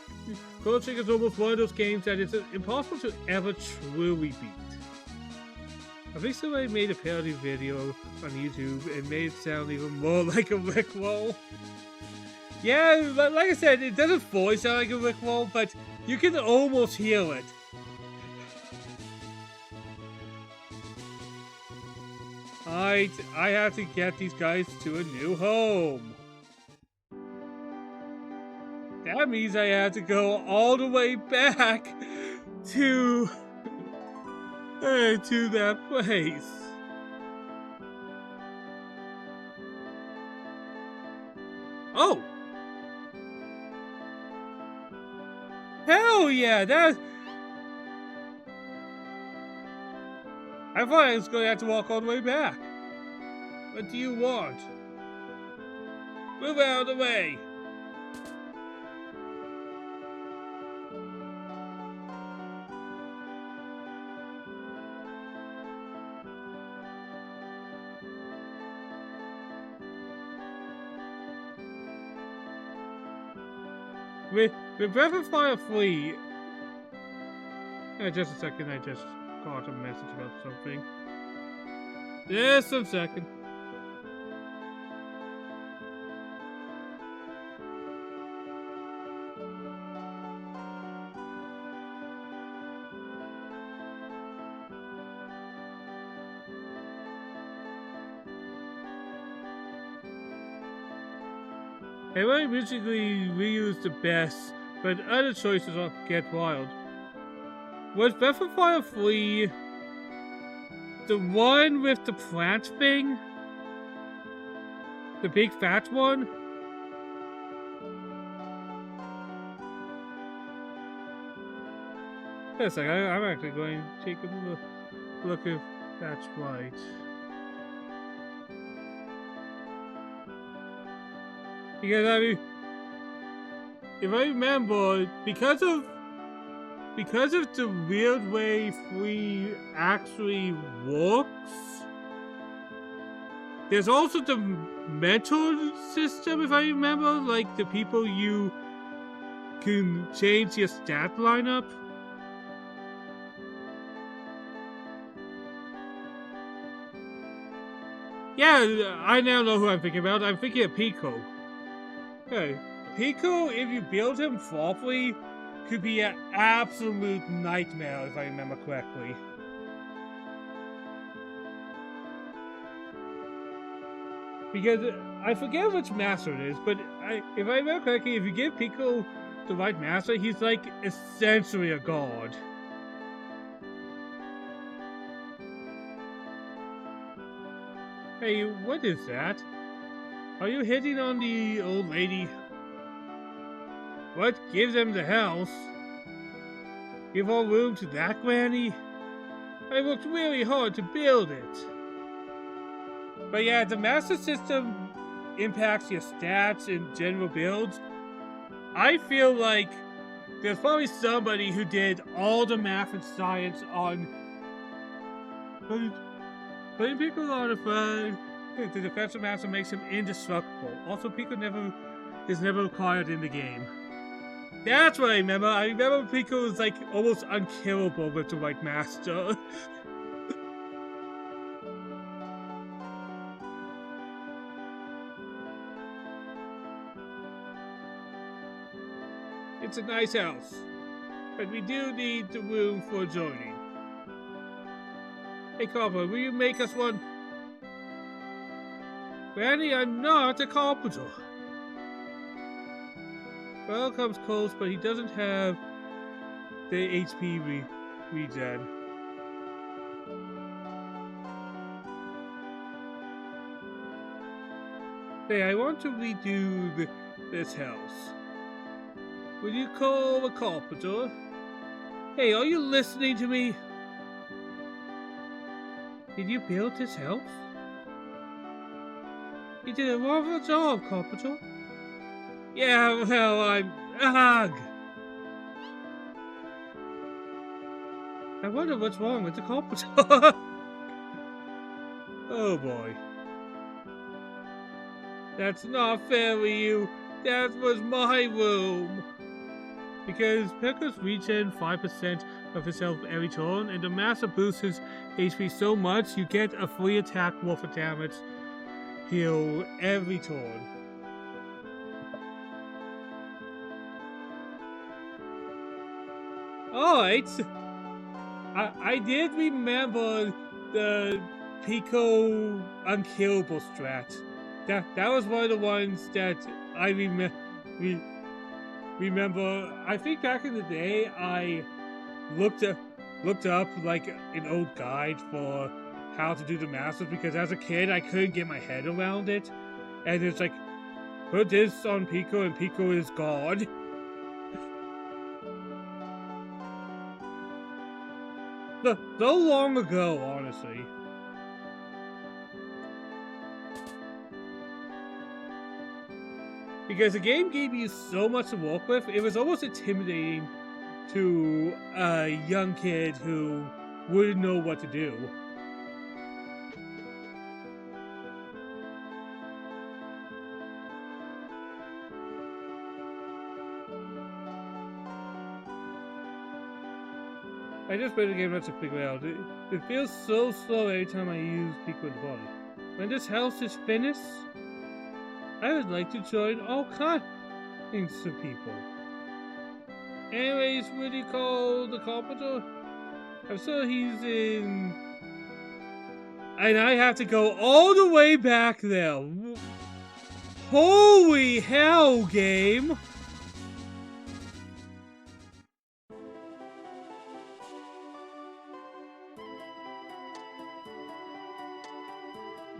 Chrono Trigger is almost one of those games that it's impossible to ever truly beat. I think somebody made a parody video on YouTube and made it sound even more like a Rickroll. Yeah, like I said, it doesn't fully sound like a Rickroll, but you can almost hear it. I have to get these guys to a new home. That means I have to go all the way back to that place. Oh! Hell yeah, I thought I was going to have to walk all the way back. What do you want? Move out of the way! With Breath of Fire 3... just a second, I just got a message about something. Just a second. They might musically reuse the best, but other choices get wild. Was Breath of Fire 3 the one with the plant thing? The big fat one? Wait a second, I'm actually going to take a look if that's right. Because I mean, if I remember, because of the weird way 3 actually works, there's also the mentor system, if I remember, like the people you can change your stat lineup. Yeah, I now know who I'm thinking about. I'm thinking of Pico. Okay, Pico, if you build him properly, could be an absolute nightmare, if I remember correctly. Because I forget which master it is, but if I remember correctly, if you give Pico the right master, he's like essentially a god. Hey, what is that? Are you hitting on the old lady? What gives them the house? Give all room to that, Granny? I worked really hard to build it. But yeah, the master system impacts your stats and general builds. I feel like there's probably somebody who did all the math and science on putting Pico on the front. The defensive master makes him indestructible. Also, Pico is never required in the game. That's what I remember. I remember Pico was like almost unkillable with the right master. It's a nice house, but we do need the room for joining. Hey, Copper, will you make us one? Granny, I'm not a carpenter. Well, comes close, but he doesn't have the HP regen. Hey, I want to redo this house. Will you call the carpenter? Hey, are you listening to me? Did you build this house? You did a marvelous job, carpenter. Yeah, well, I'm... Ugh! I wonder what's wrong with the carpenter. Oh boy. That's not fair, Ryu. That was my room. Because Pekka's regen 5% of his health every turn, and the master boosts his HP so much, you get a free attack worth of damage heal every turn. Alright. I did remember the Pico unkillable strat. That was one of the ones that I remember. I think back in the day I looked up like an old guide for how to do the masters, because as a kid I couldn't get my head around it. And it's like, put this on Pico and Pico is God. So long ago, honestly. Because the game gave you so much to work with, it was almost intimidating to a young kid who wouldn't know what to do. I just played the game not to figure out. It feels so slow every time I use Pico in the body. When this house is finished, I would like to join all kinds of people. Anyways, what do you call the carpenter? I'm sure he's in... And I have to go all the way back there. Holy hell, game!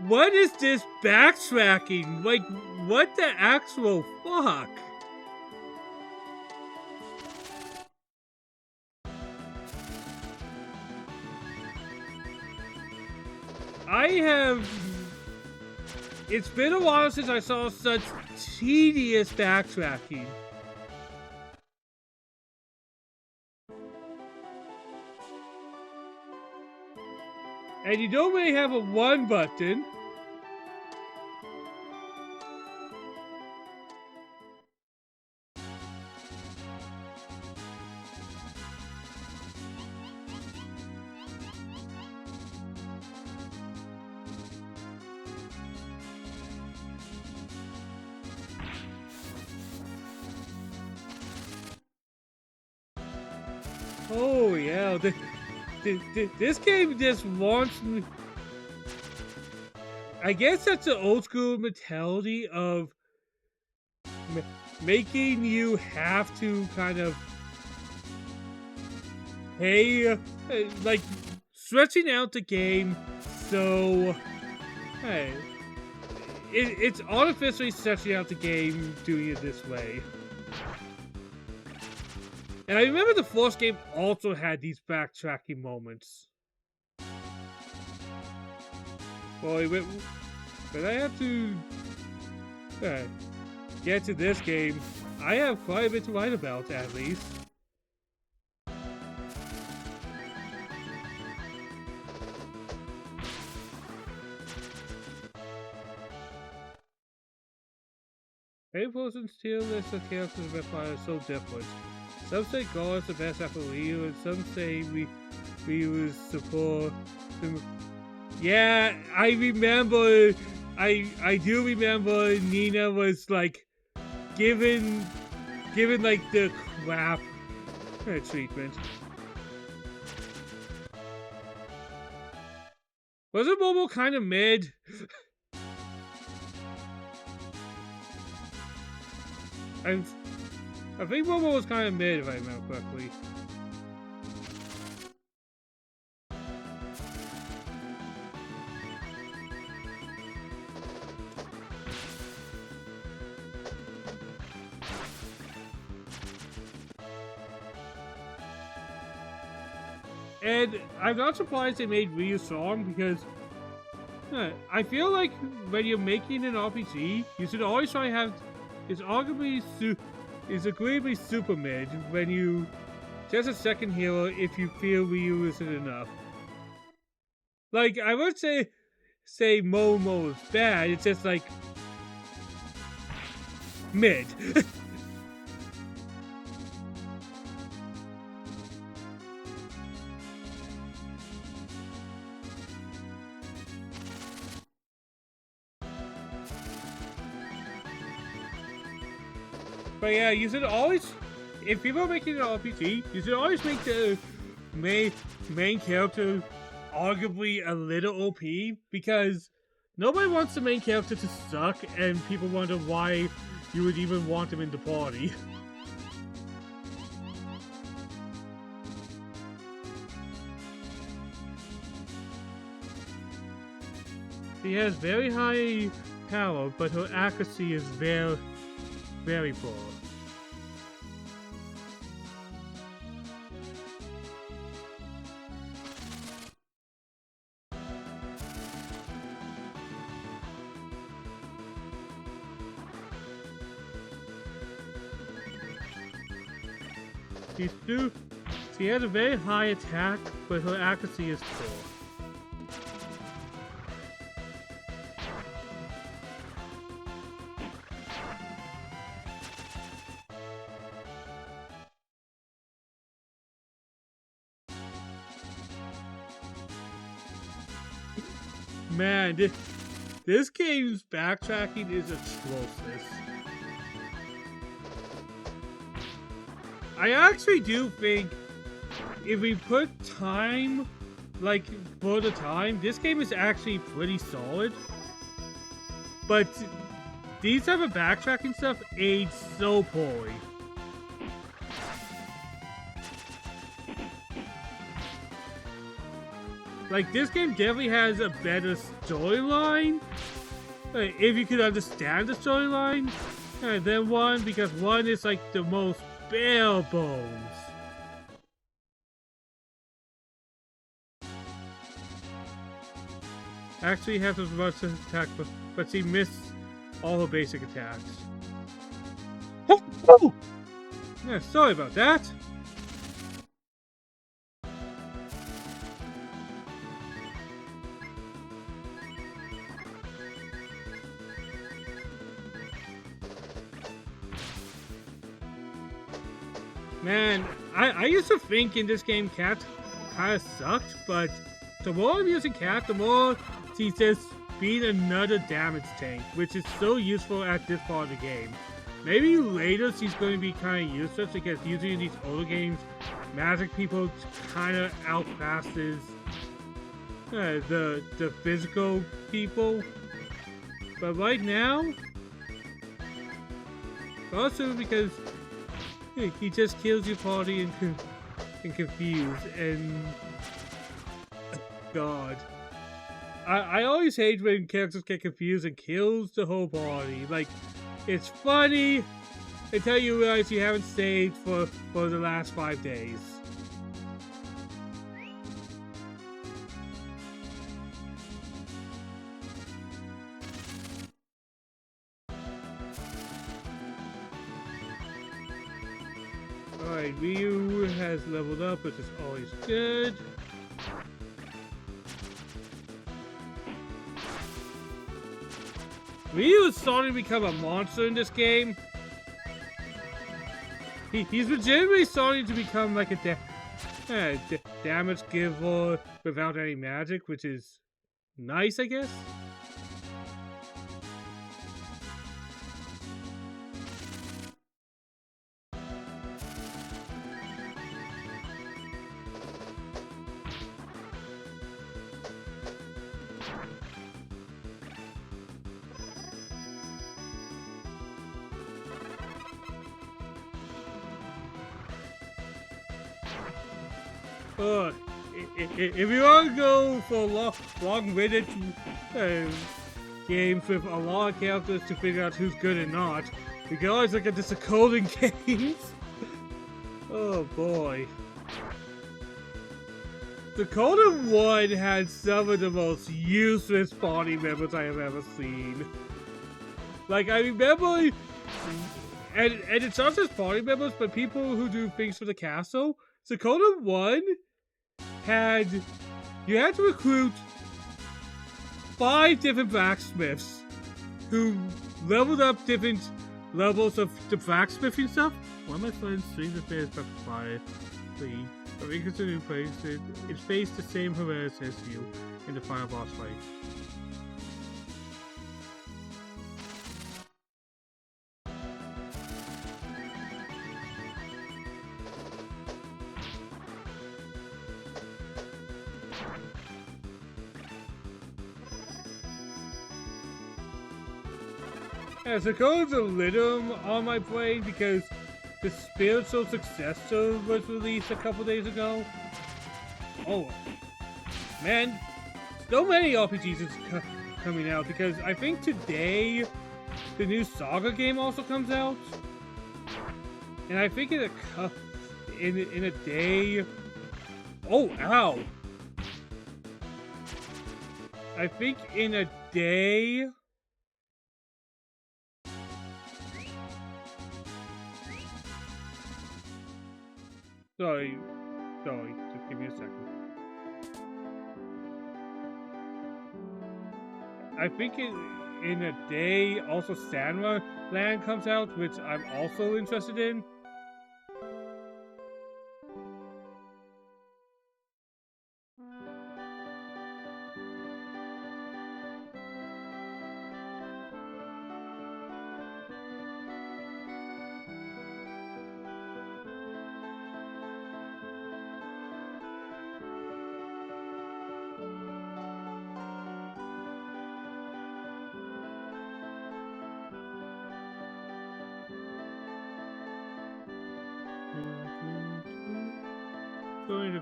What is this backtracking? Like, what the actual fuck? It's been a while since I saw such tedious backtracking. And you don't really have a one button. Oh yeah, this game just wants me. I guess that's the old school mentality of making you have to kind of pay, like stretching out the game. So, hey, it's artificially stretching out the game doing it this way. And I remember the first game also had these backtracking moments. Boy, but I have to get to this game. I have quite a bit to write about, at least. Painful and steel list of characters of Empire are so different. Some say God is the best after Ryu, and some say we was support. Yeah, I remember. I do remember Nina was like given like the crap treatment. Wasn't Momo kind of mid? I think Momo was kind of mid, if I remember correctly. And I'm not surprised they made Ryu strong, because I feel like when you're making an RPG, you should always try to have... It's arguably agreeably super mid when you just a second hero if you feel Ryu isn't enough. Like, I would say Momo is bad, it's just like mid. But yeah, you should always, if people are making an RPG, you should always make the main character arguably a little OP, because nobody wants the main character to suck and people wonder why you would even want him in the party. She has very high power, but her accuracy is very poor. She has a very high attack, but her accuracy is poor. Man, this game's backtracking is atrocious. I actually do think if we put time, like, for the time, this game is actually pretty solid. But these type of backtracking stuff age so poorly. Like, this game definitely has a better storyline, if you could understand the storyline, than 1, because 1 is like the most bare bones. Actually has as much attack, but she missed all her basic attacks. Oh! Yeah, sorry about that. Man, I used to think in this game Cat kind of sucked, but the more I'm using Cat, the more she's just being another damage tank, which is so useful at this part of the game. Maybe later she's going to be kind of useless, because usually in these older games, magic people kind of outclasses the physical people. But right now, also because he just kills your party and confused, and God. I always hate when characters get confused and kills the whole party. Like, it's funny until you realize you haven't saved for the last 5 days. Alright, Ryu has leveled up, which is always good. Ryu is starting to become a monster in this game. He's legitimately starting to become like a damage giver without any magic, which is nice, I guess. If you want to go for long-winded games with a lot of characters to figure out who's good and not, you can always look at the Dakota games. Oh boy. Dakota 1 had some of the most useless party members I have ever seen. Like, I remember, and it's not just party members, but people who do things for the castle. Dakota 1 you had to recruit 5 different blacksmiths who leveled up different levels of the blacksmithing stuff. One of my friends streams the face back to fire. Please. But because the new place, it faced the same horrors as you in the final boss fight. As it goes a little on my brain because the spiritual successor was released a couple days ago. Oh, man, so many RPGs is coming out because I think today the new Saga game also comes out, and I think in a day. Oh, ow! I think in a day. Sorry, just give me a second. I think in a day also Sandra Land comes out, which I'm also interested in. Going to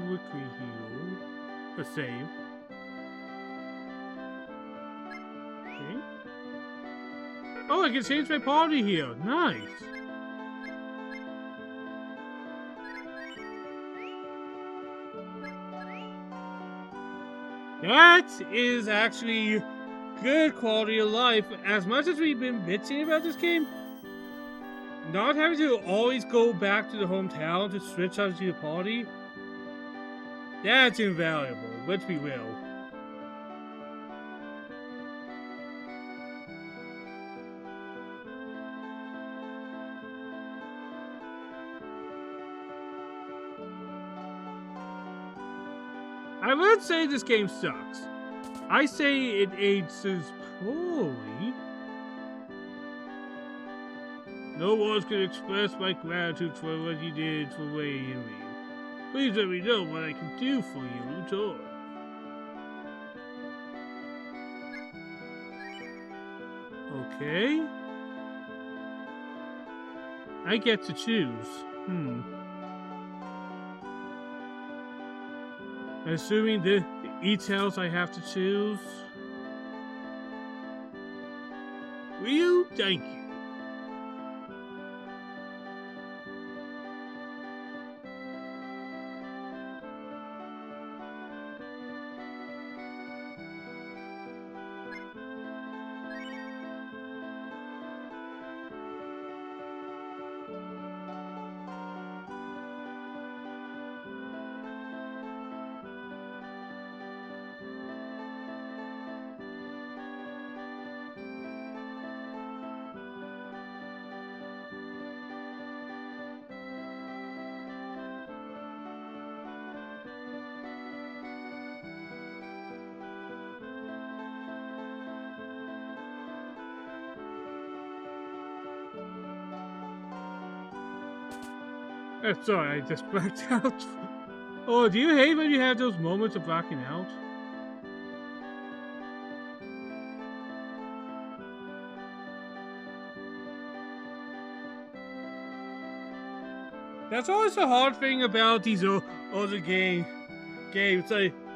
quickly heal. A save. Okay. Oh, I can change my party here. Nice. That is actually good quality of life. As much as we've been bitching about this game, not having to always go back to the hometown to switch out to the party, that's invaluable, let's be real. I would say this game sucks. I say it ages poorly. No words can express my gratitude for what you did for Ray and me. Please let me know what I can do for you, Tor. Okay. I get to choose. Assuming the e-tails I have to choose. Ryu, thank you. Sorry, I just blacked out. Oh, do you hate when you have those moments of blacking out? That's always the hard thing about these other games.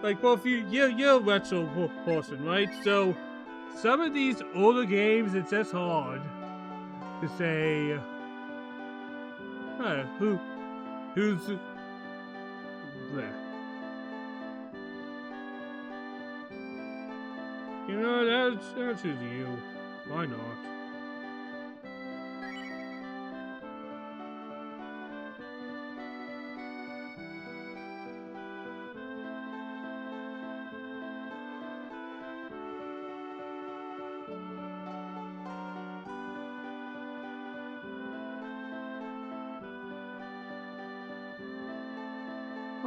Like both you're a retro person, right? So some of these older games, it's just hard to say, who's bleh. You know, that's you. Why not?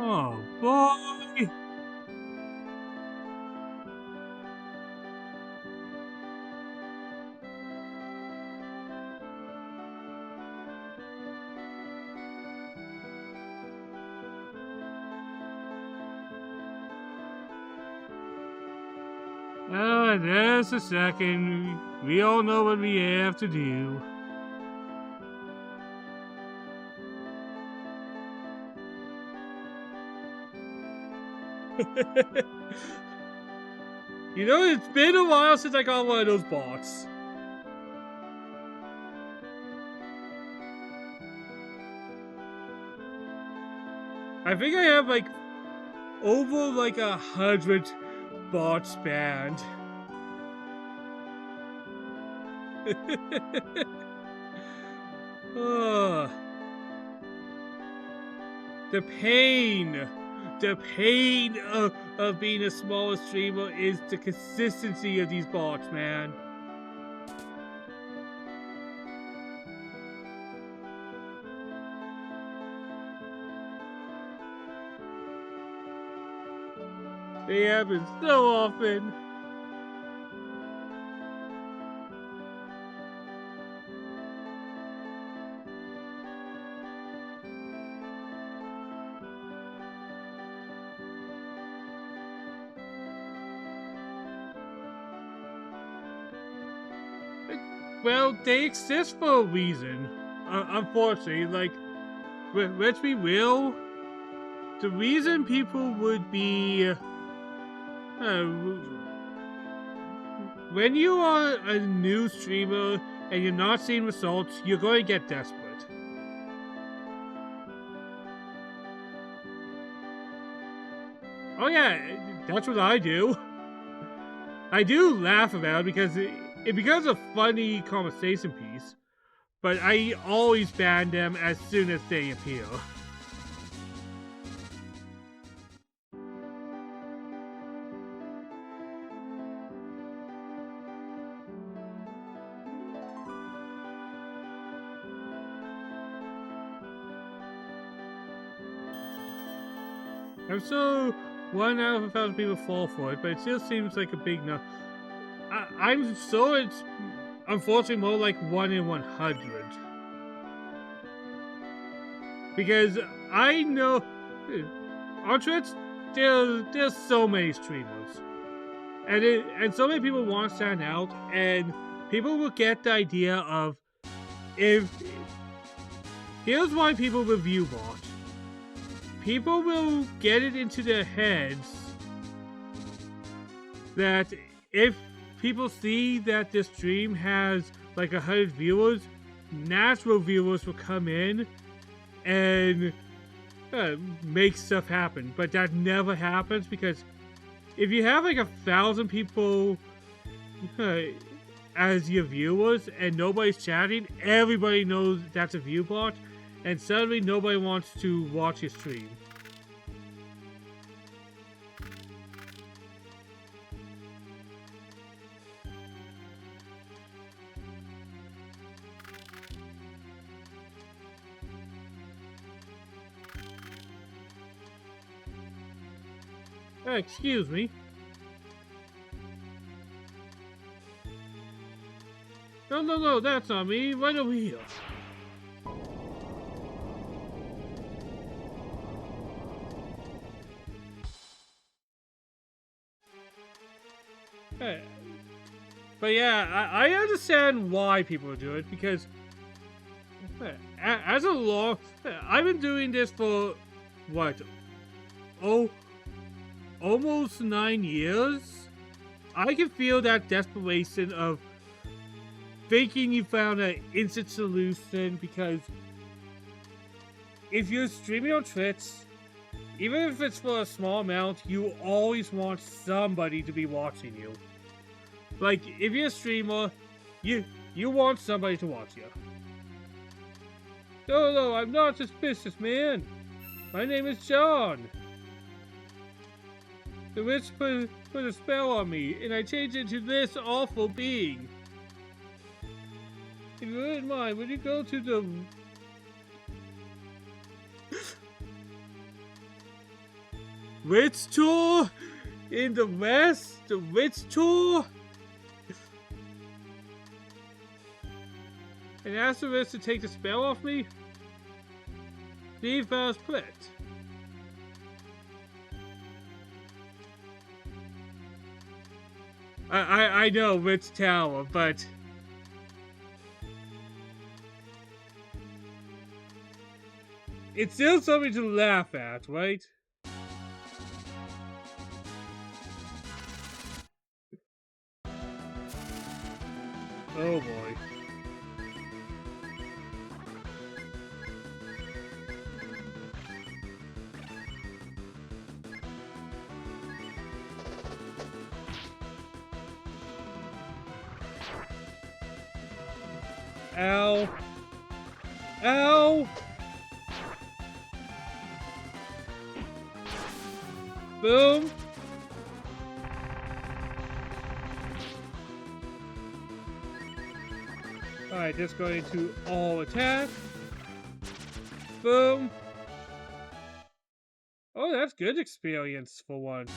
Oh boy! Just a second. We all know what we have to do. You know, it's been a while since I got one of those bots. I think I have like over like 100 bots banned. Oh, the pain of being a smaller streamer is the consistency of these bots, man. They happen so often. Well, they exist for a reason. Unfortunately, like, let's be real. The reason people would be when you are a new streamer and you're not seeing results, you're going to get desperate. Oh yeah, that's what I do. I do laugh about it because it becomes a funny conversation piece, but I always ban them as soon as they appear. I'm so 1 out of 1,000 people fall for it, but it still seems like a big no. I'm so it's unfortunately more like 1 in 100. Because I know on Twitch there's so many streamers, and so many people want to stand out, and people will get the idea of if here's why people review bots. People will get it into their heads that if people see that this stream has like 100 viewers, natural viewers will come in and make stuff happen. But that never happens because if you have like 1,000 people as your viewers and nobody's chatting, everybody knows that's a view bot, and suddenly nobody wants to watch your stream. Excuse me. No, that's not me. Right over here. But yeah, I understand why people do it because as a law, I've been doing this for what? Oh, almost 9 years. I can feel that desperation of thinking you found an instant solution because if you're streaming on Twitch, even if it's for a small amount, you always want somebody to be watching you. Like, if you're a streamer, you want somebody to watch you. No, I'm not suspicious, man. My name is John. The witch put a spell on me, and I changed into this awful being. If you wouldn't mind, would you go to the... Witch Tour in the west. The Witch Tour. And ask the witch to take the spell off me. Leave us split. I know Witch Tower, but it's still something to laugh at, right? Oh boy. Ow. Ow! Boom! Alright, just going to all attack. Boom! Oh, that's good experience for once.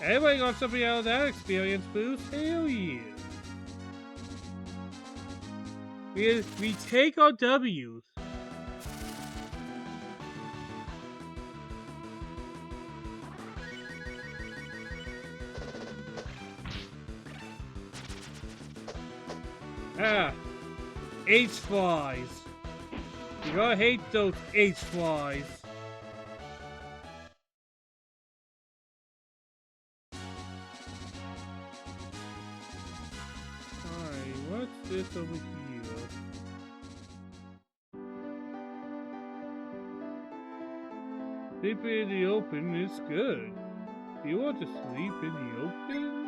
Everybody got something out of that experience boost? Hell yeah! We take our W's. Ah, H-flies. You gotta hate those H-flies. Alright, what's this over here? Sleeping in the open is good. Do you want to sleep in the open?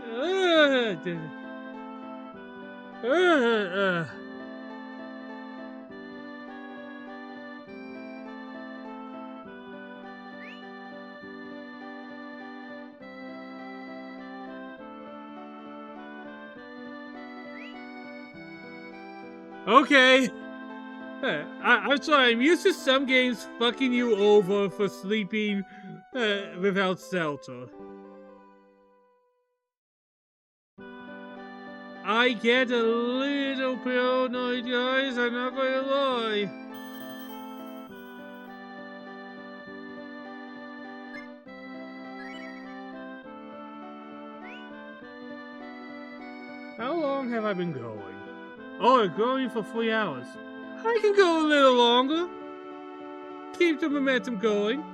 Okay. I'm sorry, I'm used to some games fucking you over for sleeping without shelter. I get a little paranoid, guys, I'm not gonna lie. How long have I been going? Oh, I'm going for 3 hours. I can go a little longer. Keep the momentum going.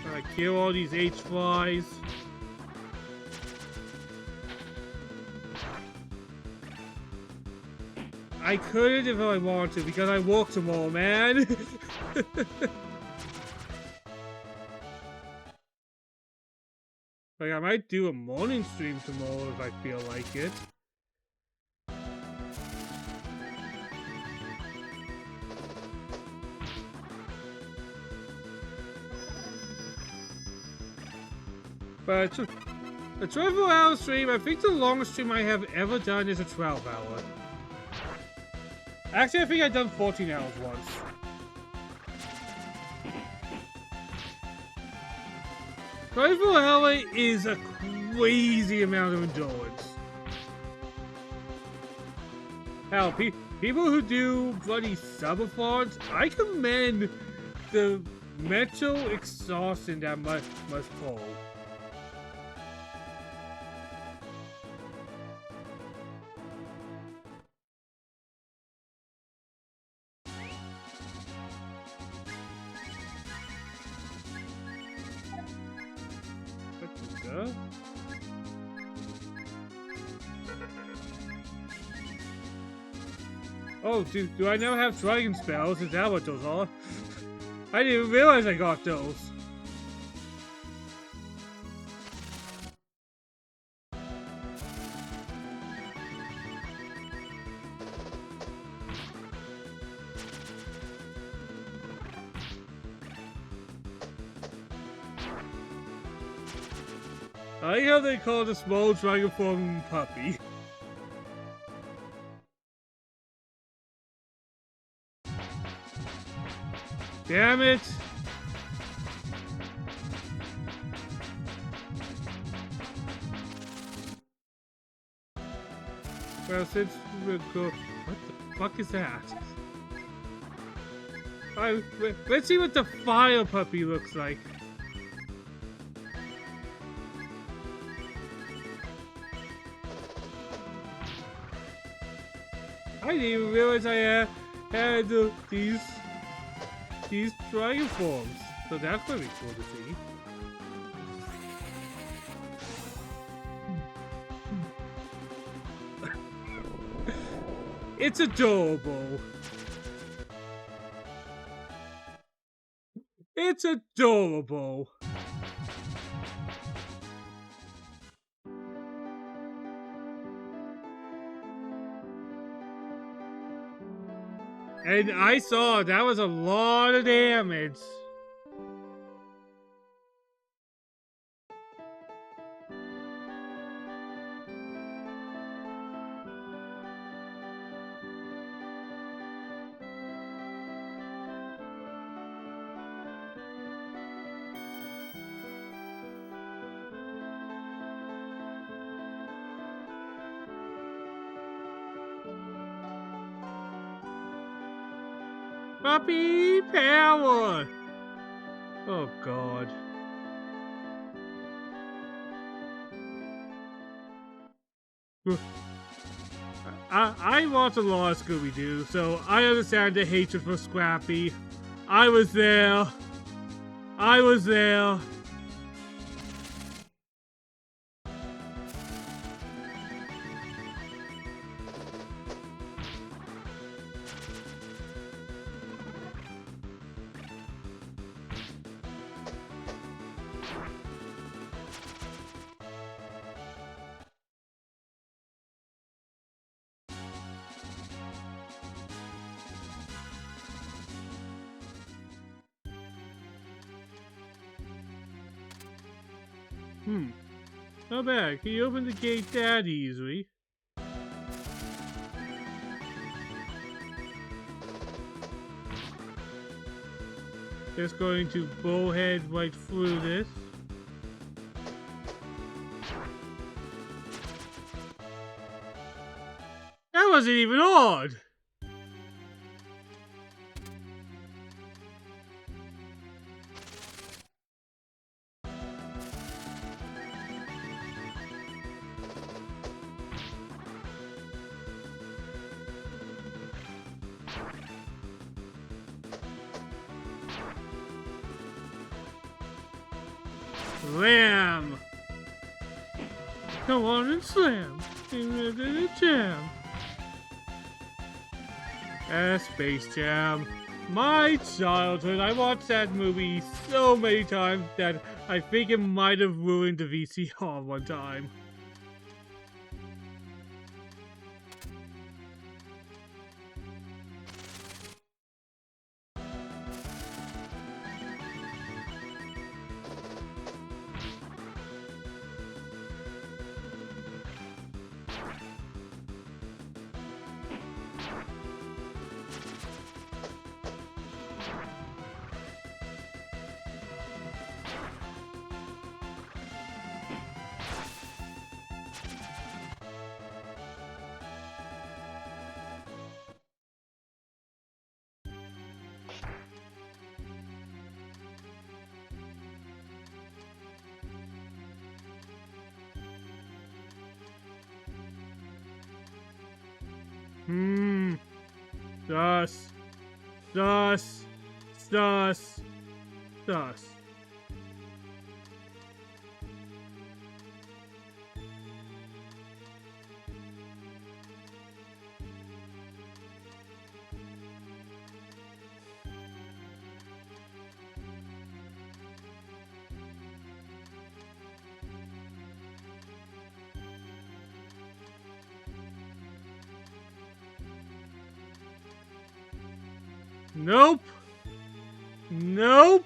Gotta kill all these H-flies. I couldn't if I wanted to because I walked them all, man. Like, I might do a morning stream tomorrow if I feel like it. But a 12-hour stream, I think the longest stream I have ever done is a 12-hour. Actually, I think I've done 14 hours once. Rifle Hallway is a crazy amount of endurance. Hell, people who do bloody subathons, I commend the mental exhaustion that must pull. Oh, do I now have dragon spells? Is that what those are? I didn't even realize I got those. I like how they call the small dragon form puppy. Damn it! Well, since we're what the fuck is that? Let's see what the fire puppy looks like. I didn't even realize I had these dragon forms. So that's gonna be cool to see. It's adorable. It's adorable. And I saw that was a lot of damage. Puppy power! Oh god. I watch a lot of Scooby-Doo, so I understand the hatred for Scrappy. I was there. I was there. Not bad. He opened the gate that easily. Just going to bowhead right through this. That wasn't even odd! Slam! Come on and slam! Jam! Space Jam. My childhood, I watched that movie so many times that I think it might have ruined the VCR one time. Sus. Sus. Sus. Sus. Nope. Nope.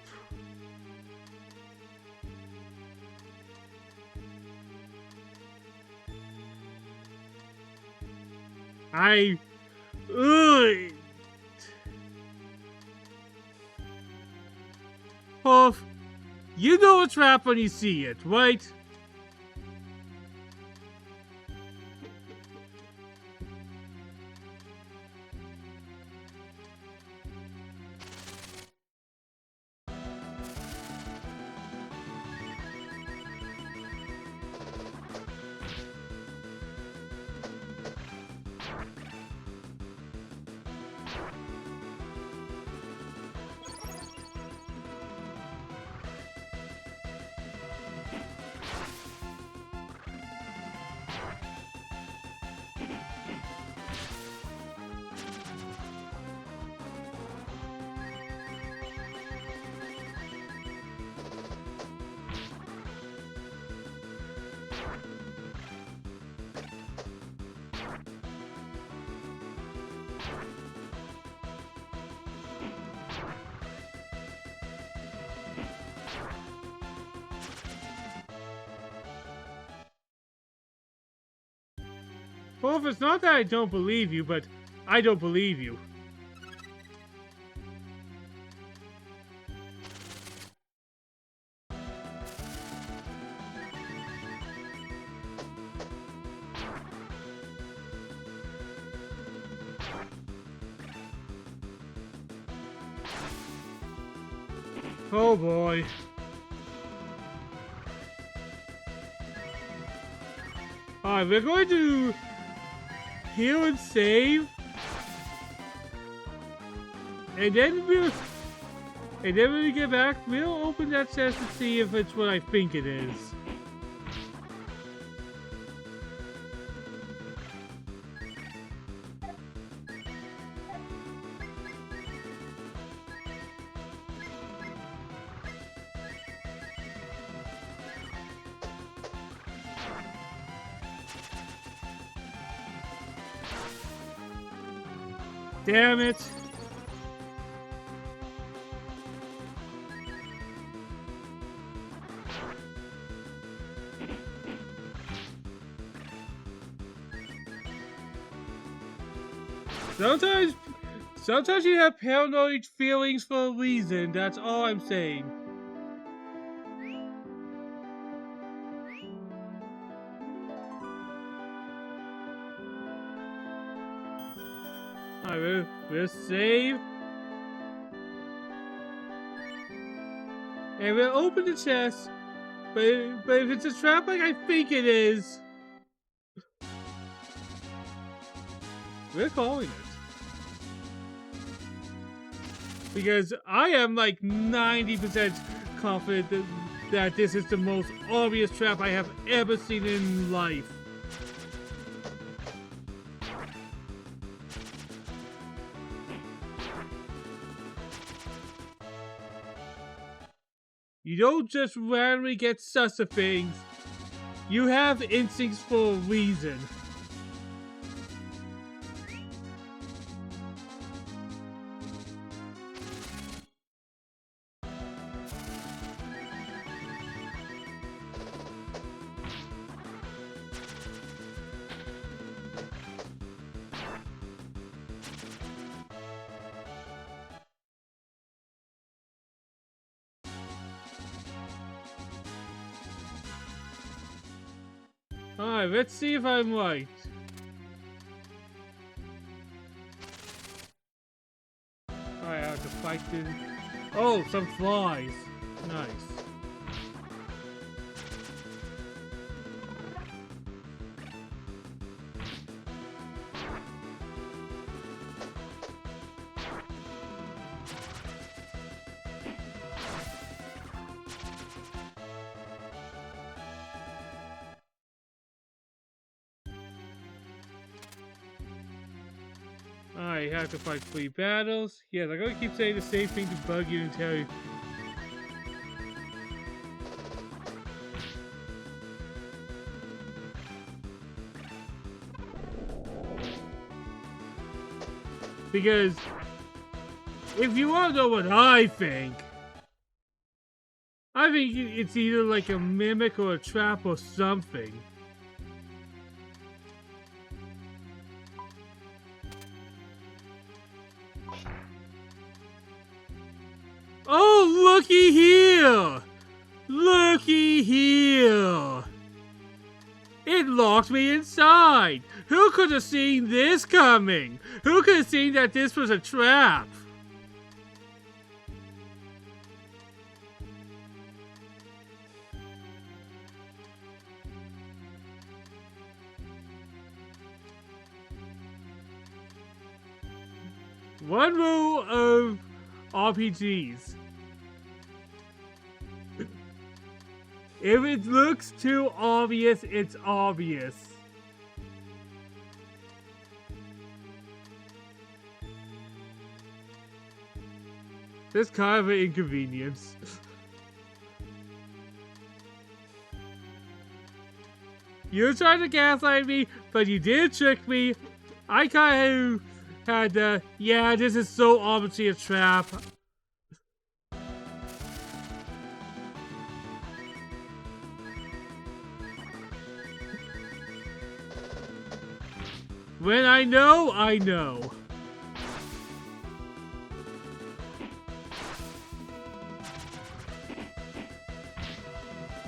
I... Ugh. Puff, you know a trap when you see it, right? Puff, it's not that I don't believe you, but I don't believe you. Oh boy. Alright, we're going to heal and save. And then when we get back, we'll open that chest to see if it's what I think it is. Damn it! Sometimes you have paranoid feelings for a reason, that's all I'm saying. Alright, we'll save. And we'll open the chest. But if it's a trap like I think it is, we're calling it. Because I am like 90% confident that this is the most obvious trap I have ever seen in life. You don't just randomly get sus of things. You have instincts for a reason. Alright, let's see if I'm right. Alright, I have to fight this. Oh, some flies. Nice. I have to fight 3 battles. Yes, I'm gonna keep saying the same thing to bug you and tell you. Because if you want to know what I think it's either like a mimic or a trap or something. Oh, looky here! Looky here! It locked me inside! Who could have seen this coming? Who could have seen that this was a trap? One rule of RPGs. If it looks too obvious, it's obvious. That's kind of an inconvenience. You were trying to gaslight me, but you did trick me. I kind of had yeah, this is so obviously a trap. When I know, I know.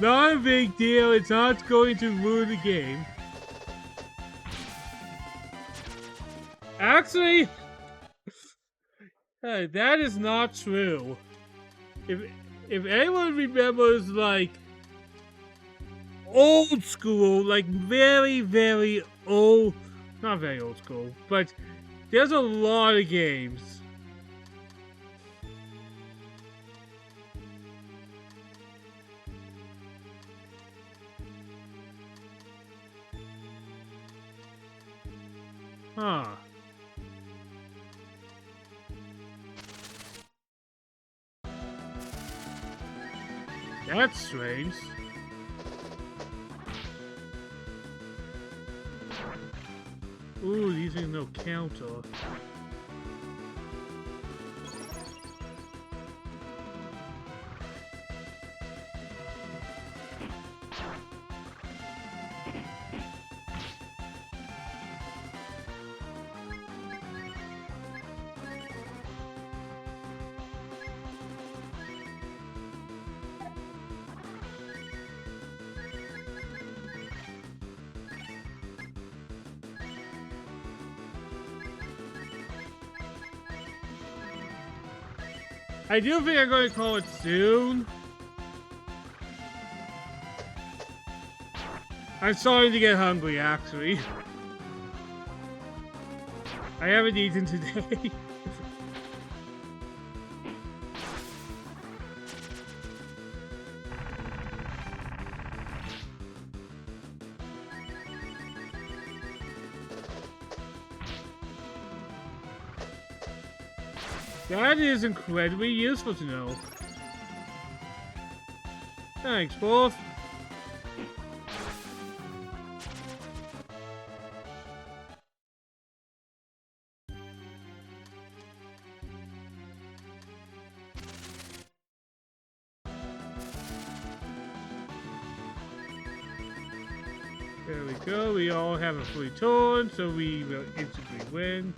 Not a big deal, it's not going to ruin the game. Actually, that is not true. If anyone remembers, like, old school, like very, very old, not very old school, but there's a lot of games. Huh. That's strange. Ooh, these are no counter. I do think I'm going to call it soon. I'm starting to get hungry, actually. I haven't eaten today. That is incredibly useful to know. Thanks, both. There we go, we all have a free turn, so we will instantly win.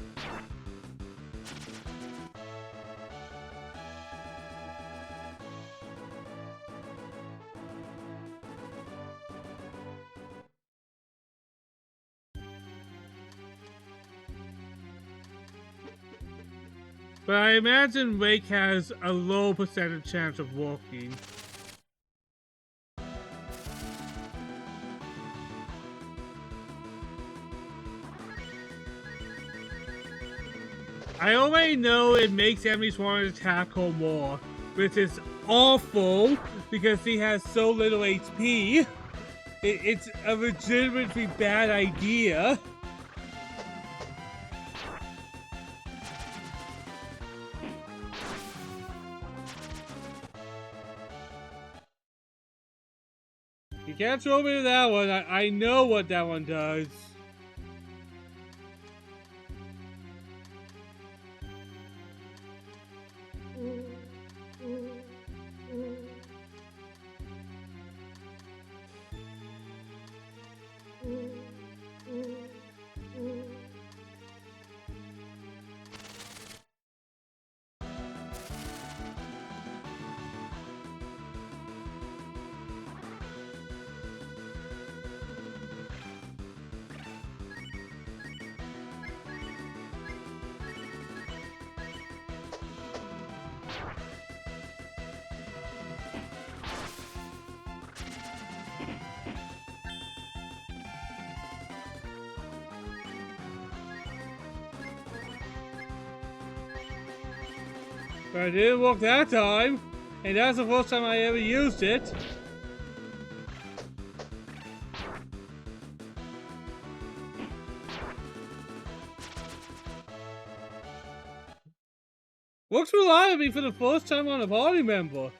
But I imagine Wake has a low percentage chance of working. I already know it makes enemies want to attack her more, which is awful because he has so little HP. It's a legitimately bad idea. You can't throw me to that one. I know what that one does. But it didn't work that time. And that's the first time I ever used it. Works reliably for the first time on a party member.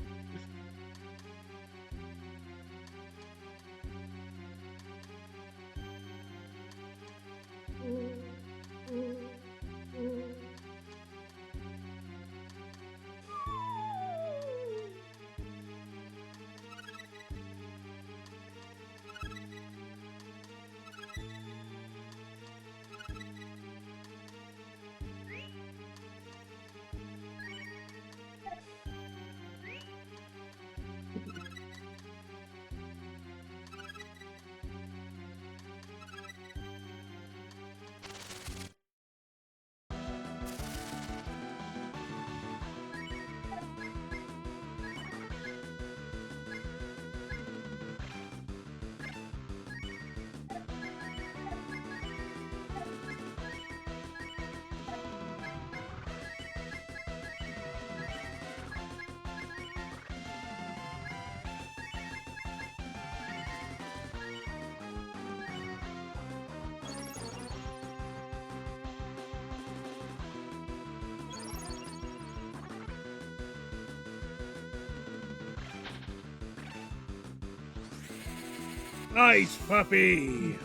Nice puppy!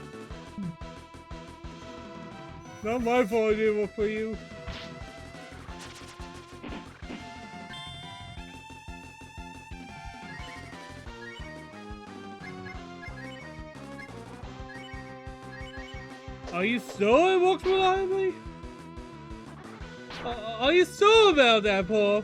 Not my fault it didn't work for you. Are you sure it works reliably? Are you sure about that, Puff?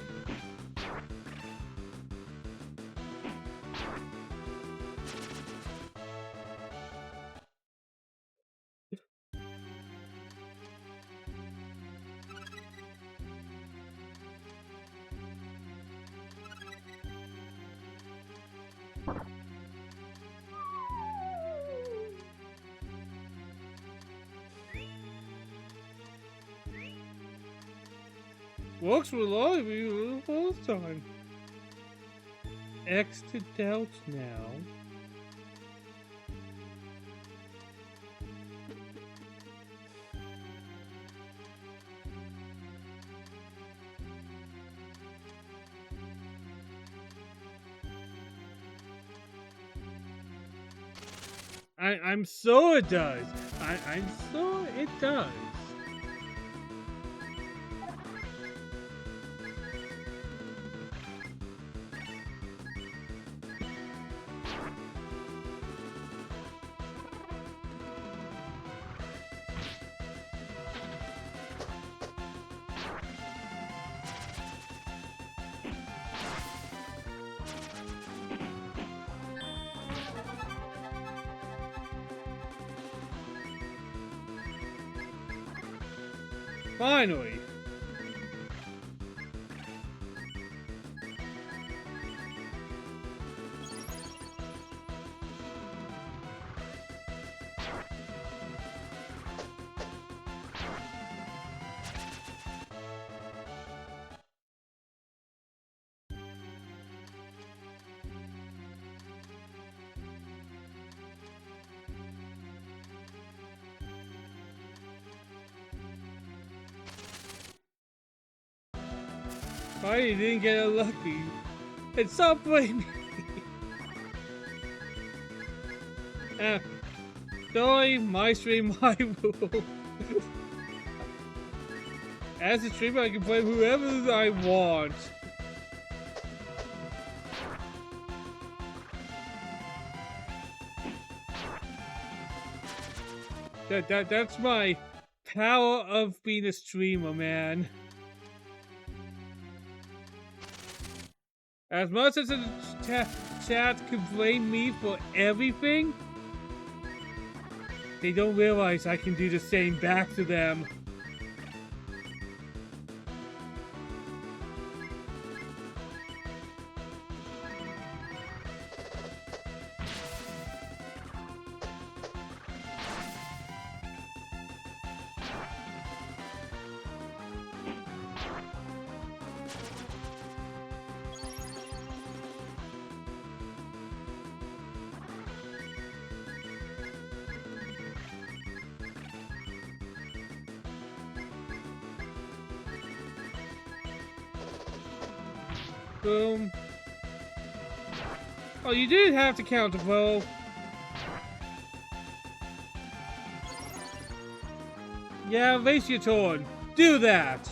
Works reliably the first time. X to doubt now. I'm sure it does. I'm sure it does. Finally. I didn't get lucky. And stop blaming me. Sorry, my stream, my rule. As a streamer, I can blame whoever I want. That's my power of being a streamer, man. As much as the chat can blame me for everything, they don't realize I can do the same back to them. Boom. Oh, you didn't have to counter blow. Yeah, waste your turn. Do that.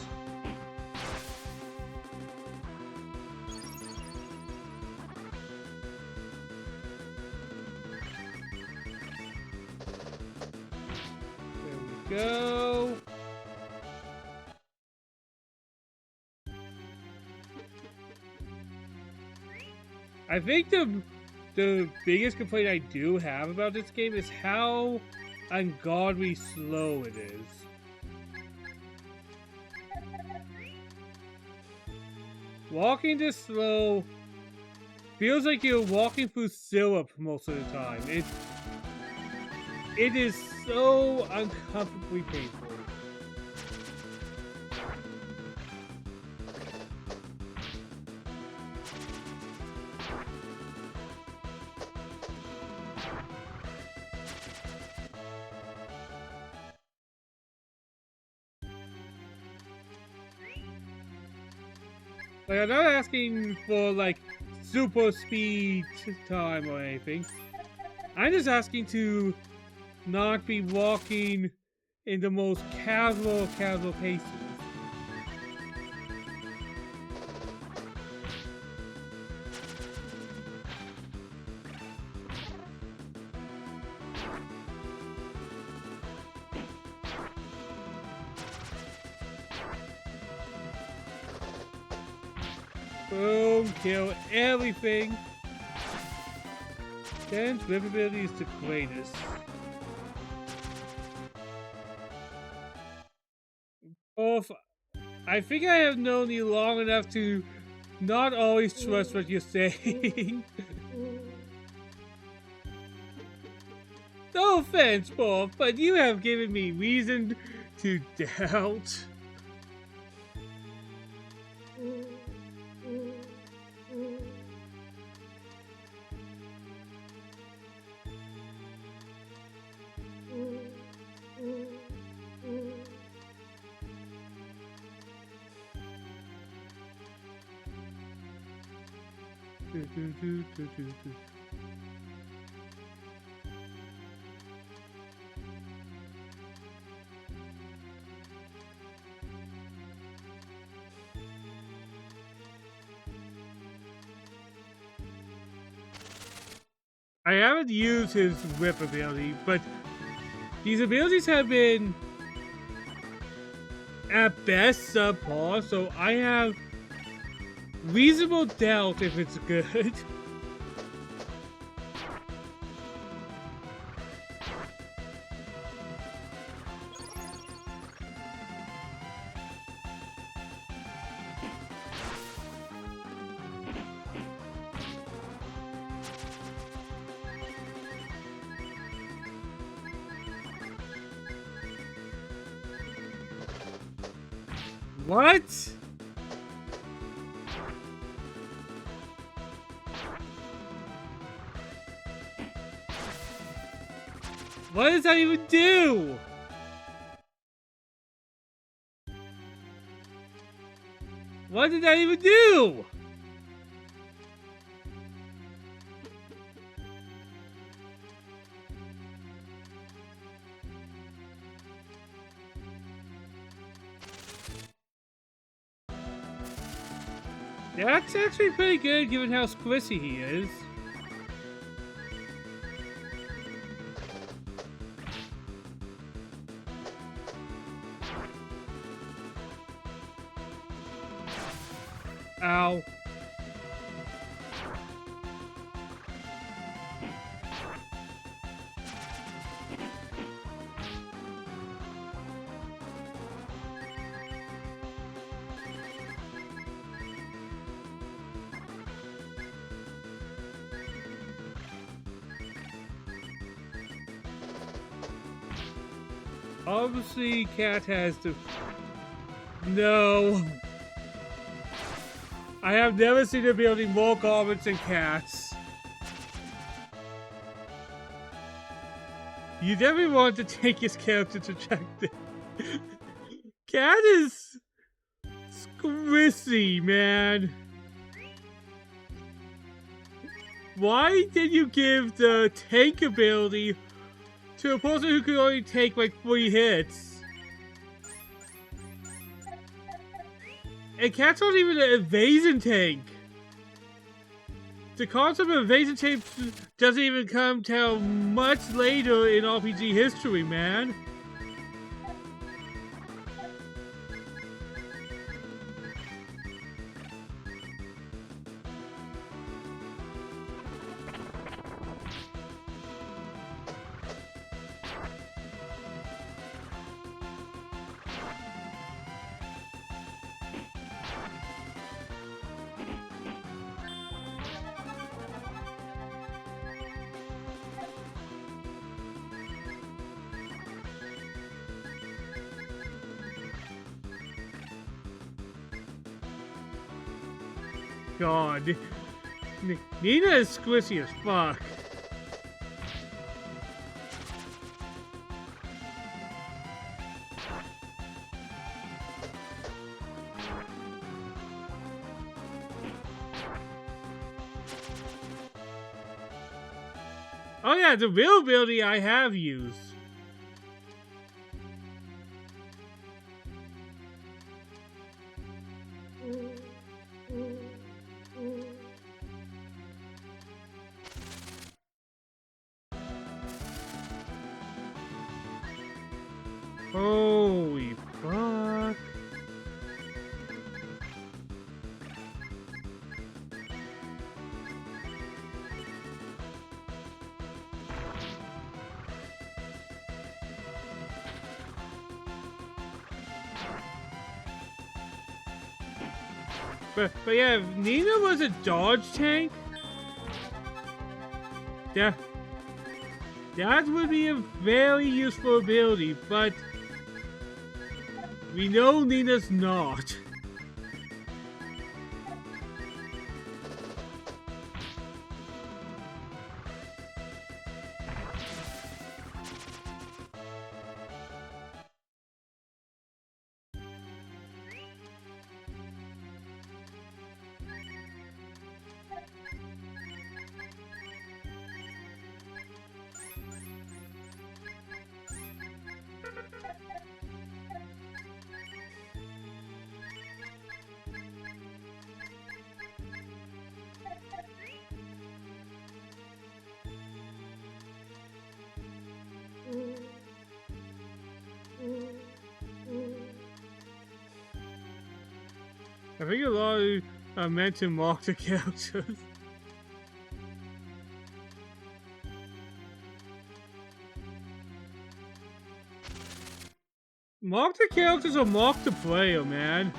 There we go. I think the biggest complaint I do have about this game is how ungodly slow it is. Walking this slow feels like you're walking through syrup most of the time. It is so uncomfortably painful. Like, I'm not asking for, like, super speed time or anything. I'm just asking to not be walking in the most casual paces. Boom, kill everything. Ken's livability is the greatest. Both, I think I have known you long enough to not always trust what you're saying. No offense, Bob, but you have given me reason to doubt. I haven't used his whip ability, but these abilities have been at best subpar, so I have reasonable doubt if it's good. What? What does that even do? What did that even do? That's actually pretty good given how squishy he is. Ow. Obviously, Cat has to... No. I have never seen him building more comments than Cats. You definitely want to take his character to check this. Cat is squishy, man. Why did you give the tank ability to a person who could only take like 3 hits? And Cat's not even an evasion tank. The concept of evasion tank doesn't even come till much later in RPG history, man. God. Nina is squishy as fuck. Oh yeah, the real ability I have used. Holy fuck. But yeah, if Nina was a dodge tank, that would be a very useful ability, but we know Nina's not. I think a lot of meant to mock the characters. Mock the characters or mock the player, man.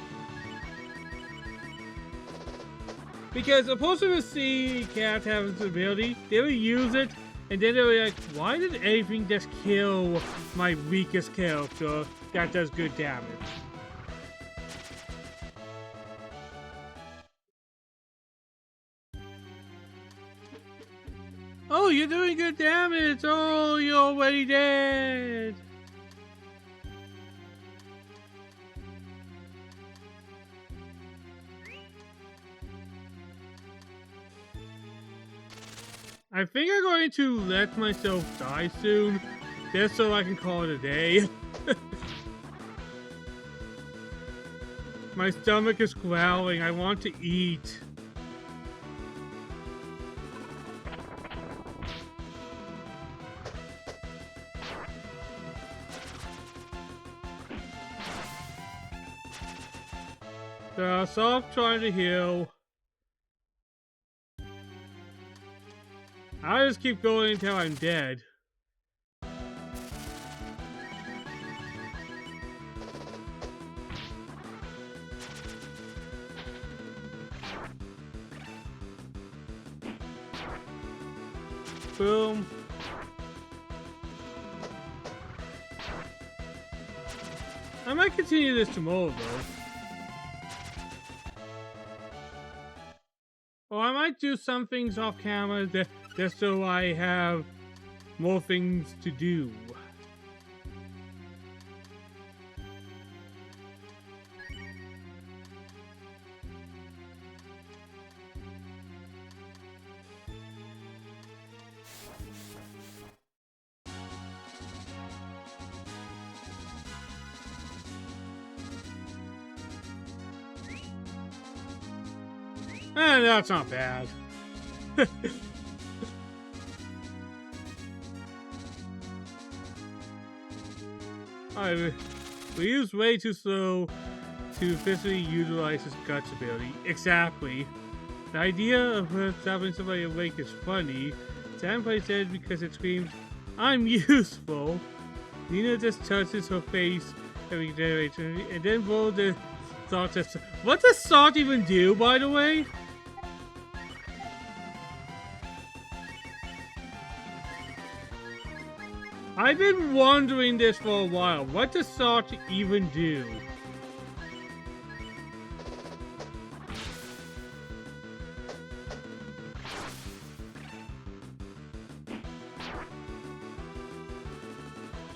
Because opposed to see Cat having this ability, they would use it, and then they were like, why did anything just kill my weakest character that does good damage? Oh, you're doing good damage! Oh, you're already dead! I think I'm going to let myself die soon, just so I can call it a day. My stomach is growling, I want to eat. So stop trying to heal. I'll just keep going until I'm dead. Boom. I might continue this tomorrow though. Or I might do some things off camera just so I have more things to do. That's not bad. We use way too slow to physically utilize his guts ability. Exactly. The idea of her stopping somebody awake is funny. Sam plays dead because it screams, "I'm useful." Nina just touches her face every generation and then roll the salt test. What does salt even do, by the way? I've been wondering this for a while. What does salt even do?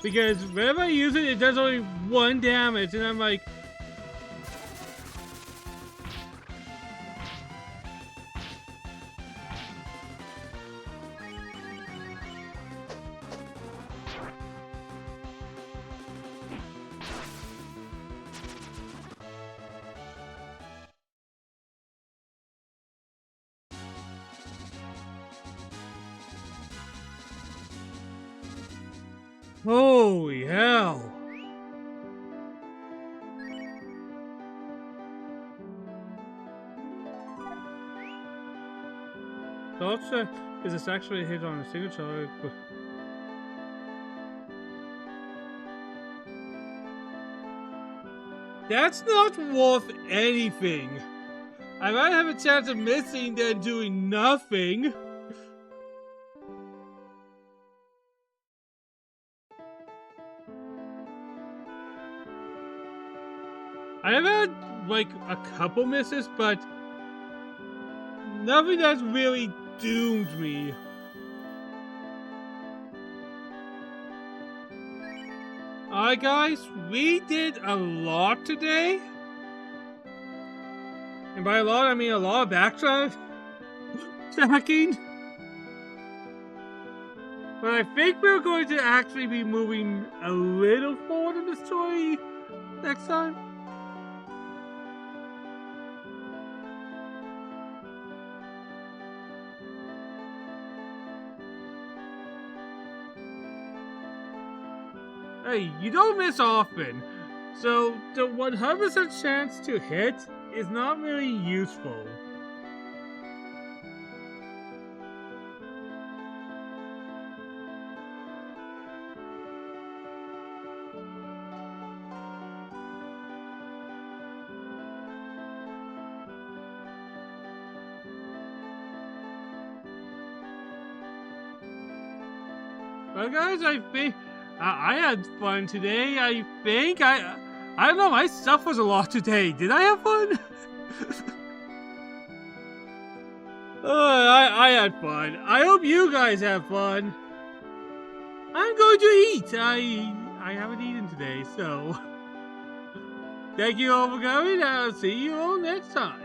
Because whenever I use it, it does only 1 damage, and I'm like... Holy hell! Thoughts is this actually a hit on a signature? That's not worth anything. I might have a chance of missing than doing nothing. I have had, like, a couple misses, but nothing that's really doomed me. Alright guys, we did a lot today. And by a lot, I mean a lot of backtracking. But I think we're going to actually be moving a little forward in the story next time. Hey, you don't miss often, so the 100% chance to hit is not really useful. Well guys, I think I had fun today. I think I don't know, my stuff was a lot today. Did I have fun? I had fun. I hope you guys have fun. I'm going to eat. I haven't eaten today, so thank you all for coming. I'll see you all next time.